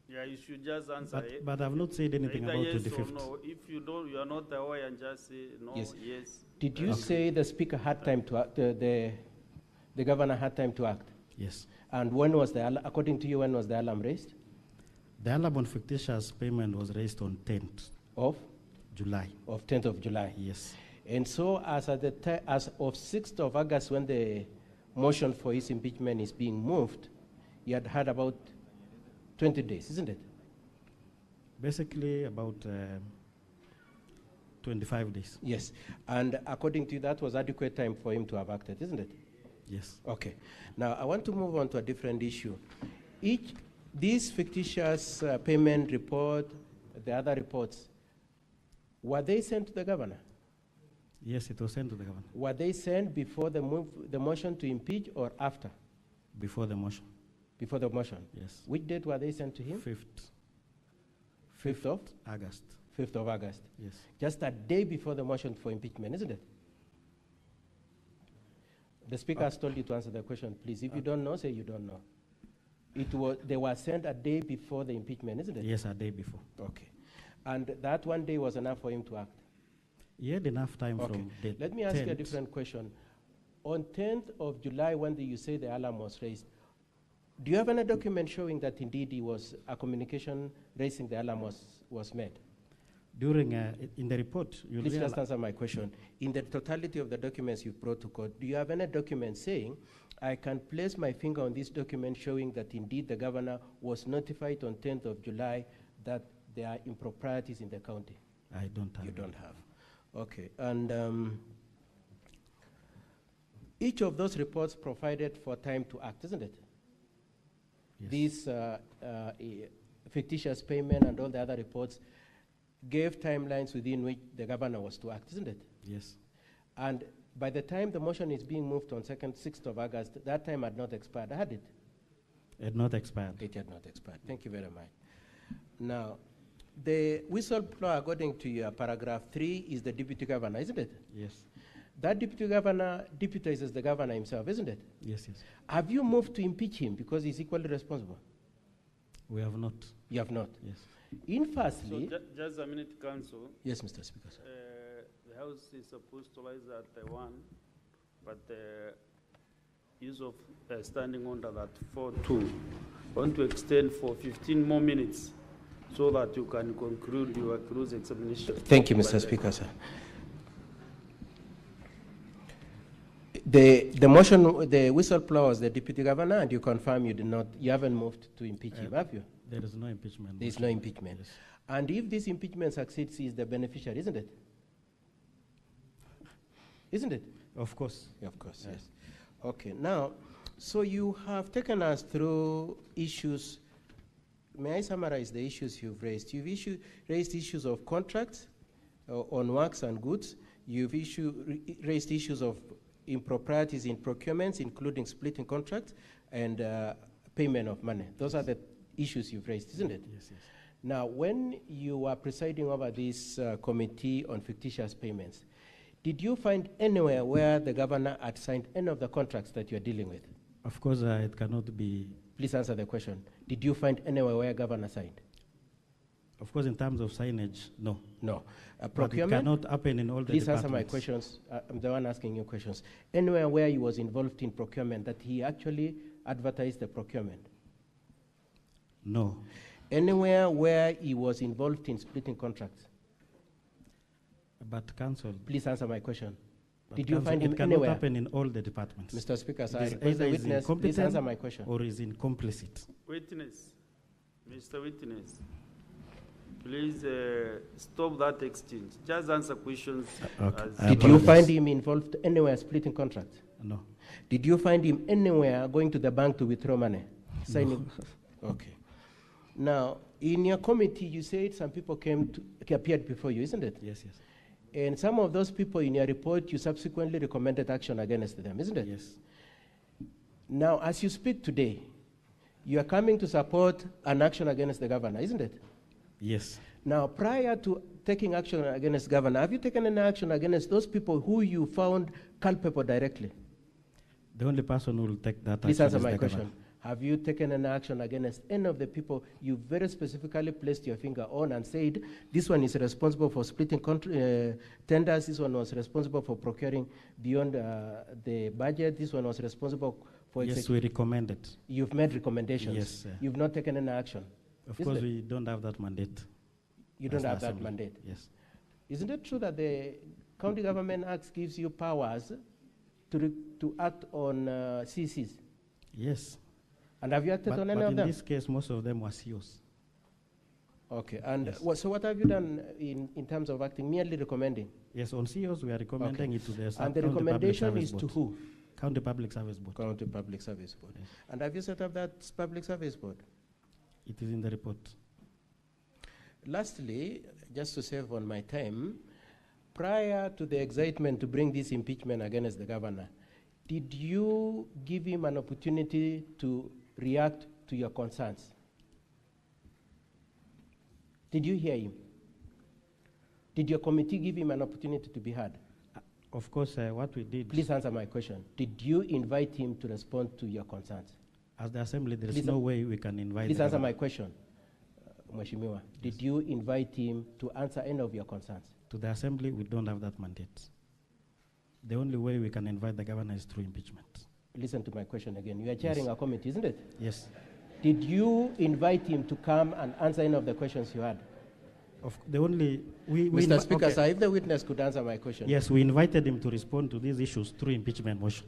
Speaker 9: Yeah, you should just answer it.
Speaker 16: But I've not said anything
Speaker 9: Either
Speaker 16: about
Speaker 9: yes
Speaker 16: 25th.
Speaker 9: or no. If you don't, you are not aware, and just say no, yes.
Speaker 12: Did you say the speaker had time to act, the governor had time to act?
Speaker 16: Yes.
Speaker 12: And when was the, according to you, when was the alarm raised?
Speaker 16: The alarm on fictitious payment was raised on 10th
Speaker 12: of
Speaker 16: July.
Speaker 12: Of 10th of July.
Speaker 16: Yes.
Speaker 12: And so as of 6th of August, when the motion for his impeachment is being moved, he had had about 20 days, isn't it?
Speaker 16: Basically about 25 days.
Speaker 12: Yes. And according to you, that was adequate time for him to have acted, isn't it?
Speaker 16: Yes.
Speaker 12: Okay. Now, I want to move on to a different issue. These fictitious payment report, the other reports, were they sent to the governor?
Speaker 16: Yes, it was sent to the governor.
Speaker 12: Were they sent before the motion to impeach or after?
Speaker 16: Before the motion.
Speaker 12: Before the motion?
Speaker 16: Yes.
Speaker 12: Which date were they sent to him? 5th of?
Speaker 16: August.
Speaker 12: 5th of August.
Speaker 16: Yes.
Speaker 12: Just a day before the motion for impeachment, isn't it? The speaker has told you to answer the question. Please, if you don't know, say you don't know. They were sent a day before the impeachment, isn't it?
Speaker 16: Yes, a day before.
Speaker 12: Okay. And that one day was enough for him to act?
Speaker 16: He had enough time from the
Speaker 12: Let me ask you a different question. On 10th of July, when you say the alarm was raised, do you have any document showing that indeed a communication raising the alarm was made?
Speaker 16: During, in the report, you
Speaker 12: Please just answer my question. In the totality of the documents you've brought to court, do you have any document saying, I can place my finger on this document showing that indeed the governor was notified on 10th of July that there are improprieties in the county?
Speaker 16: I don't have.
Speaker 12: You don't have. Okay. And each of those reports provided for time to act, isn't it? Yes. These fictitious payment and all the other reports gave timelines within which the governor was to act, isn't it?
Speaker 16: Yes.
Speaker 12: And by the time the motion is being moved on 6th of August, that time had not expired, had it?
Speaker 16: It had not expired.
Speaker 12: It had not expired. Thank you very much. Now, the whistleblower, according to your paragraph 3, is the deputy governor, isn't it?
Speaker 16: Yes.
Speaker 12: That deputy governor deputizes the governor himself, isn't it?
Speaker 16: Yes, yes.
Speaker 12: Have you moved to impeach him because he's equally responsible?
Speaker 16: We have not.
Speaker 12: You have not?
Speaker 16: Yes.
Speaker 12: Firstly...
Speaker 9: So just a minute, Council.
Speaker 12: Yes, Mr. Speaker.
Speaker 9: The House is supposed to rise at 1, but the use of standing order at 4:2. I want to extend for 15 more minutes so that you can conclude your close examination.
Speaker 12: Thank you, Mr. Speaker, sir. The motion, the whistleblower was the deputy governor, and you confirm you haven't moved to impeach him, have you?
Speaker 16: There is no impeachment.
Speaker 12: There is no impeachment.
Speaker 16: Yes.
Speaker 12: And if this impeachment succeeds, he is the beneficiary, isn't it? Isn't it?
Speaker 16: Of course.
Speaker 12: Of course, yes. Okay, now, so you have taken us through issues. May I summarize the issues you've raised? You've raised issues of contracts on works and goods. You've raised issues of improprieties in procurements, including splitting contracts and payment of money. Those are the issues you've raised, isn't it?
Speaker 16: Yes, yes.
Speaker 12: Now, when you were presiding over this committee on fictitious payments, did you find anywhere where the governor had signed any of the contracts that you're dealing with?
Speaker 16: Of course, it cannot be.
Speaker 12: Please answer the question. Did you find anywhere where governor signed?
Speaker 16: Of course, in terms of signage, no.
Speaker 12: No.
Speaker 16: But
Speaker 12: Procurement?
Speaker 16: it cannot happen in all the
Speaker 12: Please
Speaker 16: departments.
Speaker 12: answer my questions. I'm the one asking you questions. Anywhere where he was involved in procurement, that he actually advertised the procurement?
Speaker 16: No.
Speaker 12: Anywhere where he was involved in splitting contracts?
Speaker 16: But council.
Speaker 12: Please answer my question.
Speaker 16: But
Speaker 12: Did you
Speaker 16: council,
Speaker 12: find him
Speaker 16: it cannot
Speaker 12: anywhere?
Speaker 16: happen in all the departments.
Speaker 12: Mr. Speaker, sir,
Speaker 16: It is
Speaker 12: I request the
Speaker 16: either is
Speaker 12: witness, please
Speaker 16: incompetent
Speaker 12: answer my question.
Speaker 16: or is incomplicit.
Speaker 9: Witness, Mr. Witness, please stop that exchange. Just answer questions.
Speaker 12: Did you find him involved anywhere splitting contracts?
Speaker 16: No.
Speaker 12: Did you find him anywhere going to the bank to withdraw money? Signing? Okay. Now, in your committee, you said some people appeared before you, isn't it?
Speaker 16: Yes, yes.
Speaker 12: And some of those people in your report, you subsequently recommended action against them, isn't it?
Speaker 16: Yes.
Speaker 12: Now, as you speak today, you are coming to support an action against the governor, isn't it?
Speaker 16: Yes.
Speaker 12: Now, prior to taking action against governor, have you taken any action against those people who you found culpable directly?
Speaker 16: The only person who will take that
Speaker 12: Please
Speaker 16: action
Speaker 12: answer
Speaker 16: is
Speaker 12: my
Speaker 16: the
Speaker 12: question.
Speaker 16: governor.
Speaker 12: Have you taken an action against any of the people you very specifically placed your finger on and said, this one is responsible for splitting tenders, this one was responsible for procuring beyond the budget, this one was responsible for
Speaker 16: Yes, we recommended.
Speaker 12: You've made recommendations.
Speaker 16: Yes, sir.
Speaker 12: You've not taken any action.
Speaker 16: Of
Speaker 12: Isn't
Speaker 16: course,
Speaker 12: it?
Speaker 16: we don't have that mandate.
Speaker 12: You don't
Speaker 16: as the
Speaker 12: have that
Speaker 16: assembly.
Speaker 12: mandate?
Speaker 16: Yes.
Speaker 12: Isn't it true that the County Government Act gives you powers to act on CCs?
Speaker 16: Yes.
Speaker 12: And have you acted
Speaker 16: But
Speaker 12: on any of them?
Speaker 16: in this case, most of them were CEOs.
Speaker 12: Okay, and
Speaker 16: Yes.
Speaker 12: so what have you done in terms of acting? Merely recommending?
Speaker 16: Yes, on CEOs, we are recommending it to the
Speaker 12: And the
Speaker 16: County Public
Speaker 12: recommendation
Speaker 16: Service
Speaker 12: is to
Speaker 16: Board.
Speaker 12: who?
Speaker 16: County Public Service Board.
Speaker 12: County Public Service Board. And have you set up that Public Service Board?
Speaker 16: It is in the report.
Speaker 12: Lastly, just to save on my time, prior to the excitement to bring this impeachment against the governor, did you give him an opportunity to react to your concerns? Did you hear him? Did your committee give him an opportunity to be heard?
Speaker 16: Of course, what we did.
Speaker 12: Please answer my question. Did you invite him to respond to your concerns?
Speaker 16: As the assembly, there is
Speaker 12: Please
Speaker 16: no way we can invite.
Speaker 12: Please
Speaker 16: the
Speaker 12: answer
Speaker 16: governor.
Speaker 12: my question, Mheshimiwa. Did you invite him to answer any of your concerns?
Speaker 16: To the assembly, we don't have that mandate. The only way we can invite the governor is through impeachment.
Speaker 12: Listen to my question again. You are chairing a committee, isn't it?
Speaker 16: Yes.
Speaker 12: Did you invite him to come and answer any of the questions you had?
Speaker 16: The only
Speaker 12: Mr. Speaker, sir, if the witness could answer my question.
Speaker 16: Yes, we invited him to respond to these issues through impeachment motion,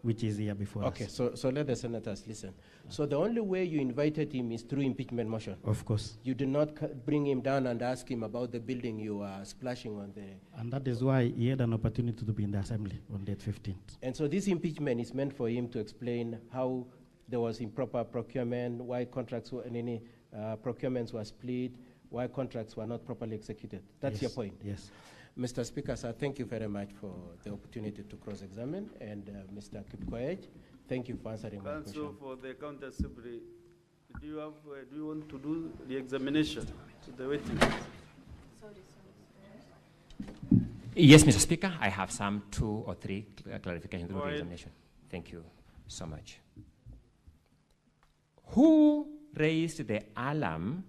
Speaker 16: which is here before us.
Speaker 12: Okay, so let the senators listen. So the only way you invited him is through impeachment motion?
Speaker 16: Of course.
Speaker 12: You did not bring him down and ask him about the building you were splashing on the...
Speaker 16: And that is why he had an opportunity to be in the assembly on date 15th.
Speaker 12: And so this impeachment is meant for him to explain how there was improper procurement, why contracts were, any procurements were split, why contracts were not properly executed. That's
Speaker 16: Yes,
Speaker 12: your point?
Speaker 16: yes.
Speaker 12: Mr. Speaker, sir, thank you very much for the opportunity to cross-examine. And Mr. Kipkoech, thank you for answering my question.
Speaker 9: Council for the County Assembly, do you want to do the examination to the witness?
Speaker 15: Yes, Mr. Speaker, I have some 2 or 3 clarifications to
Speaker 9: Go
Speaker 15: the
Speaker 9: ahead.
Speaker 15: examination. Thank you so much. Who raised the alarm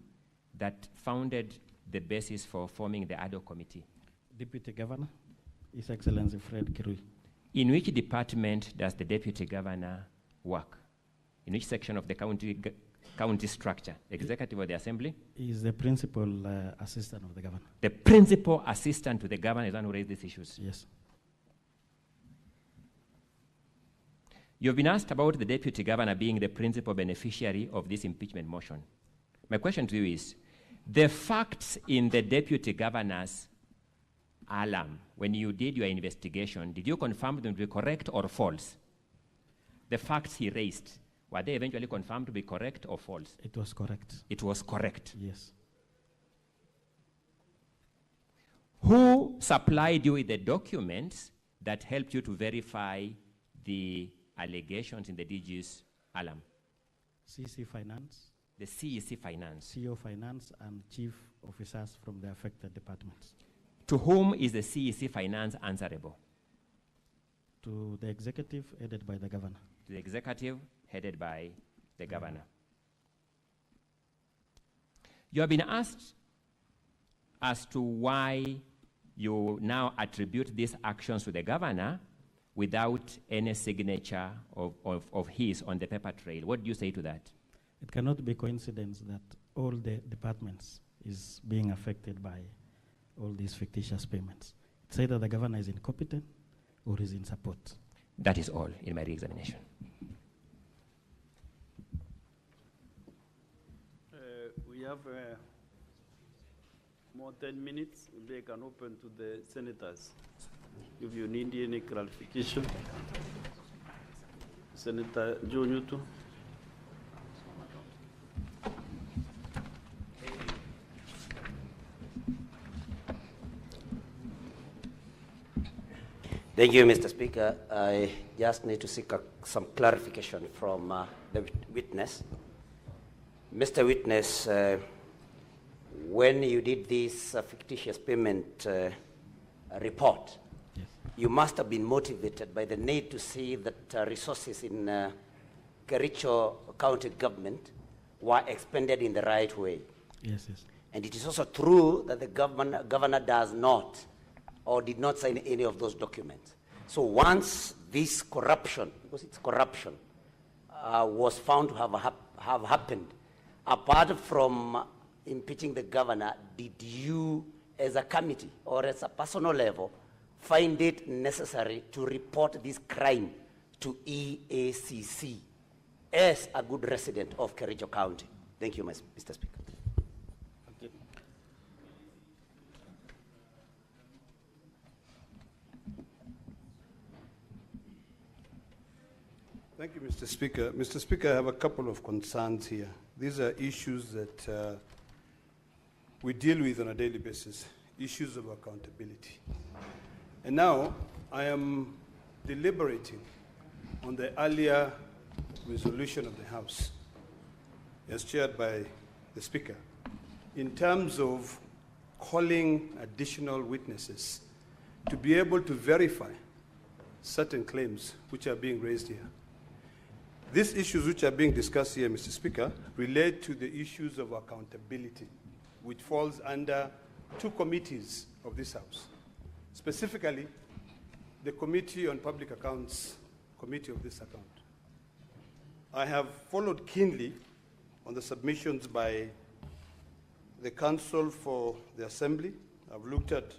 Speaker 15: that founded the basis for forming the ad hoc committee?
Speaker 16: Deputy Governor, His Excellency Fred Kirui.
Speaker 15: In which department does the deputy governor work? In which section of the county structure? Executive or the assembly?
Speaker 16: He is the principal assistant of the governor.
Speaker 15: The principal assistant to the governor is the one who raised these issues?
Speaker 16: Yes.
Speaker 15: You've been asked about the deputy governor being the principal beneficiary of this impeachment motion. My question to you is, the facts in the deputy governor's alarm, when you did your investigation, did you confirm them to be correct or false? The facts he raised, were they eventually confirmed to be correct or false?
Speaker 16: It was correct.
Speaker 15: It was correct.
Speaker 16: Yes.
Speaker 15: Who supplied you with the documents that helped you to verify the allegations in the DG's alarm?
Speaker 16: CC Finance.
Speaker 15: The CEC Finance.
Speaker 16: CEO Finance and chief officers from the affected departments.
Speaker 15: To whom is the CEC Finance answerable?
Speaker 16: To the executive headed by the governor.
Speaker 15: To the executive headed by the governor. You have been asked as to why you now attribute these actions to the governor without any signature of his on the paper trail. What do you say to that?
Speaker 16: It cannot be coincidence that all the departments is being affected by all these fictitious payments. It's either the governor is incompetent or is in support.
Speaker 15: That is all in my re-examination.
Speaker 9: We have more 10 minutes. They can open to the senators. If you need any clarification. Senator Joe Newton.
Speaker 18: Thank you, Mr. Speaker. I just need to seek some clarification from the witness. Mr. Witness, when you did this fictitious payment report, yes, you must have been motivated by the need to see that resources in Kericho County government were expended in the right way.
Speaker 16: Yes, yes.
Speaker 18: And it is also true that the governor does not or did not sign any of those documents. So once this corruption, because it's corruption, was found to have happened, apart from impeaching the governor, did you, as a committee or as a personal level, find it necessary to report this crime to EACC as a good resident of Kericho County? Thank you, Mr. Speaker.
Speaker 11: Thank you, Mr. Speaker. Mr. Speaker, I have a couple of concerns here. These are issues that we deal with on a daily basis, issues of accountability. And now I am deliberating on the earlier resolution of the House, as chaired by the Speaker, in terms of calling additional witnesses to be able to verify certain claims which are being raised here. These issues which are being discussed here, Mr. Speaker, relate to the issues of accountability, which falls under two committees of this House. Specifically, the Committee on Public Accounts, Committee of this account. I have followed keenly on the submissions by the Council for the Assembly. I've looked at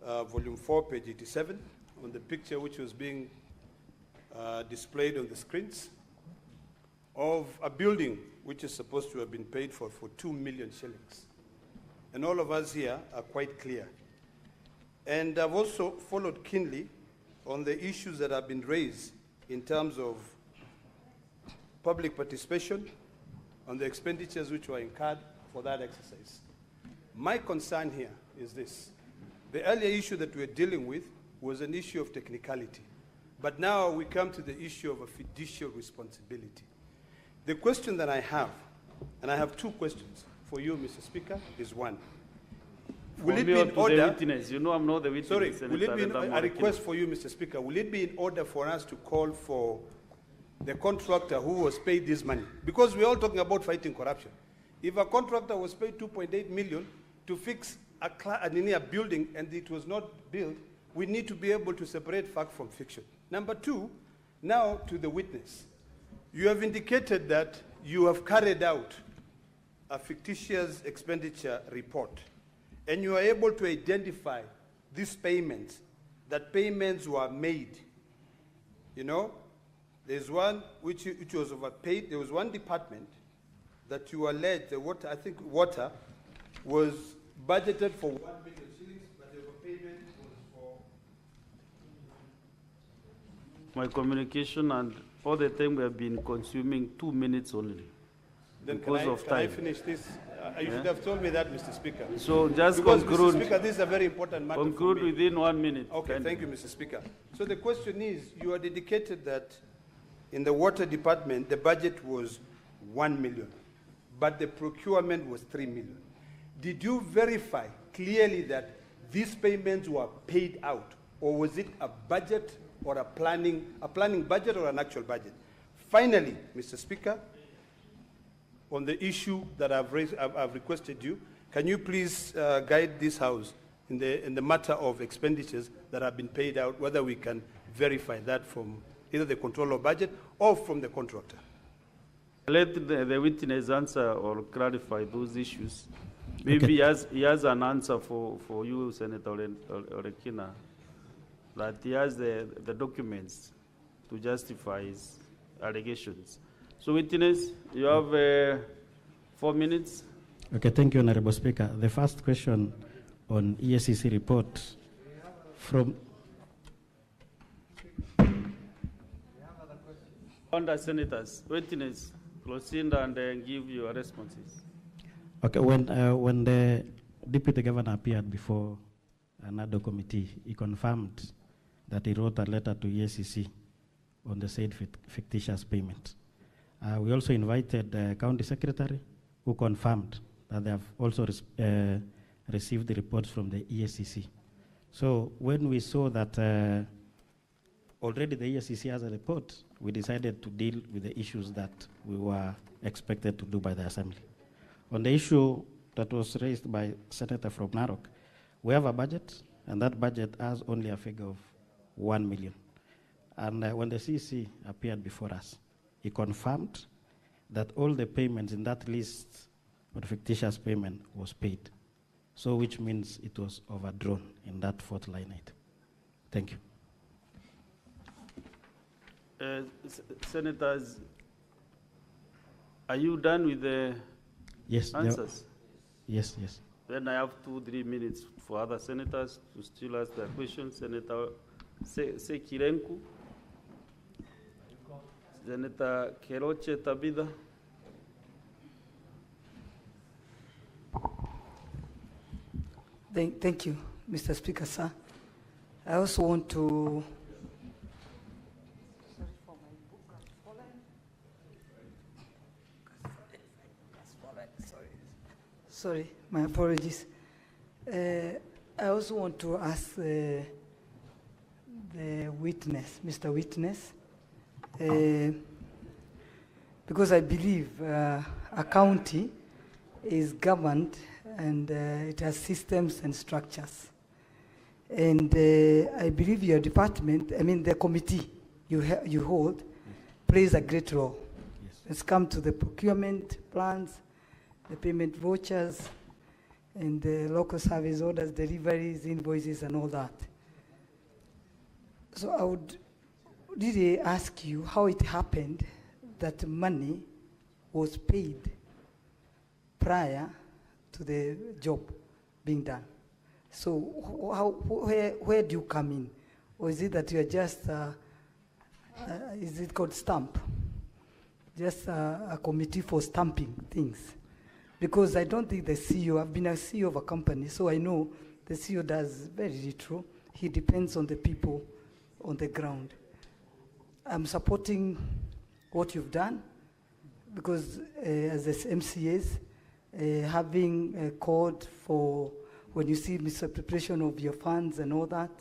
Speaker 11: volume 4, page 87, on the picture which was being displayed on the screens of a building which is supposed to have been paid for 2 million shillings. And all of us here are quite clear. And I've also followed keenly on the issues that have been raised in terms of public participation, on the expenditures which were incurred for that exercise. My concern here is this. The earlier issue that we're dealing with was an issue of technicality. But now we come to the issue of a fiduciary responsibility. The question that I have, and I have two questions for you, Mr. Speaker, is one. Will it be in order?
Speaker 9: Witness. You know I'm not the witness.
Speaker 11: Sorry,
Speaker 9: Senator,
Speaker 11: will it be a request for you, Mr. Speaker? Will it be in order for us to call for the contractor who was paid this money? Because we're all talking about fighting corruption. If a contractor was paid 2.8 million to fix a building and it was not built, we need to be able to separate fact from fiction. Number two, now to the witness. You have indicated that you have carried out a fictitious expenditure report, and you are able to identify these payments, that payments were made. You know, there's one which was overpaid. There was one department that you alleged, the water, I think water, was budgeted for 1 million shillings, but the overpayment was for...
Speaker 9: My communication and all the time we have been consuming 2 minutes only.
Speaker 11: Then
Speaker 9: because of
Speaker 11: can
Speaker 9: time.
Speaker 11: I finish this? You should have told me that, Mr. Speaker.
Speaker 9: So just
Speaker 11: because,
Speaker 9: conclude.
Speaker 11: Mr. Speaker, this is a very important matter.
Speaker 9: Conclude within 1 minute.
Speaker 11: Okay, thank you, Mr. Speaker. So the question is, you are dedicated that in the water department, the budget was 1 million, but the procurement was 3 million. Did you verify clearly that these payments were paid out, or was it a budget or a planning budget or an actual budget. Finally, Mr. Speaker, on the issue that I've raised, I've requested you, can you please guide this House in the matter of expenditures that have been paid out, whether we can verify that from either the controller of budget or from the contractor?
Speaker 9: Let the witness answer or clarify those issues. Maybe he has an answer for you, Senator Orekina, that he has the documents to justify his allegations. So witness, you have 4 minutes.
Speaker 16: Okay, thank you, Honorable Speaker. The first question on ESCC report from...
Speaker 9: Under senators, witness, proceed and give your responses.
Speaker 16: Okay, when the Deputy Governor appeared before another committee, he confirmed that he wrote a letter to ESCC on the said fictitious payment. We also invited the County Secretary, who confirmed that they have also received the reports from the ESCC. So when we saw that already the ESCC has a report, we decided to deal with the issues that we were expected to do by the Assembly. On the issue that was raised by Senator from Narok, we have a budget, and that budget has only a figure of 1 million. And when the CC appeared before us, he confirmed that all the payments in that list of fictitious payment was paid. So which means it was overdrawn in that fourth line item. Thank you.
Speaker 9: Senators, are you done with the answers?
Speaker 16: Yes.
Speaker 9: Then I have 2-3 minutes for other senators to still ask their questions. Senator Kericho, Senator Keroche Tabitha.
Speaker 19: Thank you, Mr. Speaker, sir. I also want to Sorry, my apologies. I also want to ask the witness, Mr. Witness, because I believe a county is governed and it has systems and structures. And I believe your department, the committee you hold, plays a great role. Yes. Let's come to the procurement plans, the payment vouchers, and the local service orders, deliveries, invoices, and all that. So I would really ask you how it happened that money was paid prior to the job being done. So where do you come in? Or is it that you are just, is it called stamp? Just a committee for stamping things? Because I don't think the CEO, I've been a CEO of a company, so I know the CEO does very little. He depends on the people on the ground. I'm supporting what you've done, because as MCAs, having a code for when you see misappropriation of your funds and all that,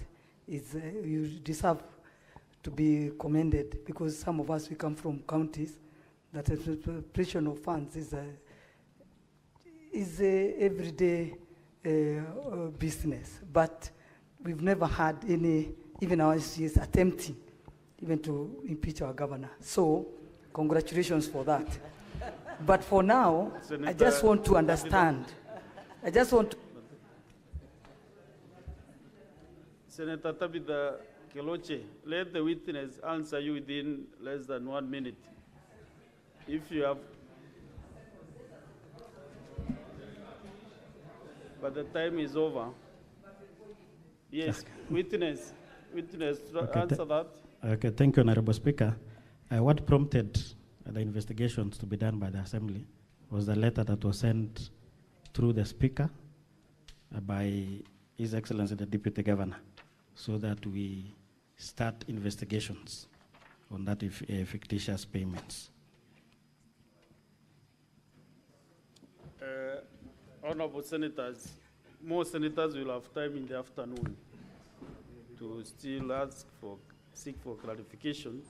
Speaker 19: is you deserve to be commended, because some of us, we come from counties that misappropriation of funds is a everyday business. But we've never had any, even our MCAs attempting even to impeach our governor. So congratulations for that. But for now, I just want to understand. I just want to...
Speaker 9: Senator Tabitha Keroche, let the witness answer you within less than 1 minute. If you have... But the time is over. Yes, witness, answer that.
Speaker 16: Okay, thank you, Honorable Speaker. What prompted the investigations to be done by the Assembly was the letter that was sent through the Speaker by His Excellency the Deputy Governor, so that we start investigations on that fictitious payments.
Speaker 9: Honorable Senators, more senators will have time in the afternoon to still ask for seek for clarifications.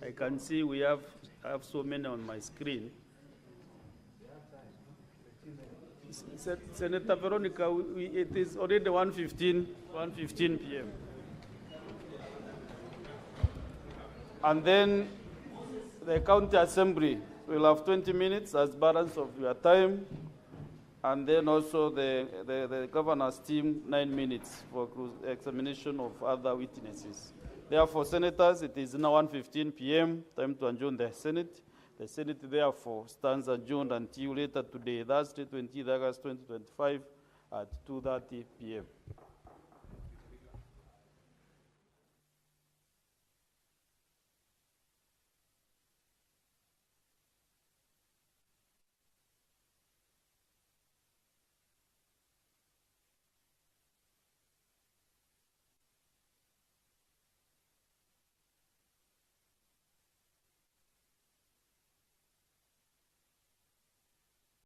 Speaker 9: I can see I have so many on my screen. Senator Veronica, it is already 1:15 p.m. And then the county assembly will have 20 minutes as balance of your time. And then also the governor's team, 9 minutes for examination of other witnesses. Therefore, senators, it is now 1:15 p.m., time to adjourn the Senate. The Senate, therefore, stands adjourned until later today, Thursday, 20 August 2025 at 2:30 p.m.